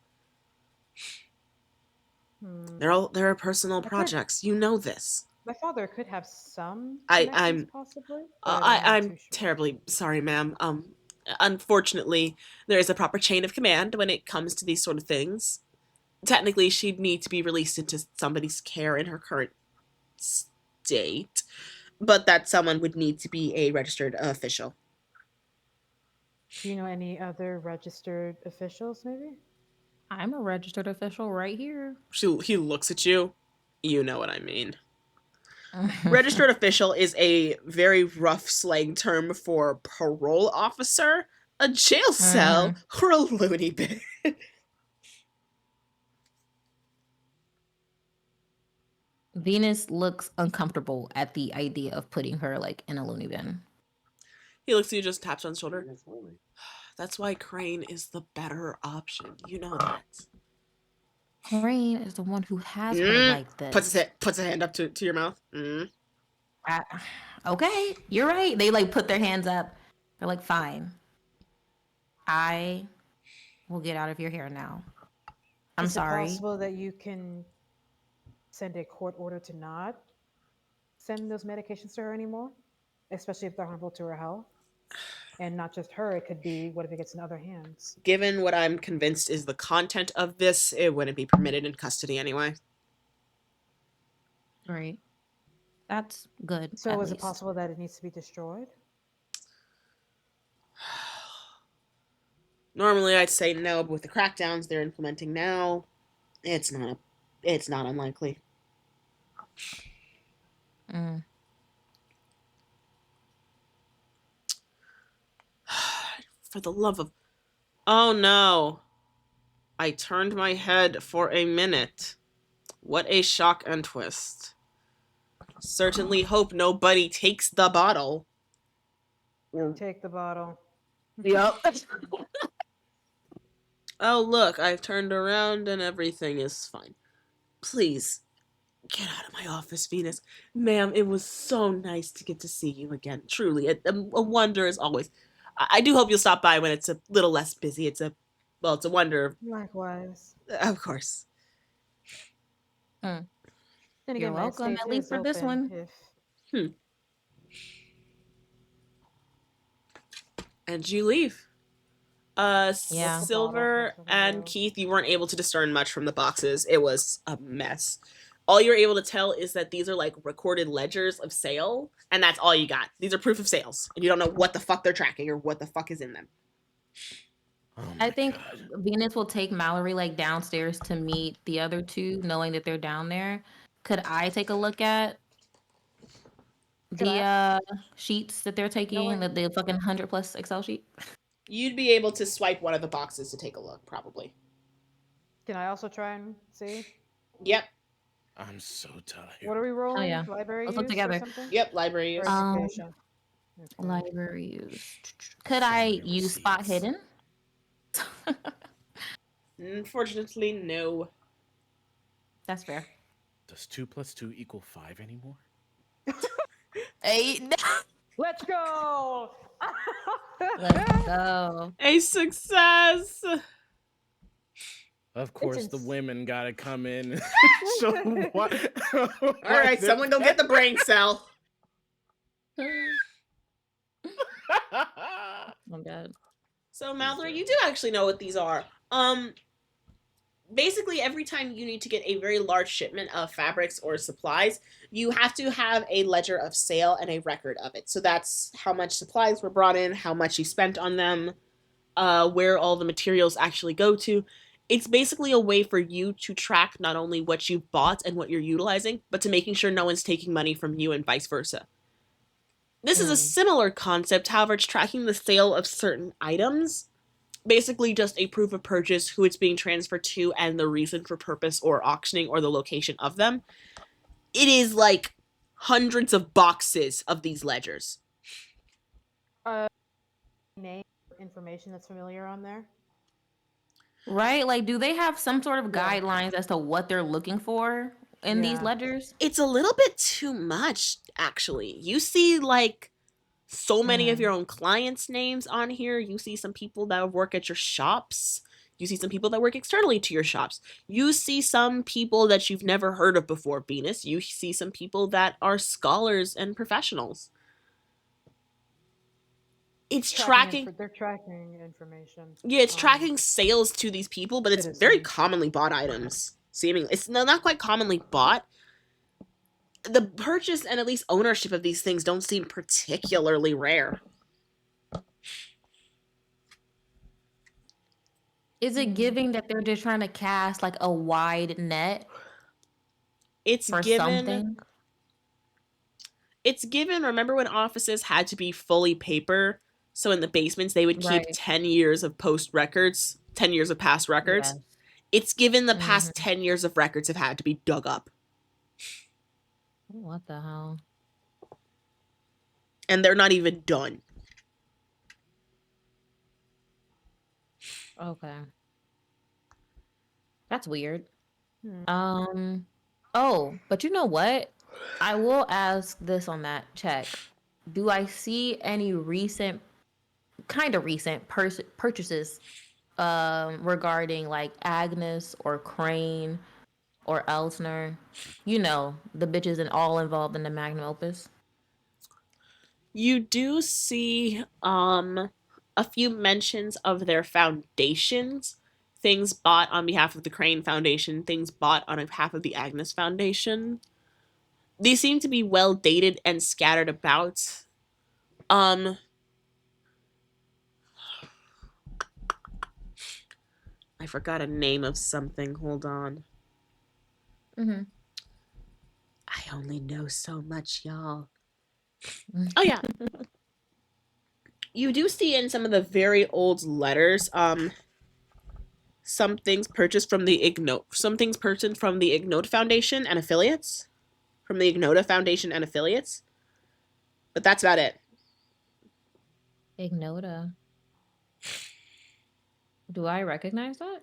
There are personal could- projects. You know this. My father could have some I connections, I'm possibly, but I'm not I'm too sure. terribly sorry, ma'am. Unfortunately, there is a proper chain of command when it comes to these sort of things. Technically, she'd need to be released into somebody's care in her current state, but that someone would need to be a registered official. Do you know any other registered officials, maybe? I'm a registered official right here. He looks at you. You know what I mean. Registered official is a very rough slang term for parole officer, a jail cell, or a loony bin. Venus looks uncomfortable at the idea of putting her like in a loony bin. He looks at you, just taps on his shoulder. That's why Crane is the better option. You know that. Crane is the one who has her like this. Puts a hand up to your mouth. Okay, you're right. They like put their hands up. They're like, fine. I will get out of your hair now. I'm sorry. Is it possible that you can send a court order to not send those medications to her anymore? Especially if they're harmful to her health? And not just her, it could be, what if it gets in other hands? Given what I'm convinced is the content of this, it wouldn't be permitted in custody anyway. Right. That's good. So is it possible that it needs to be destroyed? Normally I'd say no, but with the crackdowns they're implementing now, it's not unlikely. For the love of... Oh no. I turned my head for a minute. What a shock and twist. Certainly hope nobody takes the bottle. Take the bottle. Yep. Oh, look, I've turned around and everything is fine. Please, get out of my office, Venus. Ma'am, it was so nice to get to see you again. Truly, a wonder as always. I do hope you'll stop by when it's a little less busy. It's a wonder. Likewise. Of course. Then You're again, my welcome, estate at least is for this open one. if- And you leave. Yeah. Silver Bottle, and Keith, you weren't able to discern much from the boxes. It was a mess. All you're able to tell is that these are like recorded ledgers of sale, and that's all you got. These are proof of sales, and you don't know what the fuck they're tracking or what the fuck is in them. Oh I my think God. Venus will take Mallory like downstairs to meet the other two, knowing that they're down there. Could I take a look at the sheets that they're taking, the fucking 100+ Excel sheet? You'd be able to swipe one of the boxes to take a look, probably. Can I also try and see? Yep. I'm so tired. What are we rolling? yeah. Library Let's look use or together. something? Yep, library use. Or education? Okay. Library use. Could I Family use spot receipts. hidden? Unfortunately, no. That's fair. Does 2 + 2 = 5 anymore? 8. Let's go! Let's go. A success! Of course, the ins- women gotta come in and show what. All right, someone go get the brain cell. Oh god. So, Mallory, you do actually know what these are. Basically, every time you need to get a very large shipment of fabrics or supplies, you have to have a ledger of sale and a record of it. So that's how much supplies were brought in, how much you spent on them, where all the materials actually go to. It's basically a way for you to track not only what you bought and what you're utilizing, but to making sure no one's taking money from you and vice versa. This is a similar concept, however, it's tracking the sale of certain items. Basically just a proof of purchase, who it's being transferred to, and the reason for purpose or auctioning or the location of them. It is like hundreds of boxes of these ledgers. Name information that's familiar on there? Right? Like, do they have some sort of guidelines as to what they're looking for in these ledgers? It's a little bit too much, actually. You see, like, so many of your own clients' names on here. You see some people that work at your shops. You see some people that work externally to your shops. You see some people that you've never heard of before, Venus. You see some people that are scholars and professionals. It's tracking. They're tracking information. Yeah, it's tracking sales to these people, but it's very Citizens. commonly bought items. Seemingly, it's not quite commonly bought. The purchase and at least ownership of these things don't seem particularly rare. Is it giving that they're just trying to cast like a wide net It's for given. something? It's given. Remember when offices had to be fully paper? So in the basements, they would keep Right. 10 years of post records, 10 years of past records. Yes. It's given the past Mhm. 10 years of records have had to be dug up. What the hell? And they're not even done. Okay. That's weird. Hmm. Oh, but you know what? I will ask this on that check. Do I see any recent, kind of recent purchases regarding like Agnes or Crane or Elsner? You know, the bitches and all involved in the magnum opus. You do see a few mentions of their foundations, things bought on behalf of the Crane Foundation, things bought on behalf of the Agnes Foundation. These seem to be well dated and scattered about. Um I forgot a name of something. Hold on. Mm-hmm. I only know so much, y'all. Oh yeah. You do see in some of the very old letters, some things purchased from the Ignota Foundation and affiliates. From the Ignota Foundation and affiliates. But that's about it. Ignota. Do I recognize that?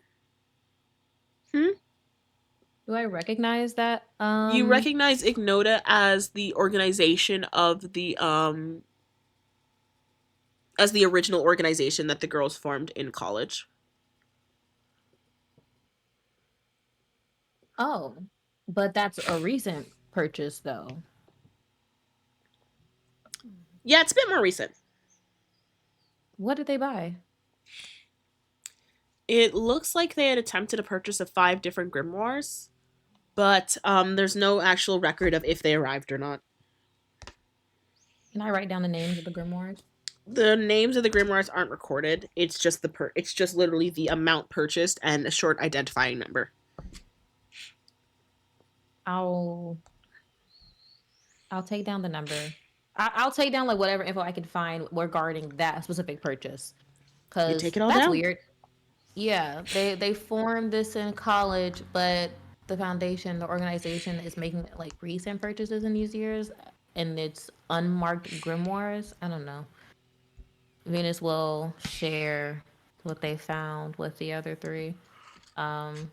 Hmm? Do I recognize that? You recognize Ignota as the organization of as the original organization that the girls formed in college. Oh, but that's a recent purchase though. Yeah, it's a bit more recent. What did they buy? It looks like they had attempted a purchase of 5 different grimoires, but there's no actual record of if they arrived or not. Can I write down the names of the grimoires? The names of the grimoires aren't recorded. It's just it's just literally the amount purchased and a short identifying number. I'll take down the number. I'll take down like whatever info I can find regarding that specific purchase. You take Cause it all that's down. weird. Yeah, they formed this in college, but the foundation, the organization is making like recent purchases in these years, and it's unmarked grimoires. I don't know. Venus will share what they found with the other three. Um,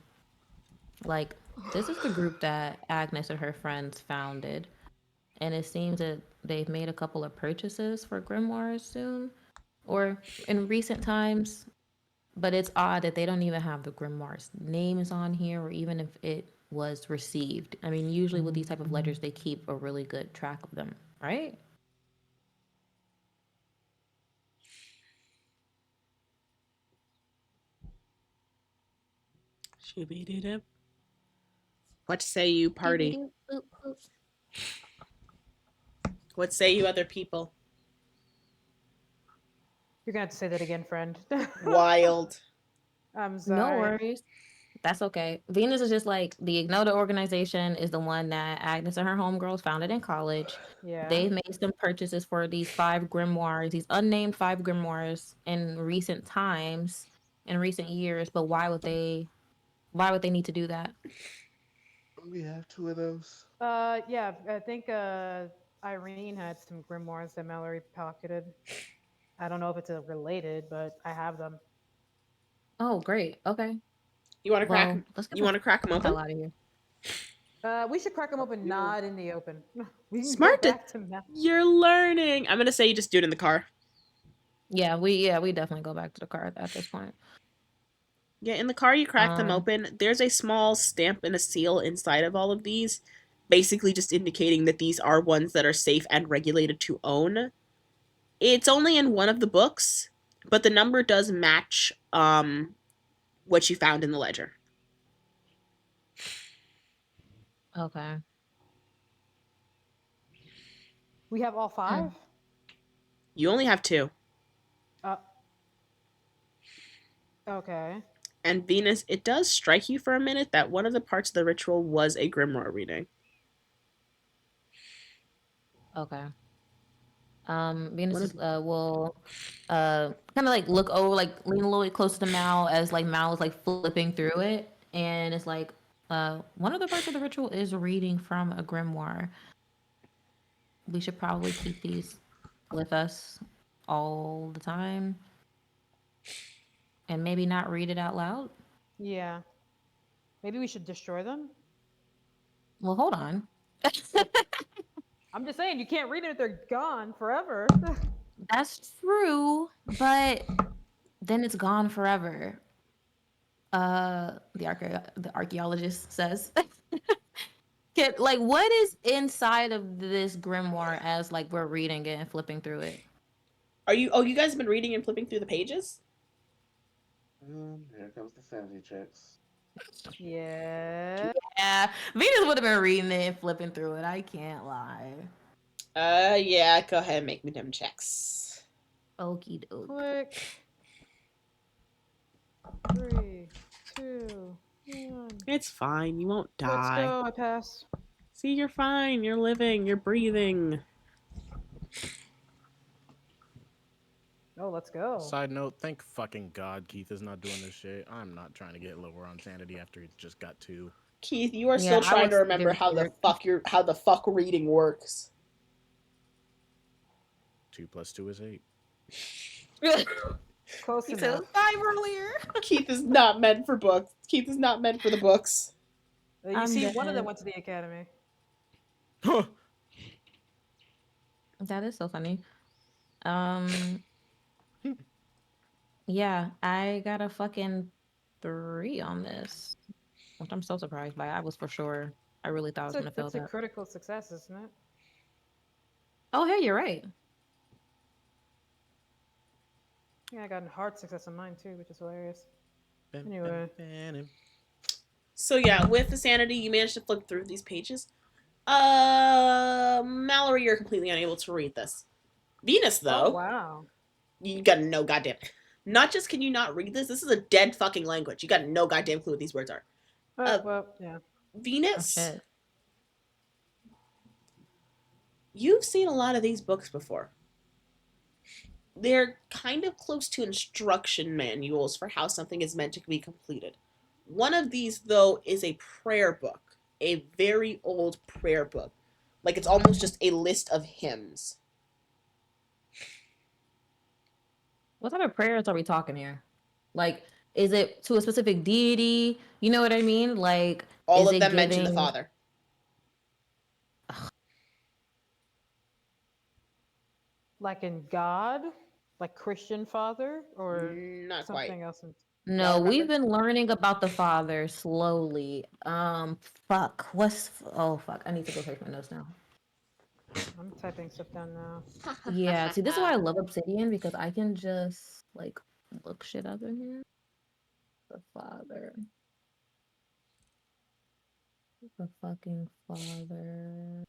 like this is the group that Agnes and her friends founded, and it seems that they've made a couple of purchases for grimoires soon or in recent times. But it's odd that they don't even have the grimoire's names on here, or even if it was received. I mean, usually with these type of letters, they keep a really good track of them, right? What say you, party? What say you, other people? You're gonna have to say that again, friend. Wild. I'm No sorry. worries. That's okay. Venus is just like the Ignota organization is the one that Agnes and her homegirls founded in college. Yeah. They've made some purchases for these 5 grimoires, these unnamed 5 grimoires in recent times, in recent years. But why would they need to do that? We have 2 of those. Yeah, I think Irene had some grimoires that Mallory pocketed. I don't know if it's related, but I have them. Oh, great. Okay. You want to crack? Well, let's get You want to crack them the open? hell out of here. We should crack them open, not in the open. We can Smart. go back to Mal. You're learning. I'm gonna say you just do it in the car. Yeah, we definitely go back to the car at this point. Yeah, in the car you crack them Um, open. There's a small stamp and a seal inside of all of these, basically just indicating that these are ones that are safe and regulated to own. It's only in one of the books, but the number does match what you found in the ledger. okay. We have all Hmm. 5? You only have 2. Uh, okay. And Venus, it does strike you for a minute that one of the parts of the ritual was a grimoire reading. Okay. Venus One is of will kind of like look over, like lean a little bit closer to Mal as like Mal is like flipping through it, and it's like one of the parts of the ritual is reading from a grimoire. We should probably keep these with us all the time, and maybe not read it out loud. Yeah. Maybe we should destroy them? Well, hold on. I'm just saying, you can't read it if they're gone forever. That's true, but then it's gone forever. The archaeologist says. Like, what is inside of this grimoire as like we're reading it and flipping through it? Are you? Oh, you guys have been reading and flipping through the pages. Here comes the sanity checks. Yeah. Yeah, Venus would have been reading it and flipping through it. I can't lie. Yeah. Go ahead and make me them checks. Okie doke. Click. 3, 2, 1. It's fine. You won't Let's die. go. I pass. See, you're fine. You're living. You're breathing. Oh, let's go. Side note, thank fucking God Keith is not doing this shit. I'm not trying to get lower on sanity after he just got 2. Keith, you are Yeah, still I trying to was remember very scared. how the fuck reading works. 2 plus 2 is 8. Close He said it enough. was 5 earlier. Keith is not meant for books. Keith is not meant for the books. You I'm see, one of them dead. went to the academy. That is so funny. Um, yeah, I got a fucking 3 on this, which I'm so surprised by. I was for sure. I really thought I was gonna fail That's a that. critical success, isn't it? Oh, hey, you're right. Yeah, I got a hard success on mine too, which is hilarious. Bam, Anyway. bam, bam. So yeah, with the sanity, you managed to flip through these pages. Mallory, you're completely unable to read this. Venus, Oh though, wow. you got no goddamn. Not just can you not read this, this is a dead fucking language. You got no goddamn clue what these words are. Uh, Well, yeah. Oh Venus, shit. you've seen a lot of these books before. They're kind of close to instruction manuals for how something is meant to be completed. One of these, though, is a prayer book, a very old prayer book. Like it's almost just a list of hymns. What type of prayers are we talking here? Like, is it to a specific deity? You know what I mean? Like, All is of it them mention the giving? Father. Like in God, like Christian father, or Not quite. something else. Y'all No, we've remember? been learning about the father slowly. Fuck. Oh, fuck. I need to go search my notes now. I'm typing stuff down now. Yeah, see, this is why I love Obsidian because I can just like look shit up in here. The father. The fucking father.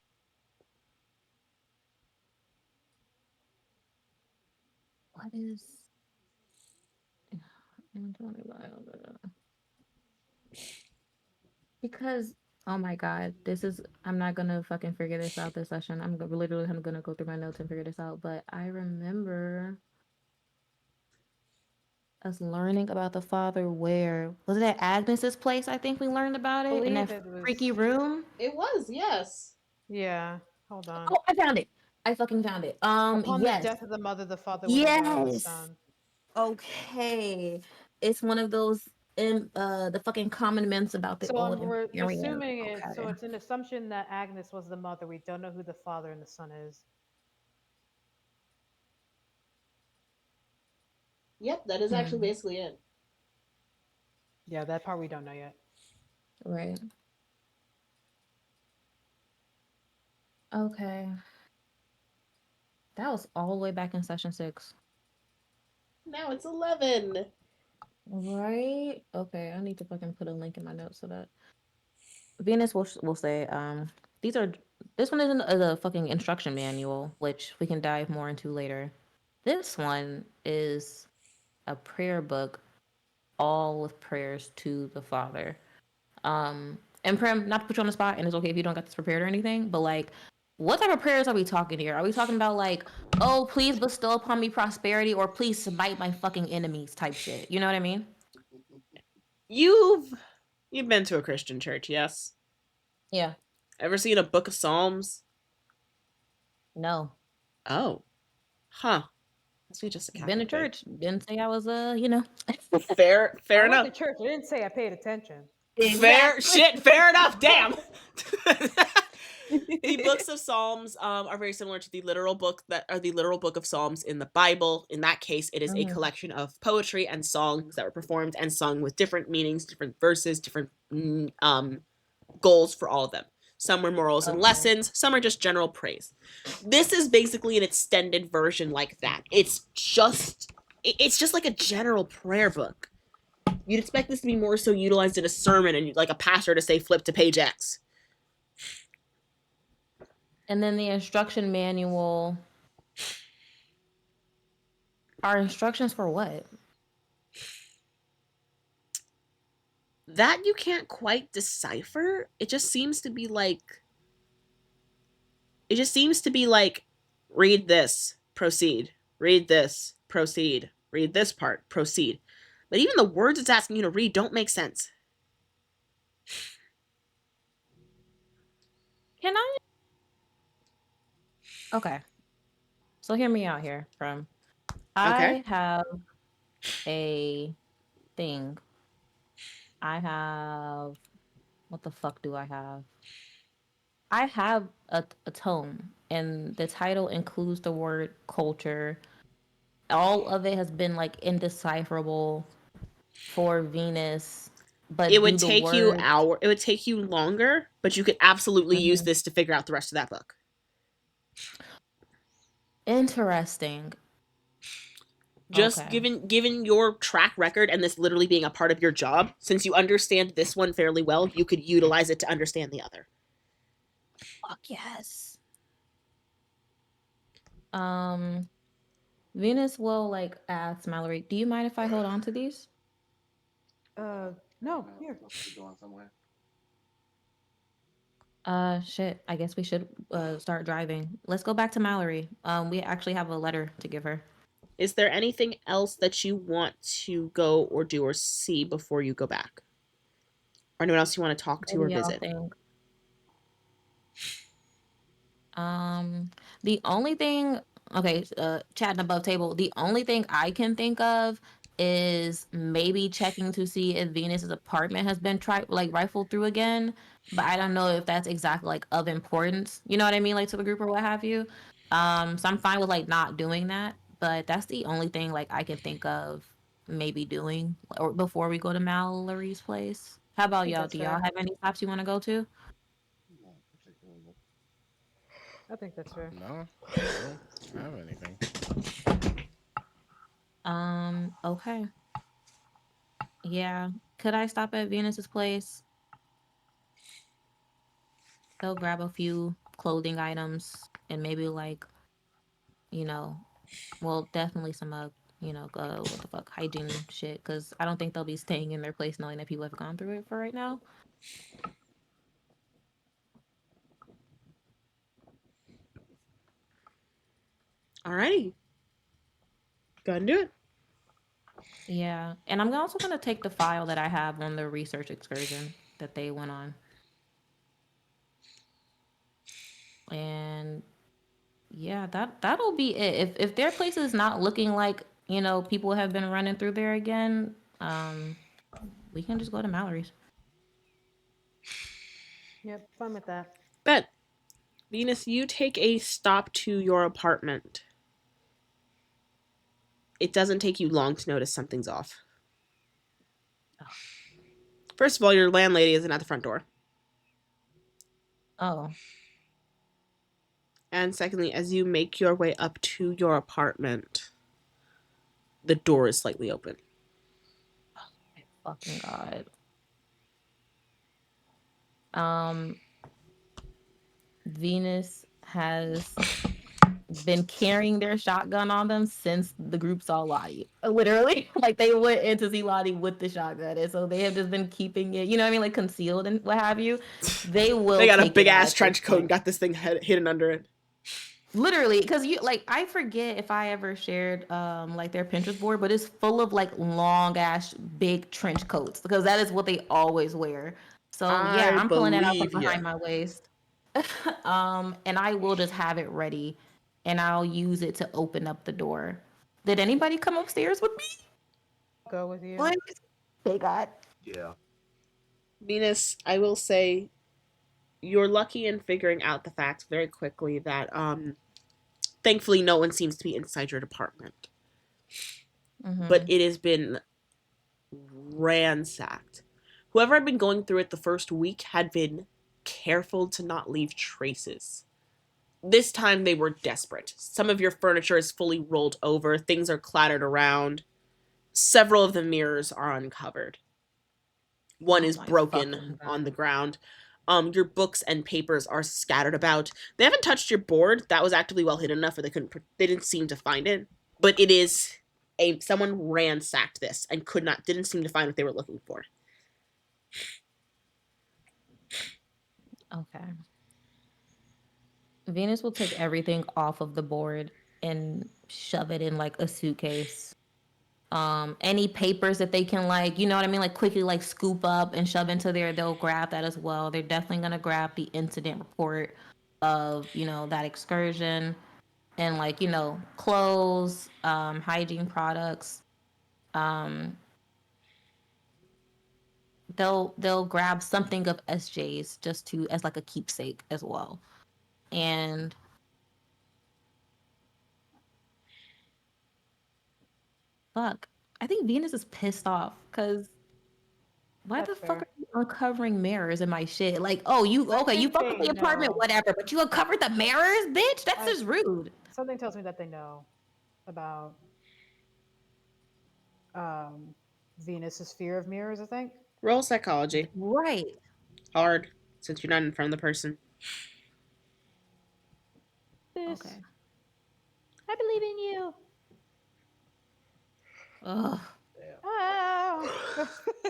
What is because oh my god, this is I'm not gonna fucking figure this out this session. Literally I'm gonna go through my notes and figure this out. But I remember us learning about the father where was it at Agnes's place? I think we learned about I it in believe that it freaky was. room. It was, yes. Yeah. Hold on. Oh, I found it. I fucking found it. Upon the Yes. death of the mother, the father would regard the Yes. son. Okay. It's one of those the fucking common myths about the So old we're Empyrean. assuming it. So Okay. it's an assumption that Agnes was the mother. We don't know who the father and the son is. Yep, that is actually Hmm. basically it. Yeah, that part we don't know yet. Right. Okay. That was all the way back in session 6. Now it's 11. Right? Okay, I need to fucking put a link in my notes so that Venus will say, these are this one isn't a fucking instruction manual, which we can dive more into later. This one is a prayer book, all with prayers to the Father. And Prim, not to put you on the spot, and it's okay if you don't got this prepared or anything, but like, what type of prayers are we talking here? Are we talking about like, oh, please bestow upon me prosperity, or please smite my fucking enemies type shit? You know what I mean? You've been to a Christian church, yes? Yeah. Ever seen a book of Psalms? No. Oh. Huh. Must be just a Been to Catholic thing. church. Didn't say I was Fair I went enough. to church. I didn't say I paid attention. Fair enough, damn. The books of Psalms are very similar to the literal book of Psalms in the Bible. In that case, it is a Mhm. collection of poetry and songs that were performed and sung with different meanings, different verses, different goals for all of them. Some were morals and Okay. lessons, some are just general praise. This is basically an extended version like that. It's just like a general prayer book. You'd expect this to be more so utilized in a sermon and like a pastor to say flip to page X. And then the instruction manual. Are instructions for what? That you can't quite decipher. It just seems to be like read this, proceed. Read this, proceed. Read this part, proceed. But even the words it's asking you to read don't make sense. Can I? Okay. So hear me out here, From. Okay. I have a thing. I have. What the fuck do I have? I have a tome, and the title includes the word culture. All of it has been like indecipherable for Venus, It but would do the take you words. it would take you longer, but you could absolutely use Mhm. this to figure out the rest of that book. Interesting. Just Okay. given your track record and this literally being a part of your job, since you understand this one fairly well, you could utilize it to understand the other. Fuck yes. Um, Venus will like ask Mallory, "Do you mind if I hold on to these?" No, here. Going somewhere. Shit. I guess we should start driving. Let's go back to Mallory. We actually have a letter to give her. Is there anything else that you want to go or do or see before you go back? Or anyone else you want to talk What to do or y'all visit? think? Um, the only thing, okay, chatting above table. The only thing I can think of is maybe checking to see if Venus's apartment has been rifled through again. But I don't know if that's exactly like of importance. You know what I mean, like to the group or what have you. So I'm fine with like not doing that. But that's the only thing like I can think of maybe doing or before we go to Mallory's place. How I about think y'all? that's Do y'all fair. have any stops you want to go to? Not particularly. I think that's fair. No, I don't have anything. Okay. Yeah. Could I stop at Venus's place? Go grab a few clothing items and maybe like, you know, well, definitely some what the fuck, hygiene shit. Because I don't think they'll be staying in their place knowing that people have gone through it for right now. Alrighty. Go ahead and do it. Yeah, and I'm also gonna take the file that I have on the research excursion that they went on, and yeah, that'll be it. If their place is not looking like people have been running through there again, we can just go to Mallory's. Yep, fine with that. Bet. Venus, you take a stop to your apartment. It doesn't take you long to notice something's off. First of all, your landlady isn't at the front door. Oh. And secondly, as you make your way up to your apartment, the door is slightly open. My fucking God. Venus has been carrying their shotgun on them since the group saw Lottie. Literally. Like they went in to see Lottie with the shotgun. And so they have just been keeping it, you know what I mean? Like concealed and what have you. They will They got a take big it out ass at this trench coat point. and got this thing hidden under it. Literally, because you like I forget if I ever shared like their Pinterest board, but it's full of like long ass big trench coats because that is what they always wear. So yeah, I I'm pulling it out from believe ya. behind my waist. And I will just have it ready and I'll use it to open up the door. Did anybody come upstairs with me? Go with you. Please? Thank God. Yeah. Venus, I will say you're lucky in figuring out the fact very quickly that thankfully no one seems to be inside your apartment. But it has been ransacked. Whoever had been going through it the first week had been careful to not leave traces. This time they were desperate. Some of your furniture is fully rolled over, things are clattered around. Several of the mirrors are uncovered. One Oh is my broken fucking on the God. ground. Your books and papers are scattered about. They haven't touched your board. That was actively well hidden enough, or they didn't seem to find it. But it is someone ransacked this and didn't seem to find what they were looking for. Okay. Venus will take everything off of the board and shove it in like a suitcase. Any papers that they can like, you know what I mean, like quickly like scoop up and shove into there, they'll grab that as well. They're definitely gonna grab the incident report of, you know, that excursion and like, you know, clothes, hygiene products. Um, they'll grab something of SJ's just to as like a keepsake as well. And fuck, I think Venus is pissed off because why the That's fuck fair. are you uncovering mirrors in my shit? Like, oh, you I okay? You think fuck with they the apartment, know. whatever, but you uncovered the mirrors, bitch. That's I just rude. Something tells me that they know about um Venus's fear of mirrors, I think. Roll psychology. Right. Hard, since you're not in front of the person. This Okay. I believe in you. Ugh. Ah.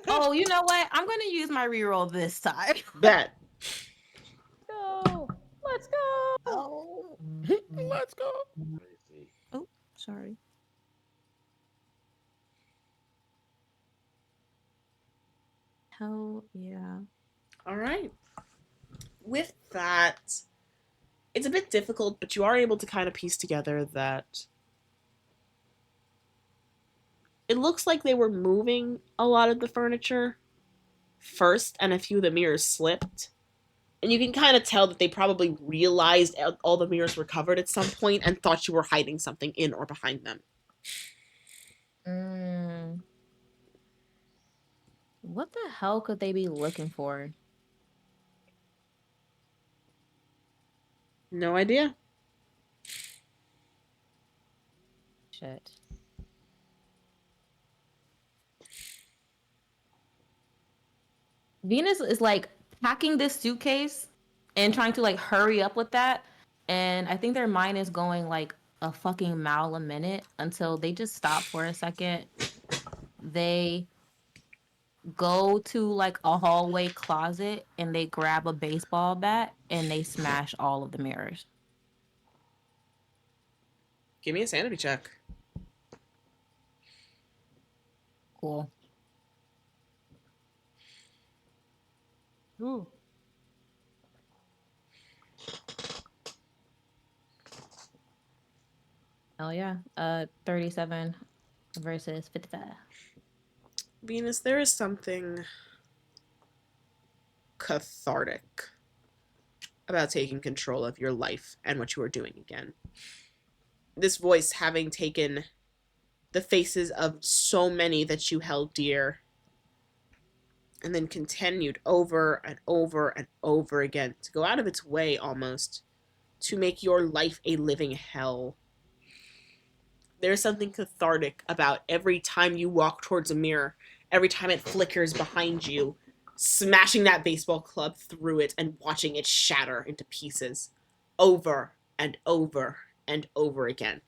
Oh, you know what? I'm gonna use my reroll this time. Bet. Go. Let's go. Oh. Let's go. Crazy. Oh, sorry. Hell yeah. All right. With that, it's a bit difficult, but you are able to kind of piece together that it looks like they were moving a lot of the furniture first, and a few of the mirrors slipped. And you can kind of tell that they probably realized all the mirrors were covered at some point and thought you were hiding something in or behind them. What the hell could they be looking for? No idea. Shit. Venus is like packing this suitcase and trying to like hurry up with that. And I think their mind is going like a fucking mile a minute until they just stop for a second. They go to like a hallway closet and they grab a baseball bat and they smash all of the mirrors. Give me a sanity check. Cool. Ooh. Oh yeah. 37 versus 55. Venus, there is something cathartic about taking control of your life and what you are doing again. This voice having taken the faces of so many that you held dear and then continued over and over and over again to go out of its way almost to make your life a living hell. There's something cathartic about every time you walk towards a mirror, every time it flickers behind you, smashing that baseball club through it and watching it shatter into pieces over and over and over again.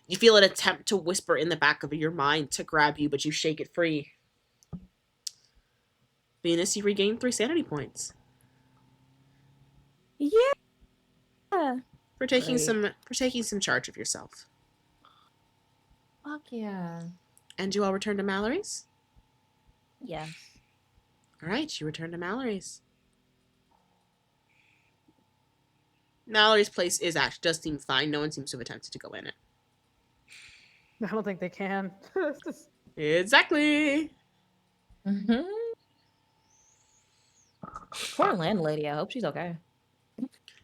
You feel an attempt to whisper in the back of your mind to grab you, but you shake it free. Venus, you regain 3 sanity points Yeah. for taking Great. some charge of yourself. Fuck yeah. And you all return to Mallory's? Yes. Alright, you return to Mallory's. Mallory's place is actually does seem fine. No one seems to have attempted to go in it. I don't think they can. Exactly. Mm-hmm. Poor landlady. I hope she's okay.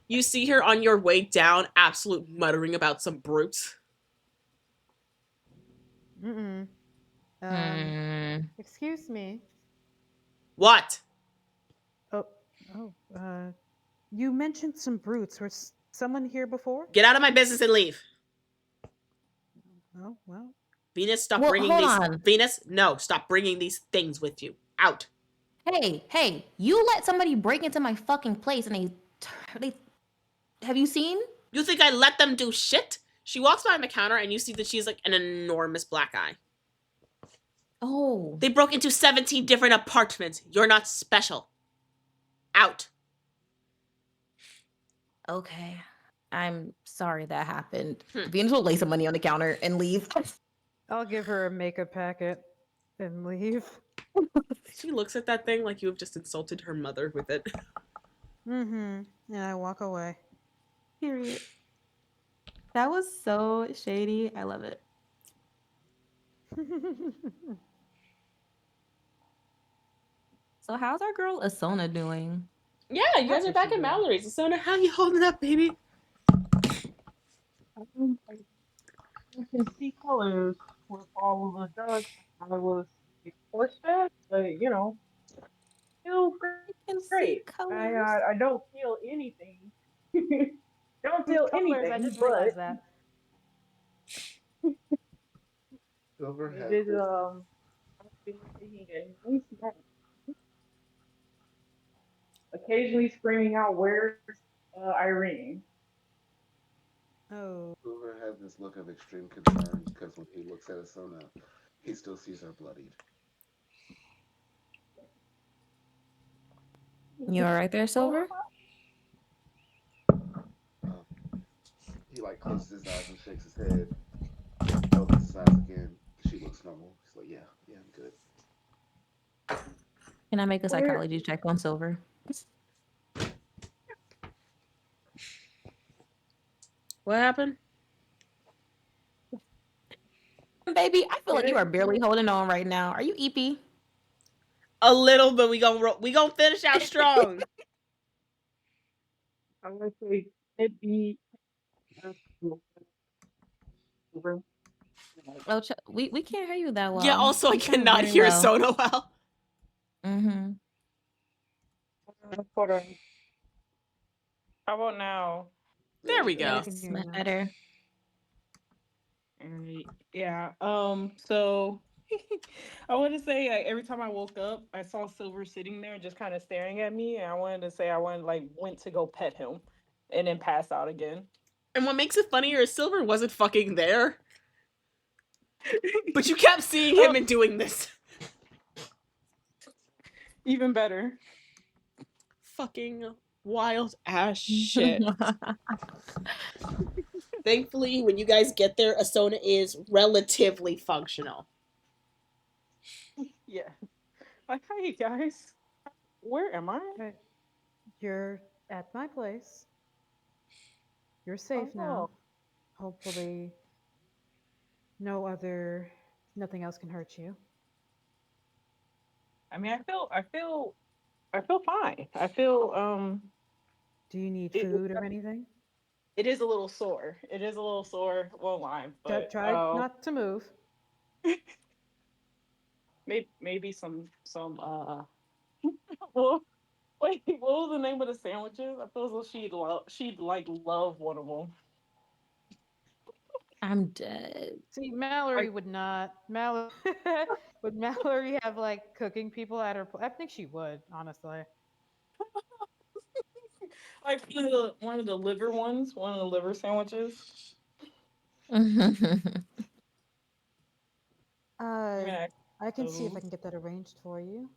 You see her on your way down, absolute muttering about some brutes. Mm-mm. Hmm. Excuse me. What? Oh, you mentioned some brutes. Was someone here before? Get out of my business and leave. Oh, well. Venus, stop Well, bringing hold these. on. Venus, no, stop bringing these things with you. Out. Hey, you let somebody break into my fucking place and they have you seen? You think I let them do shit? She walks behind the counter and you see that she's like an enormous black eye. Oh, They broke into 17 different apartments. You're not special. Out. okay. I'm sorry that happened. Hmm. Venus will lay some money on the counter and leave. I'll give her a makeup packet and leave. She looks at that thing like you have just insulted her mother with it. Mm-hmm. And I walk away. Period. That was so shady. I love it. So how's our girl Asona doing? Yeah, you guys That's are what back she at doing. Mallory's. So how you holding up, baby? I can see colors with all of the drugs I was exposed to, but still I can great. see I colors. uh, I don't feel anything. Don't Mm, feel colors, I anything, just but realized that. Silver it has is this. I've been taking a nice nap, occasionally screaming out, "Where's Irene?" Oh. Silver has this look of extreme concern because when he looks at Asuna, he still sees her bloodied. You all right there, Oh, Silver? Uh, he like closes his eyes and shakes his head, opens his eyes again. She looks normal. He's like, yeah, yeah, I'm good. Can I make a where? psychology check on Silver? What happened? Baby, I feel Get like you are it? barely holding on right now. Are you EP? A little, but we gonna finish out strong. I'm gonna say it be over. Oh, we can't hear you that Yeah. well. Also, I You sound cannot very hear low. Sona well. Mm-hmm. Hold on. How about now? There There you we go. Yeah, we go. can Yes, hear you much now. better. Alright, yeah. So I want to say like, every time I woke up, I saw Silver sitting there, just kind of staring at me, and I wanted to say I went to go pet him, and then pass out again. And what makes it funnier is Silver wasn't fucking there, but you kept seeing him Oh, and doing this. even better. Fucking wild ass shit. Thankfully, when you guys get there, Asona is relatively functional. Yeah. Like, hey guys, where am I? Okay. You're at my place. You're safe Oh, now. Hopefully, nothing else can hurt you. I mean, I feel fine. I feel Do you need it, it food or anything? it is a little sore. It is a little sore. Won't lie, but Try not to move. maybe some Well, wait, what was the name of the sandwiches? I feel as though she'd like love one of them. I'm dead. See, Mallory Like, would not. Mallory would Mallory have like cooking people at her? I think she would, honestly. like one of the liver ones, one of the liver sandwiches. Uh, Yeah, I can see if I those. can get that arranged for you.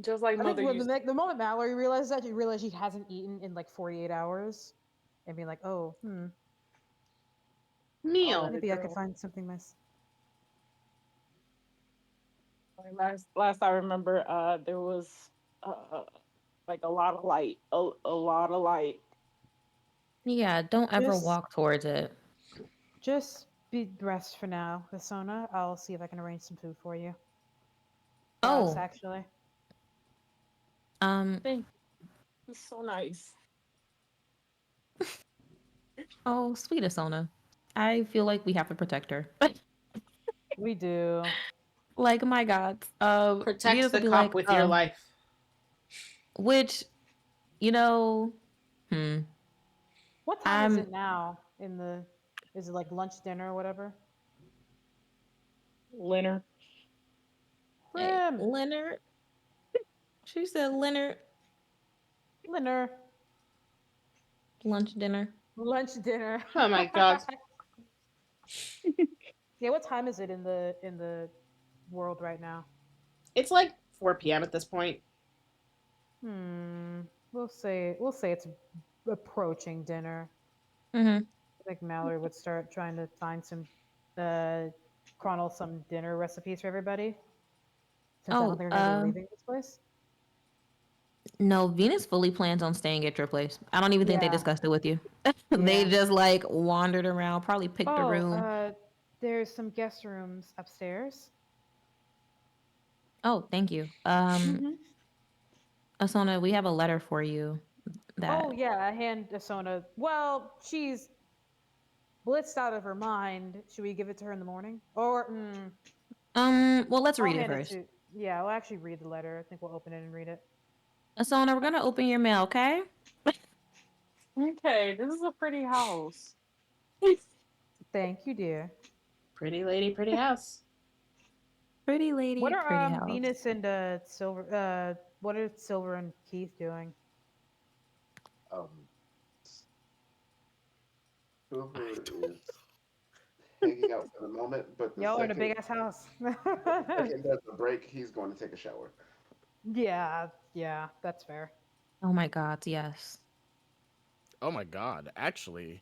Just like I think mother when used. the moment Mallory realizes that, she realizes she hasn't eaten in like 48 hours, and be like, oh, Oh, Meal. that maybe I could girl. find something nice. Like last I remember, there was uh like a lot of light, a lot of light. Yeah, don't ever Just, walk towards it. just be rest for now, Hasona. I'll see if I can arrange some food for you. For us, Oh, actually. um, Thank you. It's so nice. oh, sweet Asona. I feel like we have to protect her. We do. Like, my God. Protect Venus the would be cup like, with your life. which, you know, hmm, What time is I'm it now? In the, is it like lunch, dinner, or whatever? Leonard. hey, Prim, Leonard. She said Leonard, dinner, lunch, dinner. lunch, dinner. Oh my god. Yeah, what time is it in the world right now? It's like 4 p.m. at this point. Hmm. We'll say it's approaching dinner. Mm-hmm. I think Mallory would start trying to find some, uh, chronicle some dinner recipes for everybody. Since I don't Oh, think we're gonna be leaving this place. no, Venus fully plans on staying at your place. I don't even think they Yeah, discussed it with you. They yeah. just like wandered around, probably picked a Oh, room. there's some guest rooms upstairs. Oh, thank you. Mm-hmm. Asona, we have a letter for you Oh that yeah, I hand Asona. Well, she's blitzed out of her mind. Should we give it to her in the morning? Or well, let's I'll read it hand it first. to. Yeah, I'll actually read the letter. I think we'll open it and read it. Asona, we're gonna open your mail, okay? Okay, this is a pretty house. Thank you, dear. Pretty lady, pretty house. Pretty lady, What are pretty house. Venus and Silver? What are Silver and Keith doing? Um, I Silver don't. is hanging out for the moment, but Y'all are in a big ass house. second there's a break, he's going to take a shower. Yeah, yeah, that's fair. Oh my God, yes. Oh my god, actually.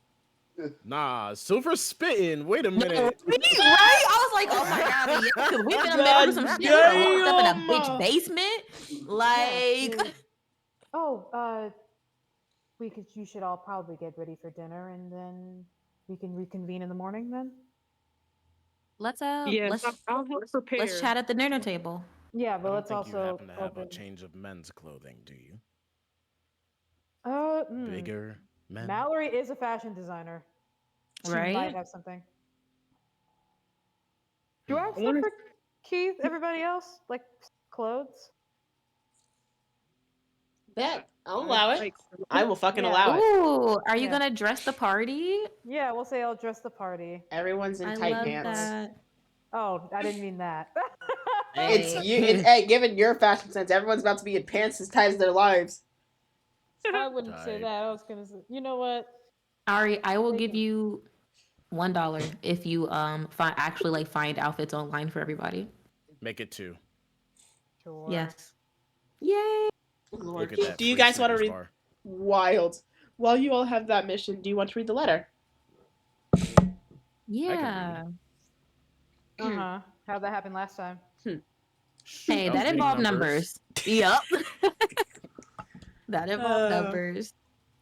Nah, Silver's spitting. Wait a No, right? minute. I was like, oh my God, yeah, because we've been through some God shit. We were locked up in a bitch damn! basement. Yeah. Like, Oh, you should all probably get ready for dinner, and then we can reconvene in the morning. Then. let's Yes, I'll help let's prepare. chat at the dinner table. Yeah, I but don't let's think you also happen to have a open. change of men's clothing, do you? Uh, mm, Bigger men? Mallory is a fashion designer. She might Right? have something. Do I Hmm. have I stuff want for Keith? Everybody else, like clothes? Bet. I'll to allow it. like. I will fucking Yeah, allow it. Ooh, are you yeah, gonna dress the party? yeah. We'll say I'll dress the party. Everyone's in I tight love pants. that. Oh, I didn't mean that. It's Hey. you. It's hey, given your fashion sense, everyone's about to be in pants as tight as their lives. I wouldn't say Type. that. I was gonna say. You know what? Ari, I will They give can. you $1 if you actually like find outfits online for everybody. Make it 2. Sure. Yes. Yay! You'll Lord. get that Do you free guys want to Snickers read? bar. Wild. While you all have that mission, do you want to read the letter? I can read. Yeah. Uh-huh. How'd that happen last time? Shh, Hey, I was that reading involved numbers. Yep. That involved Uh, numbers.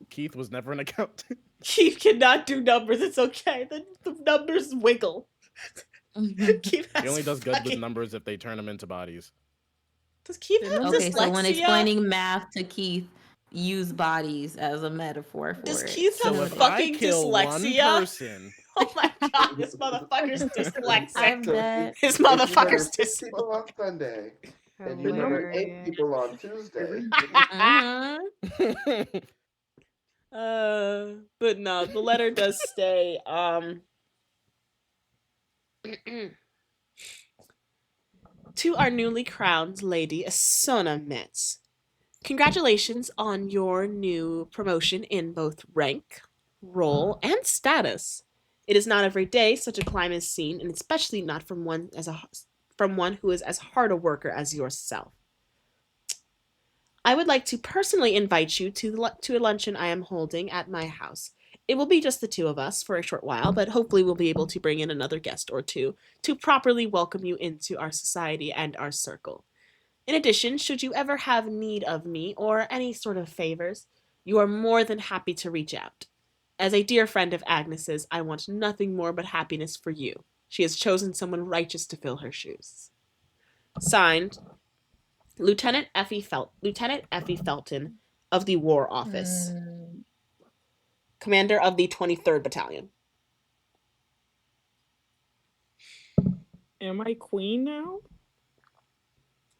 Keith was never an accountant. Keith cannot do numbers. It's okay. The numbers wiggle. Keith He has only does good with fucking. numbers if they turn him into bodies. Does Keith Didn't have know Okay, this. so when dyslexia? explaining math to Keith, use bodies as a metaphor Does for it. Keith have So if Noted. I fucking kill one dyslexia? person, Oh my god, this motherfucker's dyslexic. I'm dead. This If you murder motherfucker's 6 people dyslexic. on Sunday, And you murdered 8 Hilarious. people on Tuesday. Mhm. But no, the letter does stay. To our newly crowned lady, Asona Metz. Congratulations on your new promotion in both rank, role, and status. It is not every day such a climb is seen, and especially not from one who is as hard a worker as yourself. I would like to personally invite you to a luncheon I am holding at my house. It will be just the two of us for a short while, but hopefully we'll be able to bring in another guest or two to properly welcome you into our society and our circle. In addition, should you ever have need of me or any sort of favors, you are more than happy to reach out. As a dear friend of Agnes's, I want nothing more but happiness for you. She has chosen someone righteous to fill her shoes. Signed, Lieutenant Effie Felton of the War Office, Mm. commander of the 23rd Battalion. Am I queen now?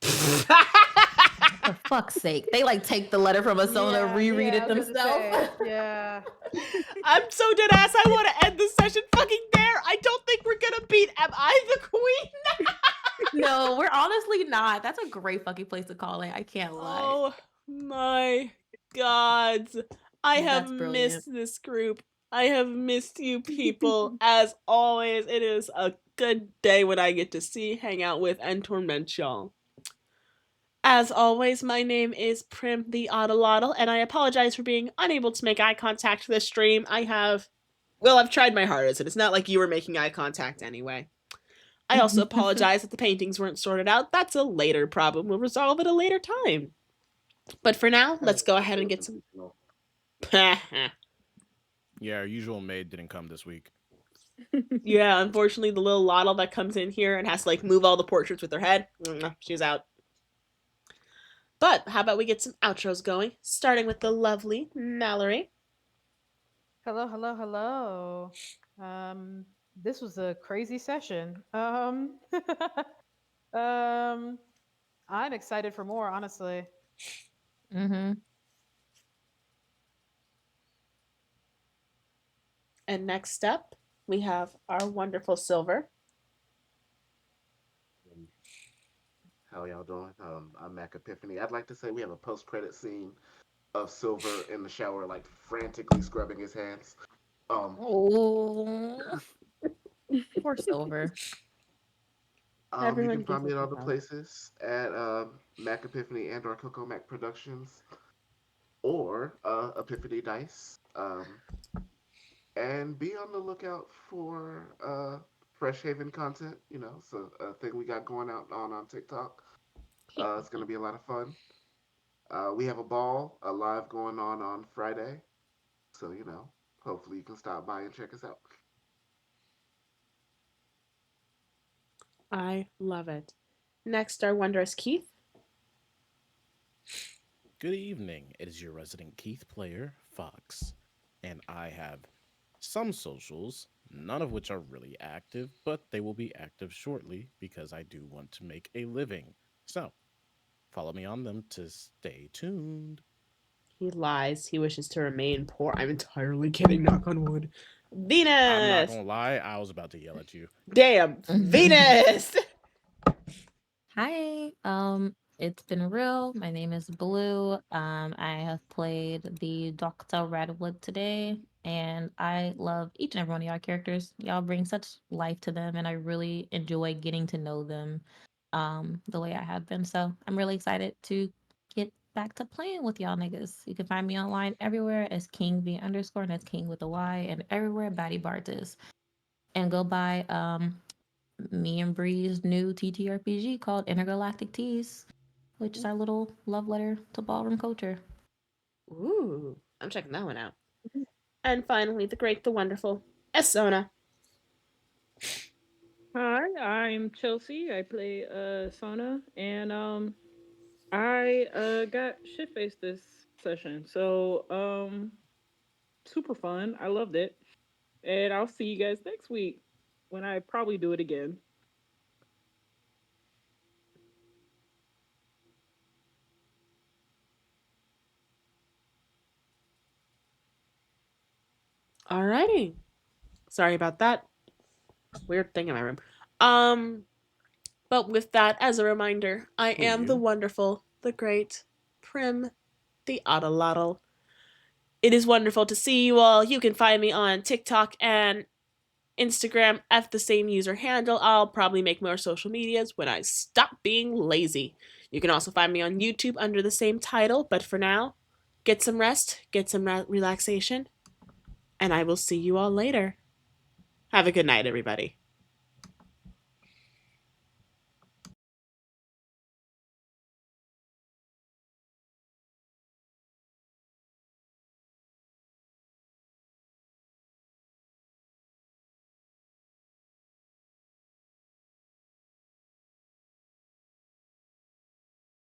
For fuck's sake. They like take the letter from Asona, reread Yeah, it I was about to themselves. say, yeah. I'm so dead ass. I want to end this session fucking there. I don't think we're gonna beat. Am I the queen? No, we're honestly not. That's a great fucking place to call it. I can't lie. Oh my god. I have That's brilliant. missed this group. I have missed you people. As always, it is a good day when I get to see, hang out with, and torment y'all. As always, my name is Prim the Oddalottle, and I apologize for being unable to make eye contact for this stream. I've tried my hardest, and it's not like you were making eye contact anyway. I also apologize that the paintings weren't sorted out. That's a later problem. We'll resolve at a later time. But for now, let's go ahead and get some. Yeah, our usual maid didn't come this week. Yeah, unfortunately, the little Lottle that comes in here and has to like move all the portraits with her head, she's out. But how about we get some outros going, starting with the lovely Mallory. Hello, hello, hello. This was a crazy session. Um, I'm excited for more, honestly. Mm-hmm. And next up, we have our wonderful Silver. How y'all doing? I'm Mac Epiphany. I'd like to say we have a post-credit scene of Silver in the shower, like frantically scrubbing his hands. Oh, poor Silver. You Everyone can give find me us at a all the hug. places at Mac Epiphany and or Coco Mac Productions or Epiphany Dice. And be on the lookout for Fresh Haven content. You know, so a thing we got going out on TikTok. It's gonna be a lot of fun. We have a ball, a live going on Friday. So you know, hopefully you can stop by and check us out. I love it. Next, our wondrous Keith. Good evening. It is your resident Keith player, Fox. And I have some socials, none of which are really active, but they will be active shortly because I do want to make a living. So, follow me on them to stay tuned. He lies. He wishes to remain poor. I'm entirely kidding. Knock on wood. I'm not Venus. gonna lie, I was about to yell at you. Damn. Venus. Hi. It's been real. My name is Blue. I have played the Dr. Redwood today, and I love each and every one of y'all characters. Y'all bring such life to them, and I really enjoy getting to know them, the way I have been. So I'm really excited to get back to playing with y'all niggas. You can find me online everywhere as King V underscore, and that's King with a Y, and everywhere Batty Bart is. And go by me and Bree's new TTRPG called Intergalactic Teas, which is our little love letter to ballroom culture. Ooh, I'm checking that one out. And finally, the great, the wonderful Esona. Hi, I'm Chelsea. I play Sona, and I got shit faced this session, so super fun. I loved it, and I'll see you guys next week when I probably do it again. Alrighty. Sorry about that. Weird thing in my room. Um, but with that, as a reminder, I Who am the you? wonderful, the great, Prim, the Oddalotl. It is wonderful to see you all. You can find me on TikTok and Instagram at the same user handle. I'll probably make more social medias when I stop being lazy. You can also find me on YouTube under the same title, but for now, get some rest, get some relaxation, and I will see you all later. Have a good night, everybody.